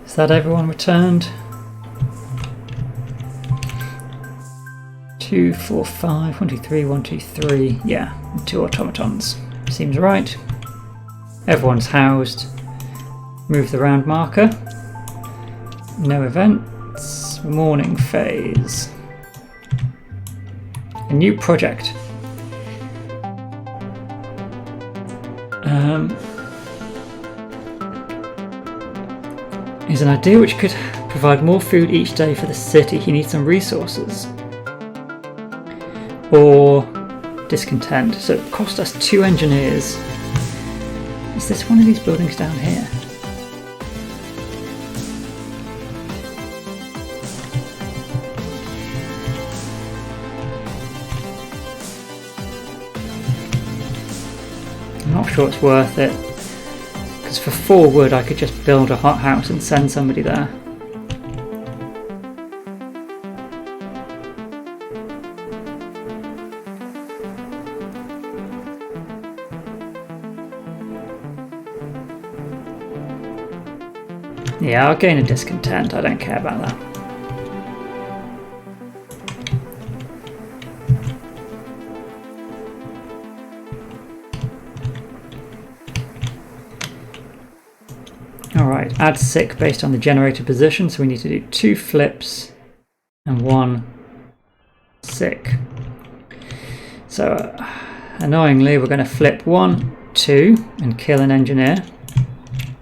Is that everyone returned? 2, 4, 5, 1, 2, 3, 1, 2, 3. Yeah, 2 automatons. Seems right. Everyone's housed. Move the round marker. No events. Morning phase. A new project. Is an idea which could provide more food each day for the city. He needs some resources. Or discontent. So it cost us 2 engineers. Is this one of these buildings down here? I'm not sure it's worth it. Because for 4 wood I could just build a hothouse and send somebody there. Yeah, I'll gain a discontent, I don't care about that. Alright, add sick based on the generator position, so we need to do 2 flips and 1 sick. So, annoyingly, we're going to flip 1, 2 and kill an engineer.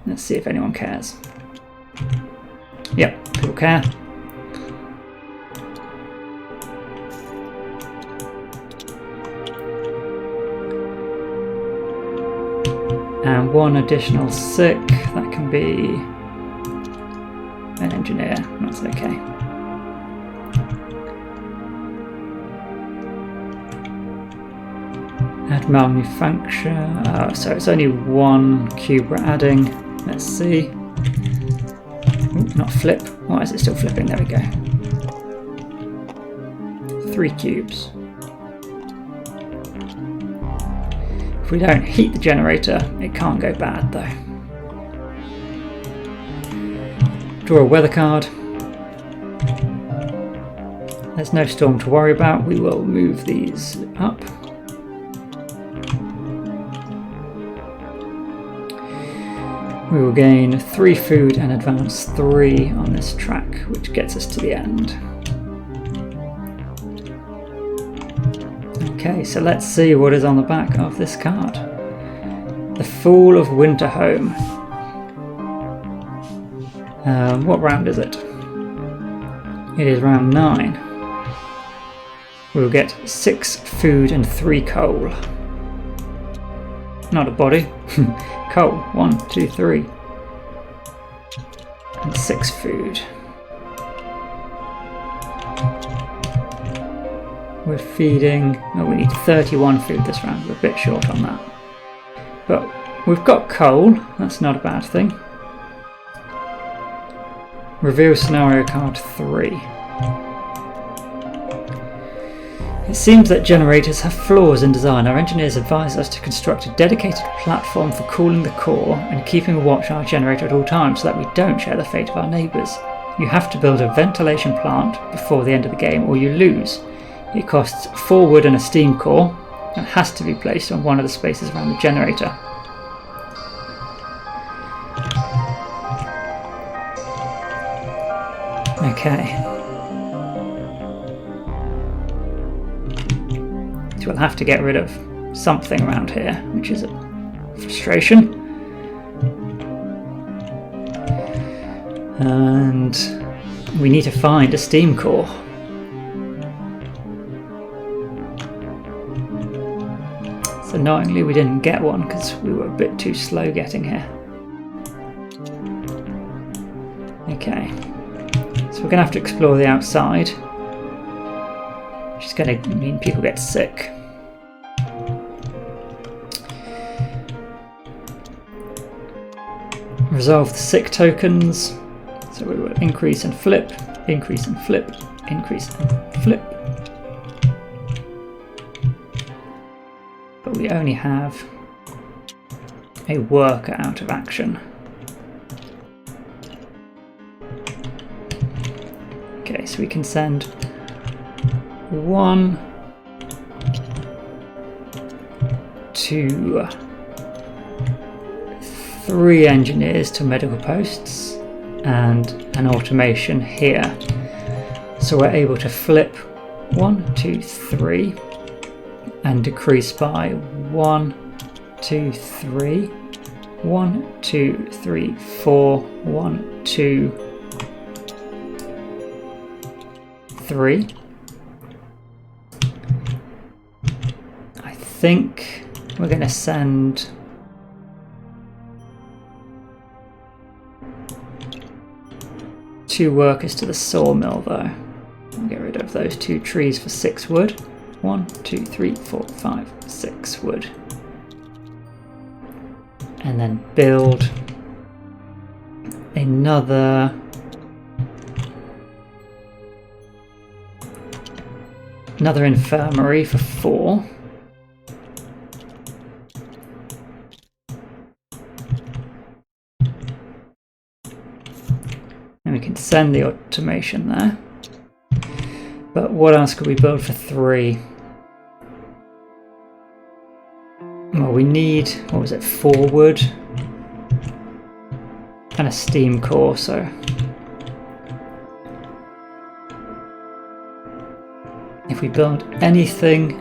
Let's see if anyone cares. Yep, people care. And 1 additional sick, that can be an engineer, that's okay. Add manufacture, so it's only 1 cube we're adding, let's see. Ooh, not flip, why is it still flipping? There we go. 3 cubes. If we don't heat the generator, it can't go bad though. Draw a weather card. There's no storm to worry about, we will move these up. We will gain 3 food and advance 3 on this track, which gets us to the end. Okay, so let's see what is on the back of this card. The Fool of Winterhome. What round is it? It is round 9. We will get 6 food and 3 coal. Not a body. Coal. 1, 2, 3. And 6 food. We're feeding... Oh, we need 31 food this round. We're a bit short on that. But we've got coal. That's not a bad thing. Reveal scenario card 3. It seems that generators have flaws in design. Our engineers advise us to construct a dedicated platform for cooling the core and keeping a watch on our generator at all times so that we don't share the fate of our neighbours. You have to build a ventilation plant before the end of the game or you lose. It costs 4 wood and a steam core and has to be placed on one of the spaces around the generator. Okay. So we'll have to get rid of something around here, which is a frustration. And we need to find a steam core. Annoyingly, we didn't get one because we were a bit too slow getting here. Okay, so we're going to have to explore the outside, which is going to mean people get sick. Resolve the sick tokens, so we will increase and flip, increase and flip, increase and flip. But we only have a worker out of action. Okay, so we can send 1 to 3 engineers to medical posts and an automation here. So we're able to flip 1, 2, 3 and decrease by 1, 2, 3, 1, 2, 3, 4, 1, 2, 3. I think we're going to send two workers to the sawmill though. I'll get rid of those 2 trees for 6 wood. 1, 2, 3, 4, 5, 6 wood. And then build another infirmary for 4. And we can send the automation there. But what else could we build for 3? Well, we need, what was it, 4 wood and a steam core, so if we build anything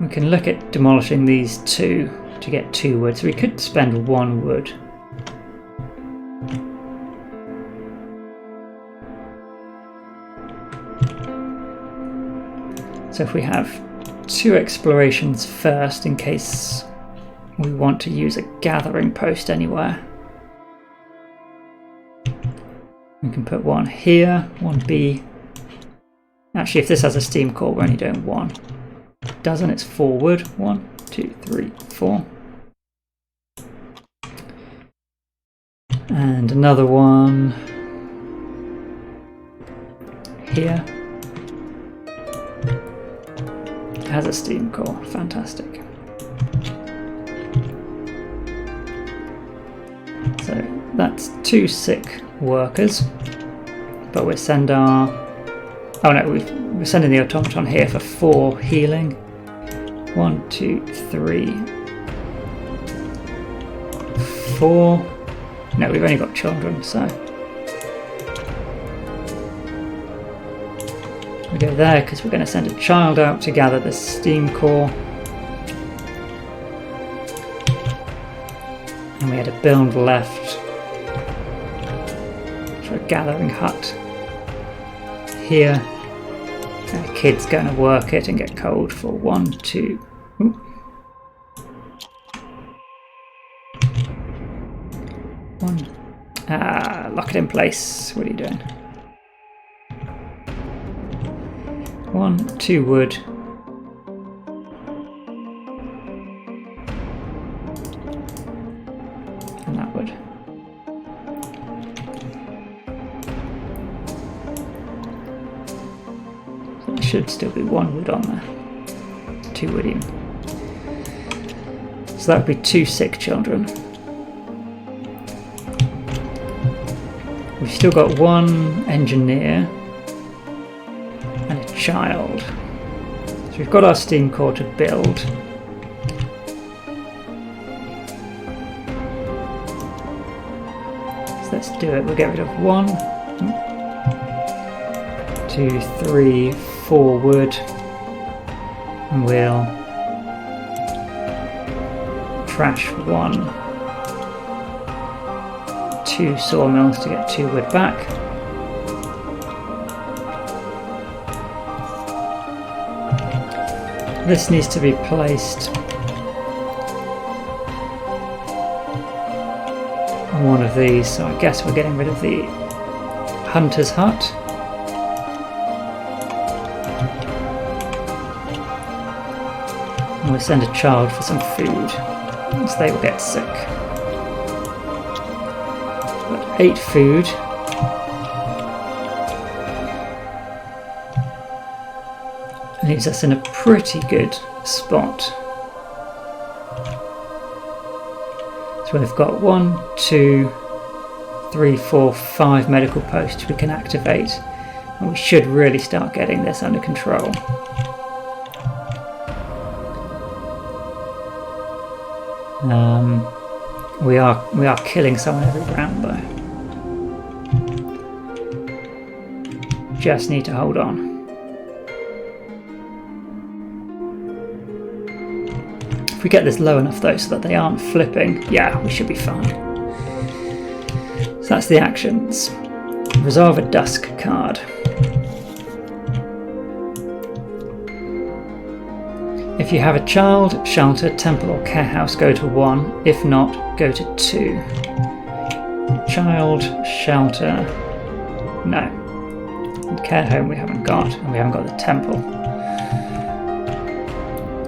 we can look at demolishing these 2 to get 2 wood, so we could spend 1 wood. So if we have 2 explorations first in case we want to use a gathering post anywhere. We can put 1 here, 1B. Actually, if this has a steam core, we're only doing 1. If it doesn't, it's 4 wood. 1, 2, 3, 4. And another one here. It has a steam core. Fantastic. So that's 2 sick workers, but we'll send our... oh no, we're sending the automaton here for 4 healing. 1, 2, 3, 4. No, we've only got children, so we go there because we're going to send a child out to gather the steam core. And we had a build left for a gathering hut here. And a kid's going to work it and get cold for 1, 2. Ooh. 1. Lock it in place. What are you doing? 1, 2 wood. And that wood. So there should still be 1 wood on there. 2 wood even. So that would be 2 sick children. We've still got 1 engineer and a child. So we've got our steam core to build. So let's do it. We'll get rid of 1, 2, 3, 4 wood, and we'll trash 1. 2 sawmills to get 2 wood back. This needs to be placed on one of these, so I guess we're getting rid of the hunter's hut. And we'll send a child for some food, so they will get sick. But 8 food. Leaves us in a pretty good spot. So we've got 1, 2, 3, 4, 5 medical posts we can activate, and we should really start getting this under control. We are killing someone every round though. Just need to hold on. If we get this low enough though so that they aren't flipping, yeah, we should be fine. So that's the actions. Resolve a dusk card. If you have a child, shelter, temple or care house, go to 1. If not, go to 2. Child, shelter, no. And care home we haven't got, and we haven't got the temple.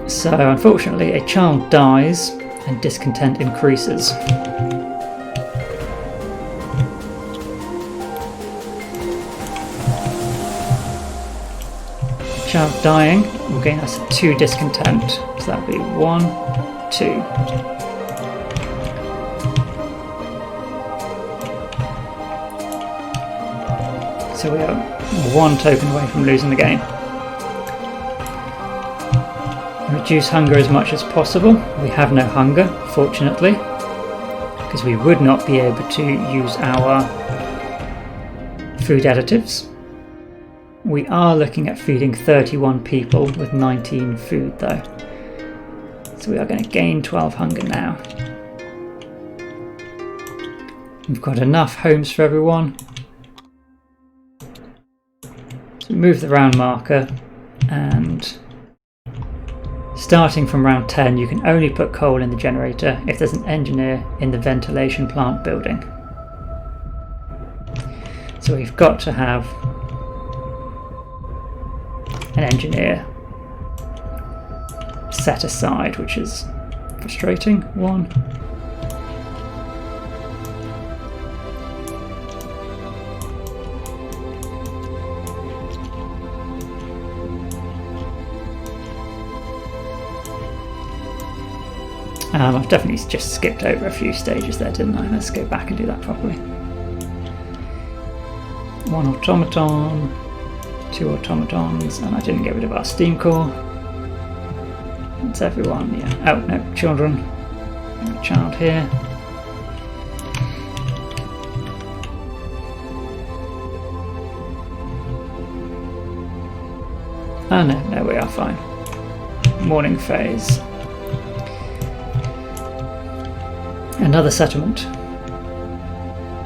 So unfortunately a child dies and discontent increases. Child dying will gain us 2 discontent, so that would be 1, 2. So we are 1 token away from losing the game. Reduce hunger as much as possible. We have no hunger, fortunately, because we would not be able to use our food additives. We are looking at feeding 31 people with 19 food though. So we are going to gain 12 hunger now. We've got enough homes for everyone. So move the round marker, and starting from round 10 you can only put coal in the generator if there's an engineer in the ventilation plant building. So we've got to have an engineer set aside, which is frustrating. 1. I've definitely just skipped over a few stages there, didn't I? Let's go back and do that properly. 1 automaton, 2 automatons, and I didn't get rid of our steam core. It's everyone, yeah. Oh, no, children. A child here. Oh no, we are fine. Morning phase. Another settlement.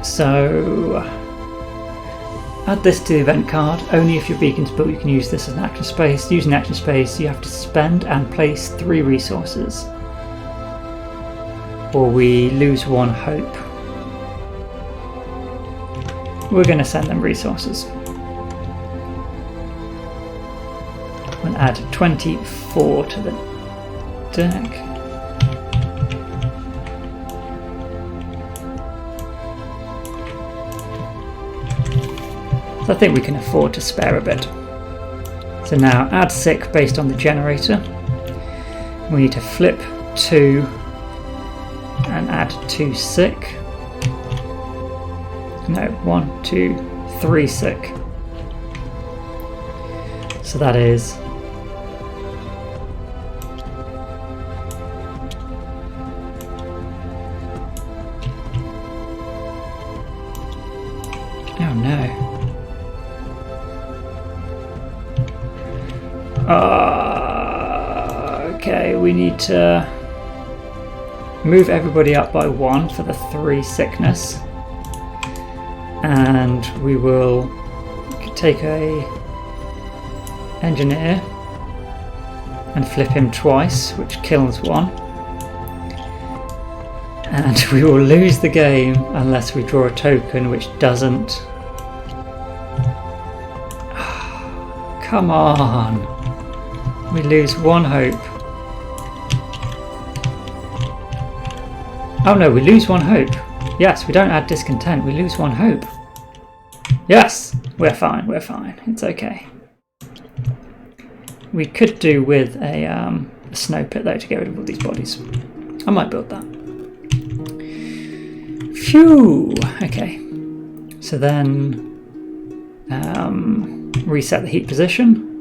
So add this to the event card. Only if your beacon's built you can use this as an action space. Using action space you have to spend and place 3 resources, or we lose 1 hope. We're going to send them resources. And add 24 to the deck. So I think we can afford to spare a bit. So now add sick based on the generator. We need to flip 2 and add 2 sick. No, 1, 2, 3 sick. So that is oh no. Okay, we need to move everybody up by 1 for the 3 sickness, and we will take a engineer and flip him twice, which kills one. And we will lose the game unless we draw a token which doesn't. Come on! We lose one hope. Oh no, we lose one hope. Yes, we don't add discontent, we lose one hope. Yes! We're fine, we're fine. It's okay. We could do with a snow pit though to get rid of all these bodies. I might build that. Phew! Okay. So then reset the heat position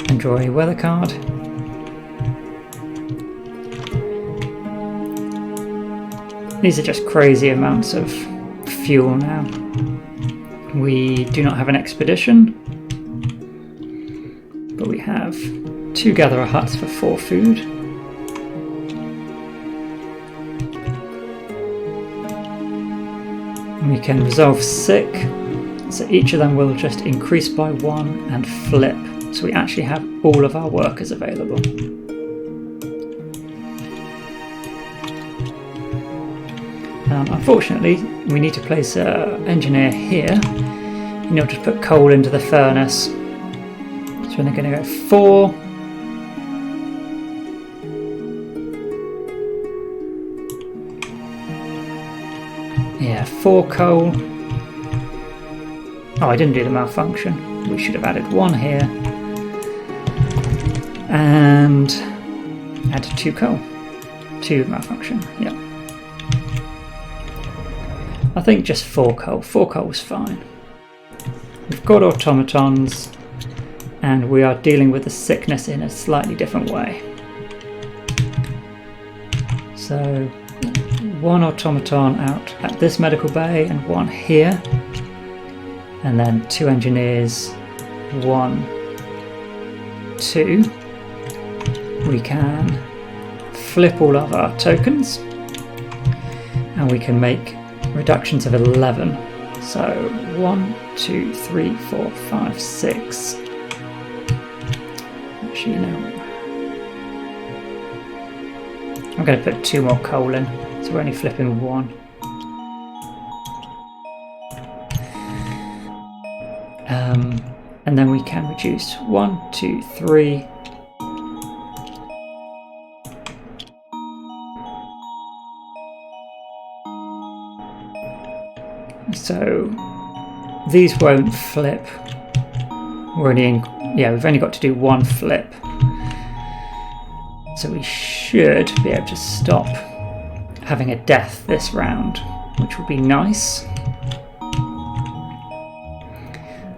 and draw a weather card. These are just crazy amounts of fuel now. We do not have an expedition, but we have 2 gatherer huts for 4 food. We can resolve sick, so each of them will just increase by 1 and flip. So we actually have all of our workers available. Unfortunately, we need to place an engineer here in order to put coal into the furnace. So we're going to go 4. Yeah, 4 coal. Oh, I didn't do the malfunction. We should have added 1 here. And add 2 coal. 2 malfunction, yeah. I think just 4 coal. 4 coal is fine. We've got automatons, and we are dealing with the sickness in a slightly different way. So 1 automaton out at this medical bay and 1 here, and then 2 engineers, 1, 2. We can flip all of our tokens, and we can make reductions of 11. So 1, 2, 3, 4, 5, 6. Actually, no. I'm going to put 2 more coal in, so we're only flipping 1. And then we can reduce 1, 2, 3. So these won't flip. We're only in, yeah, we've only got to do 1 flip. So we should be able to stop having a death this round, which would be nice.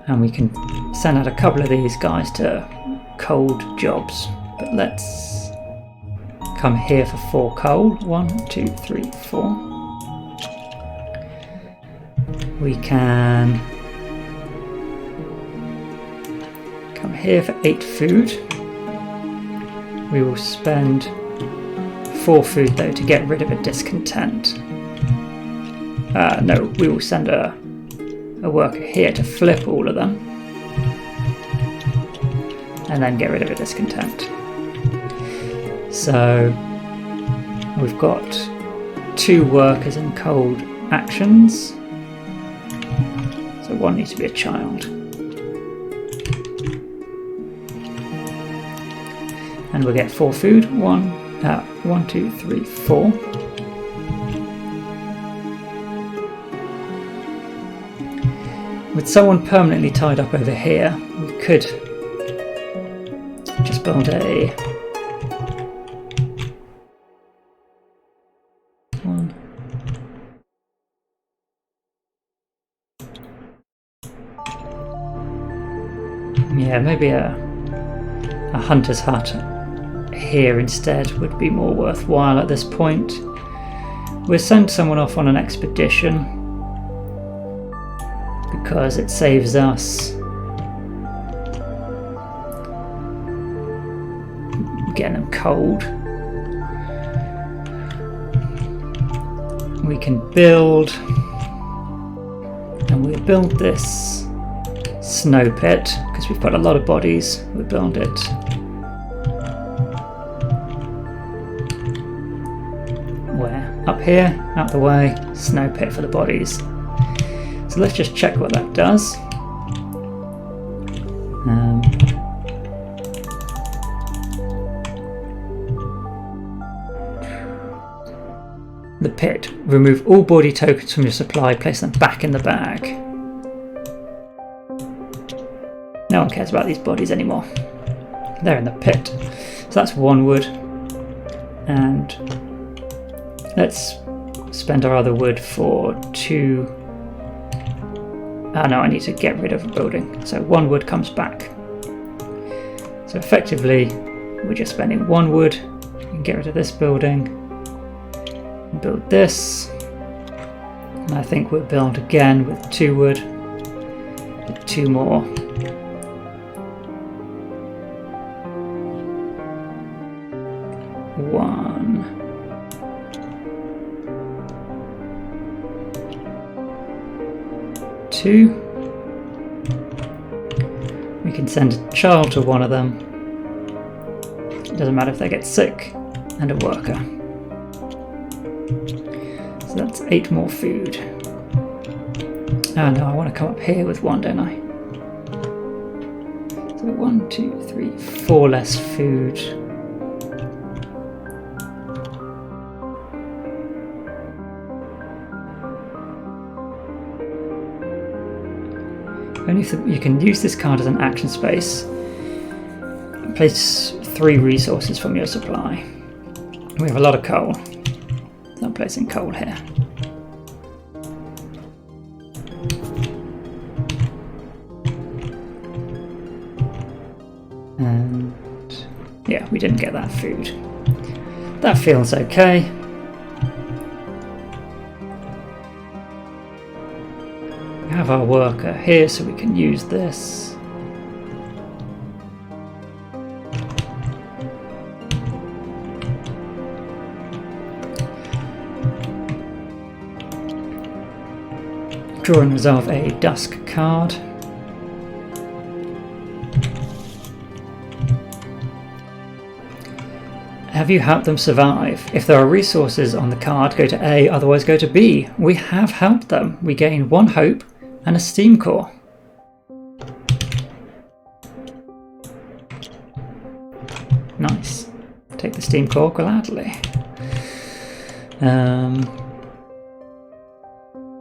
And we can send out a couple of these guys to cold jobs. But let's come here for 4 coal. 1, 2, 3, 4. We can come here for 8 food. We will spend 4 food though to get rid of a discontent. No, we will send a worker here to flip all of them and then get rid of a discontent. So we've got 2 workers in cold actions. So 1 needs to be a child. And we'll get 4 food. 1, 2, 3, 4. With someone permanently tied up over here, we could just build a 1. Yeah, maybe a hunter's hut here instead would be more worthwhile at this point. We'll send someone off on an expedition because it saves us getting them cold. We can build, and we'll build this snow pit, because we've got a lot of bodies. We'll build it where? Up here, out the way, snow pit for the bodies. So let's just check what that does. The pit. Remove all body tokens from your supply, place them back in the bag. No one cares about these bodies anymore. They're in the pit. So that's 1 wood. And let's spend our other wood for 2. No, I need to get rid of a building. So 1 wood comes back. So effectively, we're just spending 1 wood. We can get rid of this building. Build this. And I think we'll build again with 2 wood. With 2 more. One. 2. We can send a child to one of them. It doesn't matter if they get sick. And a worker. So that's 8 more food. Oh no, I want to come up here with 1, don't I? So 1, 2, 3, 4 less food. Only if you can use this card as an action space. Place 3 resources from your supply. We have a lot of coal. I'm placing coal here. And yeah, we didn't get that food. That feels okay. We have our worker here, so we can use this. Draw and resolve a dusk card. Have you helped them survive? If there are resources on the card, go to A, otherwise go to B. We have helped them. We gain 1 hope and a steam core. Nice. Take the steam core gladly.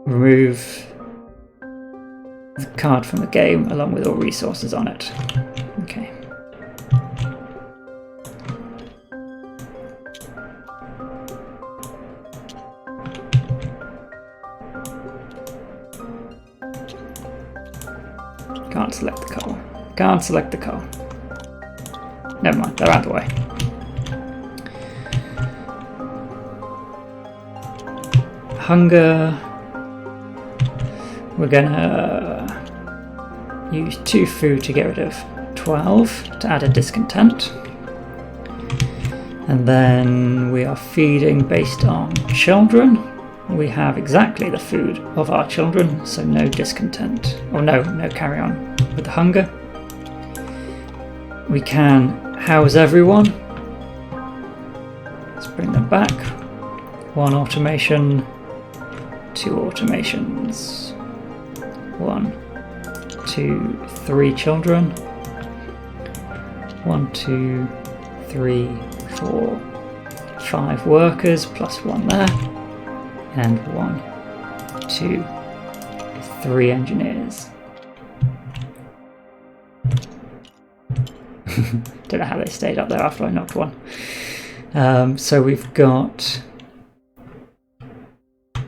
Remove the card from the game along with all resources on it. Okay. Can't select the coal. Can't select the coal. Never mind, they're out of the way. Hunger. We're gonna use 2 food to get rid of 12 to add a discontent. And then we are feeding based on children. We have exactly the food of our children, so no discontent. Or no carry on with the hunger. We can house everyone. Let's bring them back. 1 automation, 2 automations. 1, 2, 3 children. 1, 2, 3, 4, 5 workers plus 1 there. And 1, 2, 3 engineers. Don't know how they stayed up there after I knocked 1. So we've got...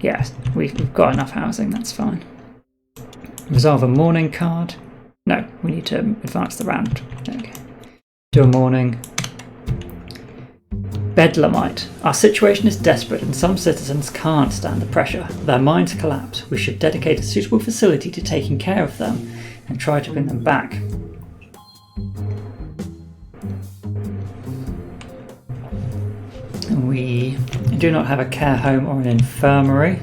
Yes, we've got enough housing, that's fine. Resolve a morning card. No, we need to advance the round. Okay. Do a morning. Bedlamite. Our situation is desperate and some citizens can't stand the pressure. Their minds collapse. We should dedicate a suitable facility to taking care of them and try to bring them back. We do not have a care home or an infirmary.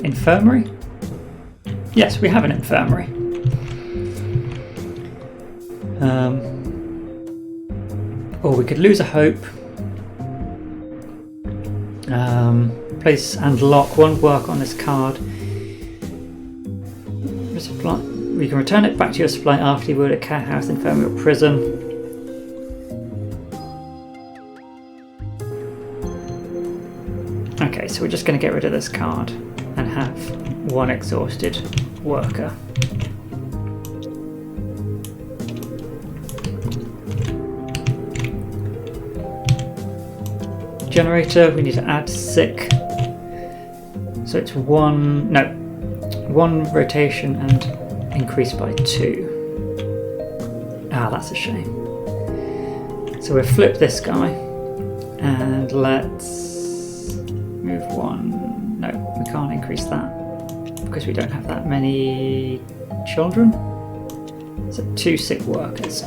infirmary? Yes, we have an infirmary. Or we could lose a hope. Place and lock one work on this card. We can return it back to your supply after you would a cat house, infirmary, or prison. Okay, so we're just going to get rid of this card and have one exhausted worker. Generator, we need to add sick. So it's one rotation and increase by 2. Ah, that's a shame. So we'll flip this guy and let's move 1. No, we can't increase that because we don't have that many children. So 2 sick workers.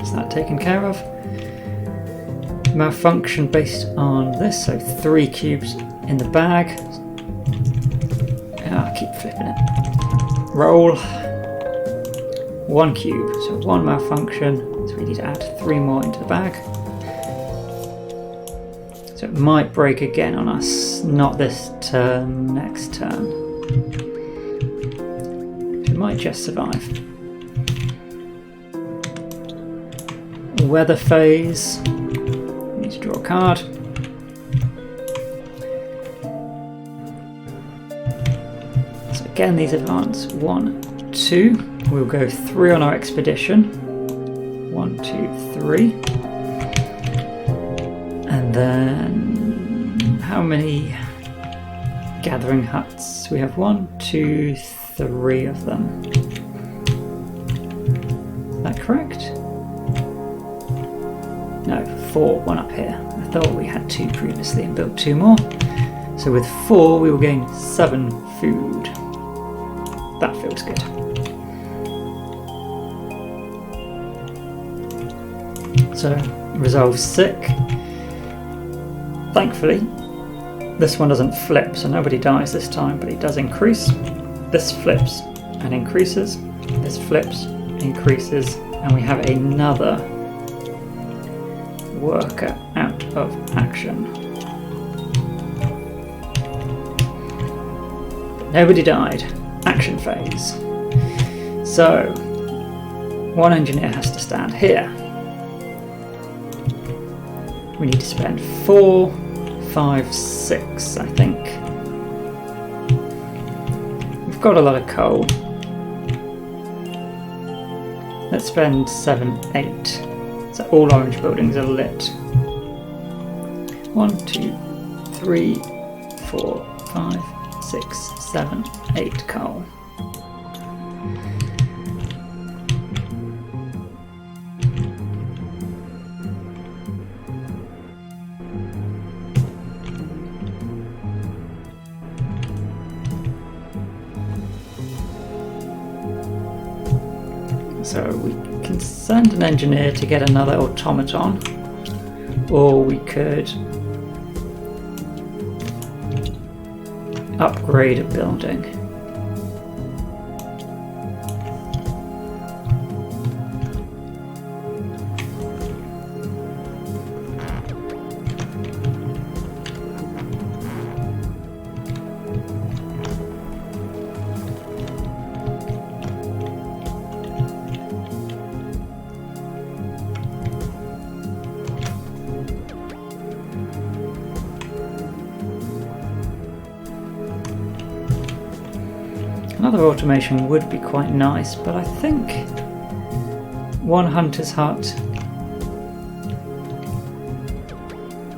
Is that taken care of? Malfunction based on this, so 3 cubes in the bag. I keep flipping it. Roll 1 cube, so 1 malfunction, so we need to add 3 more into the bag. So it might break again on us, not this turn, next turn. It might just survive. Weather phase. To draw a card. So again, these advance 1, 2. We'll go 3 on our expedition. 1, 2, 3. And then how many gathering huts? We have 1, 2, 3 of them. Is that correct? No, 4, 1 up here. I thought we had 2 previously and built 2 more. So with 4 we will gain 7 food. That feels good. So resolve sick. Thankfully this one doesn't flip, so nobody dies this time, but it does increase. This flips and increases. This flips, increases, and we have another worker out of action. Nobody died. Action phase. So, 1 engineer has to stand here. We need to spend 4, 5, 6, I think. We've got a lot of coal. Let's spend 7, 8. So all orange buildings are lit. 1, 2, 3, 4, 5, 6, 7, 8 coal. So we can send an engineer to get another automaton, or we could upgrade a building. Another automation would be quite nice, but I think 1 hunter's hut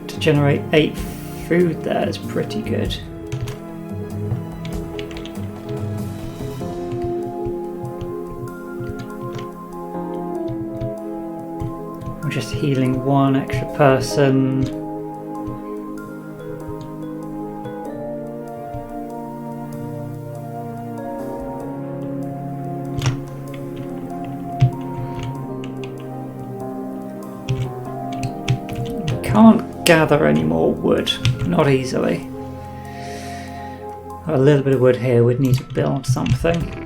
to generate 8 food there is pretty good. I'm just healing 1 extra person. Can't gather any more wood, not easily. Got a little bit of wood here, we'd need to build something.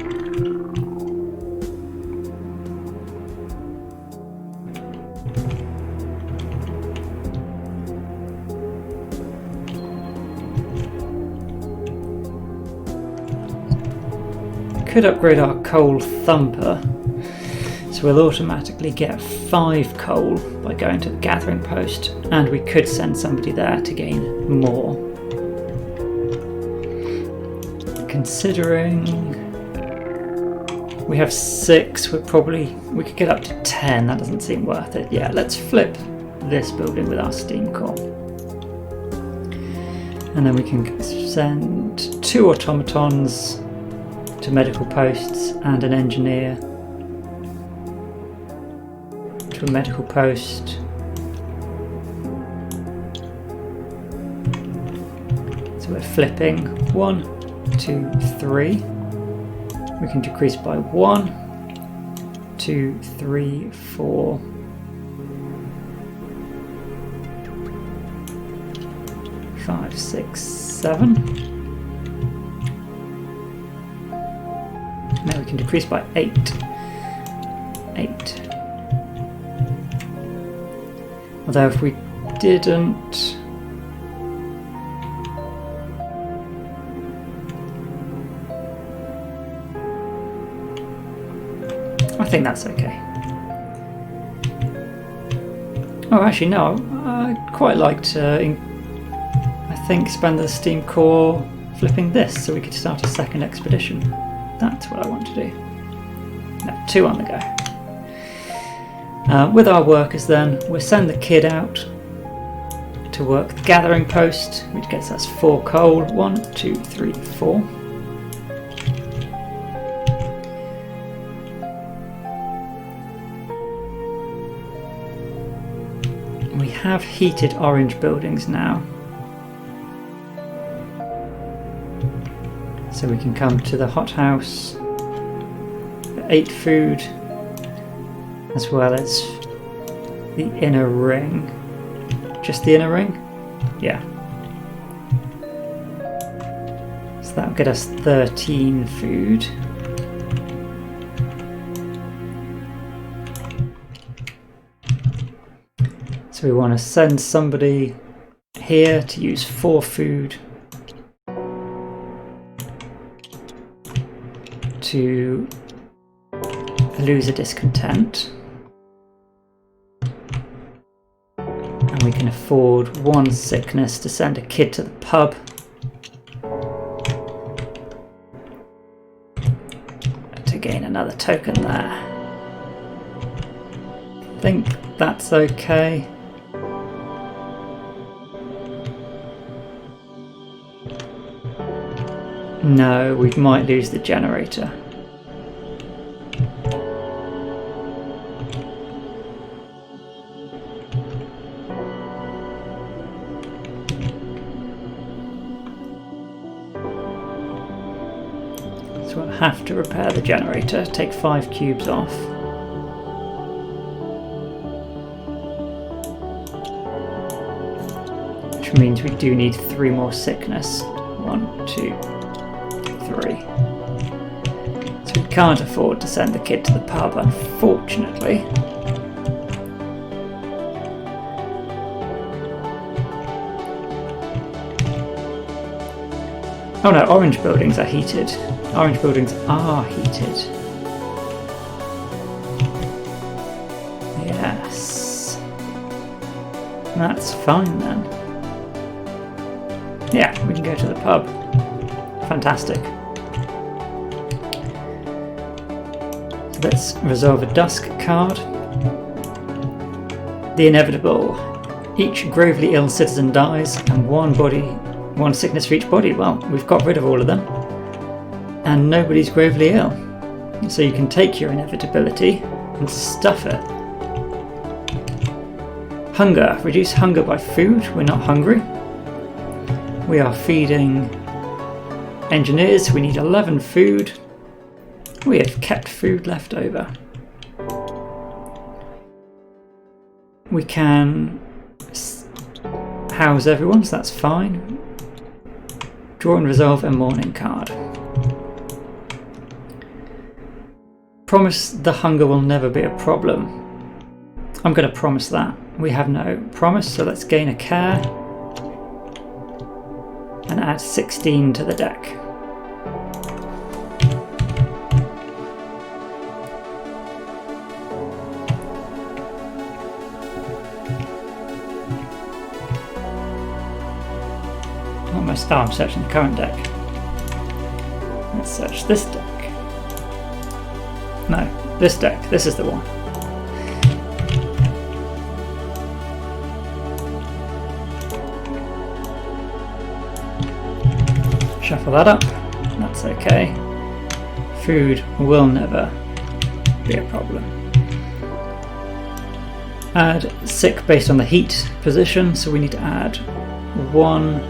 Could upgrade our coal thumper, so we'll automatically get 5 coal by going to the gathering post, and we could send somebody there to gain more. Considering we have 6, we could get up to 10. That doesn't seem worth it. Yeah, let's flip this building with our steam core, and then we can send 2 automatons to medical posts and an engineer to a medical post. So we're flipping 1, 2, 3. We can decrease by 1, 2, 3, 4. 5, 6, 7. Now we can decrease by 8. 8. Although if we didn't... I think that's okay. Oh, actually no, I'd quite like to, I think, spend the steam core flipping this so we could start a second expedition. That's what I want to do. No, 2 on the go. With our workers then, we'll send the kid out to work the gathering post, which gets us 4 coal. 1, 2, 3, 4. We have heated orange buildings now, so we can come to the hothouse, 8 food, as well as the inner ring. Just the inner ring? Yeah. So that'll get us 13 food. So we want to send somebody here to use 4 food to lose a discontent, and we can afford 1 sickness to send a kid to the pub. To gain another token there. I think that's okay. No, we might lose the generator. So we'll have to repair the generator, take 5 cubes off. Which means we do need 3 more sickness. 1, 2, 3. So we can't afford to send the kid to the pub, unfortunately. Oh no, orange buildings are heated. Orange buildings are heated. Yes. That's fine then. Yeah, we can go to the pub. Fantastic. So let's resolve a dusk card. The inevitable. Each gravely ill citizen dies, and 1 sickness for each body. Well, we've got rid of all of them. And nobody's gravely ill. So you can take your inevitability and stuff it. Hunger. Reduce hunger by food. We're not hungry. We are feeding engineers. We need 11 food. We have kept food left over. We can house everyone, so that's fine. Draw and resolve a mourning card. Promise the hunger will never be a problem. I'm going to promise that. We have no promise, so let's gain a care and add 16 to the deck. Almost. Oh, I'm searching the current deck. Let's search this deck. No, this deck. This is the one. Shuffle that up. That's okay. Food will never be a problem. Add sick based on the heat position, so we need to add one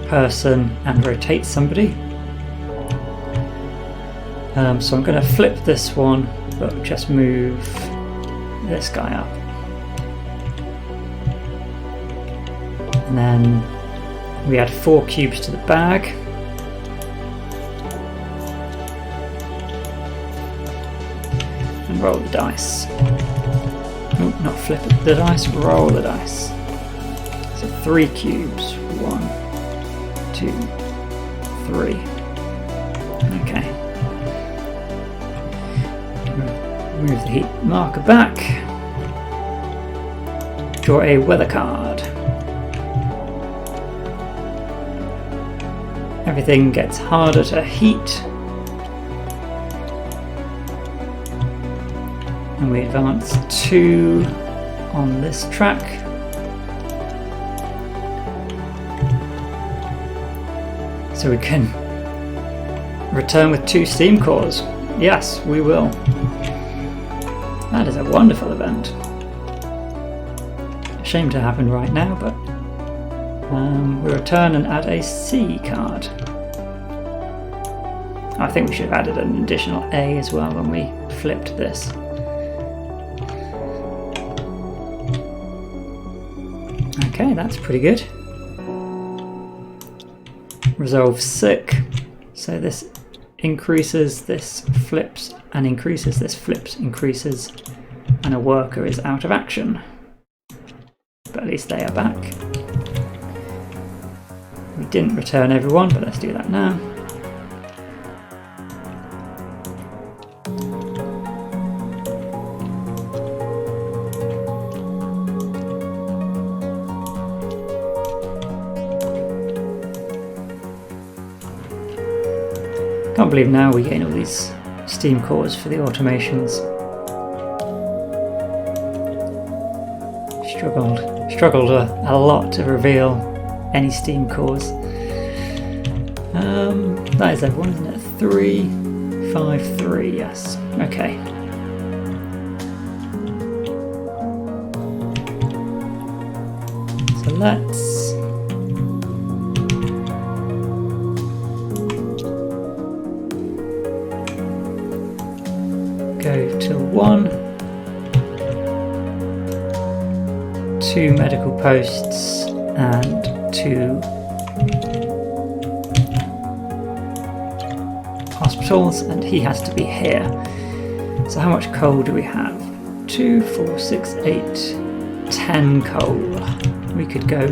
person and rotate somebody. So I'm going to flip this one, but just move this guy up. And then we add 4 cubes to the bag. And roll the dice. Oh, not flip the dice, roll the dice. So 3 cubes. 1, 2, 3. Okay. Move the heat marker back. Draw a weather card. Everything gets harder to heat. And we advance 2 on this track. So we can return with 2 steam cores. Yes, we will. That is a wonderful event. Shame to happen right now, but we return and add a C card. I think we should have added an additional A as well when we flipped this. Okay, that's pretty good. Resolve sick. So this increases, this flips and increases, this flips, increases, and a worker is out of action. But at least they are back. We didn't return everyone, but let's do that now. Can't believe now we gain all these steam cores for the automations. Struggled a lot to reveal any steam cores. That is everyone, isn't it? 3, 5, 3, yes. Okay. So let's go to 1, 2 medical posts and 2 hospitals, and he has to be here. So how much coal do we have? 2, 4, 6, 8, 10 coal. We could go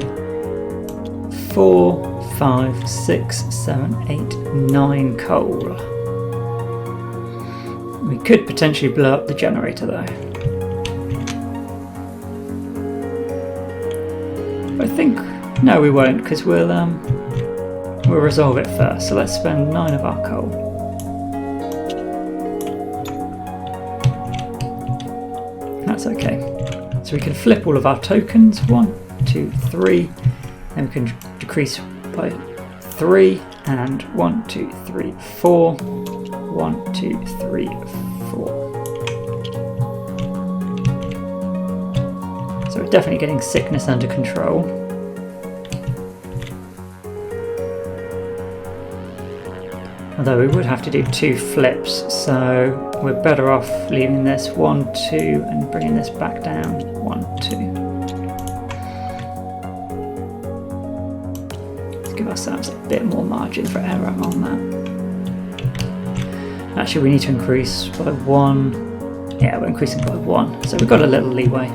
4, 5, 6, 7, 8, 9 coal. We could potentially blow up the generator though. I think, no we won't, because we'll resolve it first. So let's spend 9 of our coal. That's okay. So we can flip all of our tokens, 1, 2, 3, and we can decrease by 3, and 1, 2, 3, 4, 1, 2, 3, 4. So we're definitely getting sickness under control. Although we would have to do 2 flips, so we're better off leaving this 1, 2 and bringing this back down 1, 2. Let's give give ourselves a bit more margin for error on that. Actually, we need to increase by 1. Yeah, we're increasing by 1, so we've got a little leeway.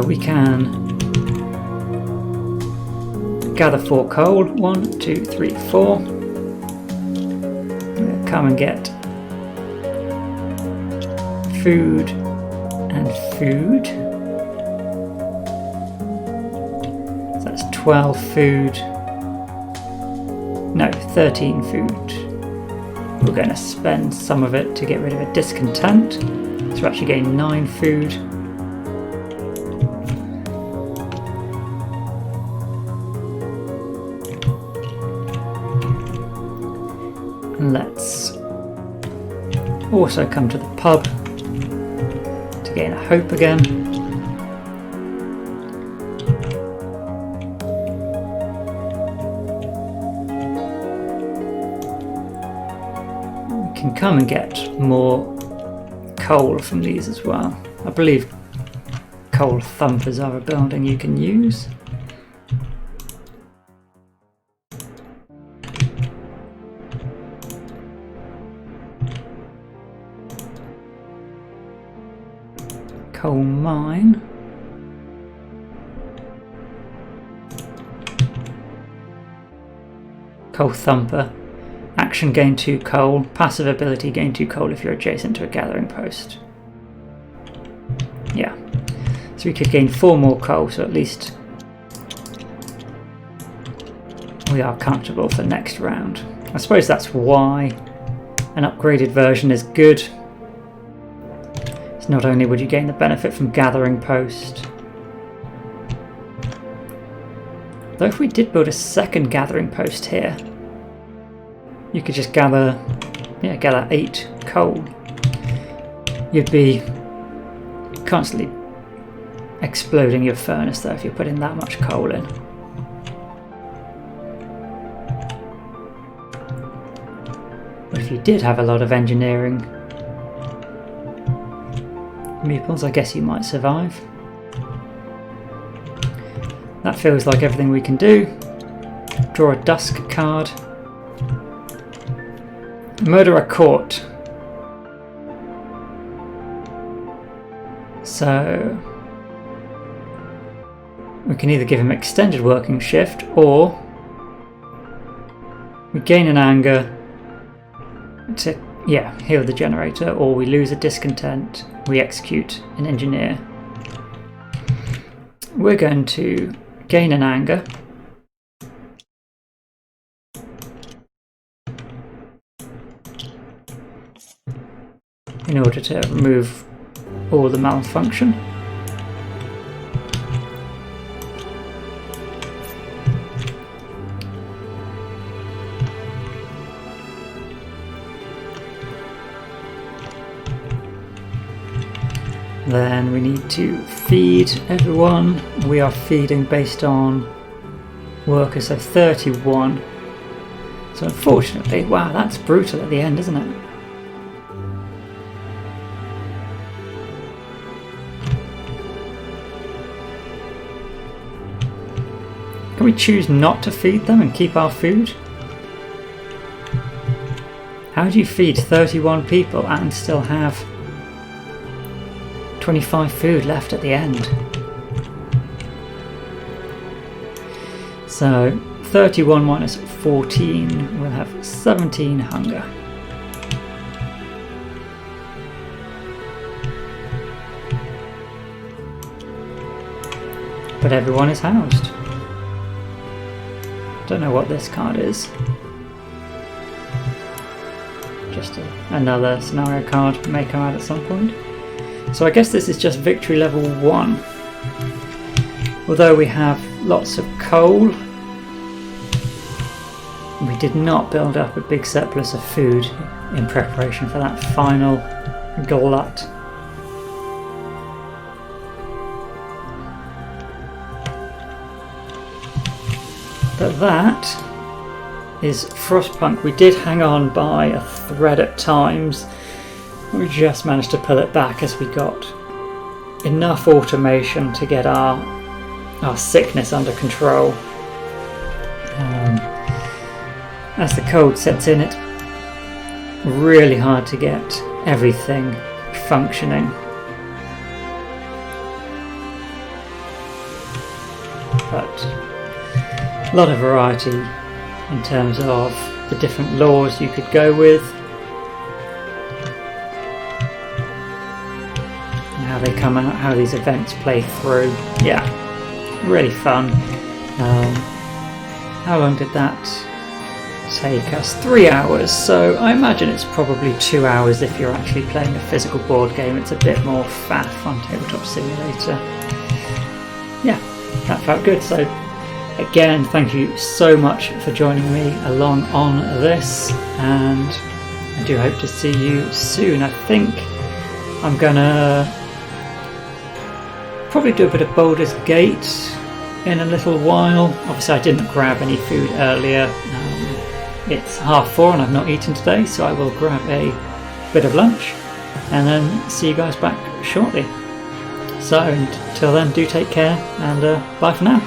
We can gather 4 coal. 1, 2, 3, 4. We'll come and get food and food. So that's 12 food. No, 13 food. We're going to spend some of it to get rid of a discontent. So we're actually getting 9 food. And let's also come to the pub to gain a hope again. We can come and get more coal from these as well. I believe coal thumpers are a building you can use. Coal mine. Coal thumper. Action gain 2 coal. Passive ability gain 2 coal if you're adjacent to a gathering post. Yeah. So we could gain 4 more coal, so at least we are comfortable for the next round. I suppose that's why an upgraded version is good. Not only would you gain the benefit from gathering post, though if we did build a second gathering post here, you could just gather 8 coal. You'd be constantly exploding your furnace though if you're putting that much coal in. But if you did have a lot of engineering meeples, I guess you might survive. That feels like everything we can do. Draw a dusk card. Murder a court. So we can either give him extended working shift, or we gain an anger to heal the generator, or we lose a discontent, we execute an engineer. We're going to gain an anger. In order to remove all the malfunction. Then we need to feed everyone. We are feeding based on workers, so 31. So unfortunately, wow, that's brutal at the end, isn't it? Can we choose not to feed them and keep our food? How do you feed 31 people and still have 25 food left at the end? So 31 minus 14, we'll have 17 hunger. But everyone is housed. Don't know what this card is. Just another scenario card may come out at some point. So I guess this is just victory level 1. Although we have lots of coal, we did not build up a big surplus of food in preparation for that final glut. But that is Frostpunk. We did hang on by a thread at times. We just managed to pull it back as we got enough automation to get our sickness under control. As the cold sets in, it's really hard to get everything functioning. But a lot of variety in terms of the different lores you could go with, and how they come out, how these events play through. Yeah, really fun. How long did that take us? 3 hours, so I imagine it's probably 2 hours if you're actually playing a physical board game. It's a bit more faff on Tabletop Simulator. Yeah, that felt good. So again, thank you so much for joining me along on this, and I do hope to see you soon. I think I'm gonna probably do a bit of Baldur's Gate in a little while. Obviously I didn't grab any food earlier. It's 4:30 and I've not eaten today, so I will grab a bit of lunch and then see you guys back shortly. So until then, do take care, and bye for now.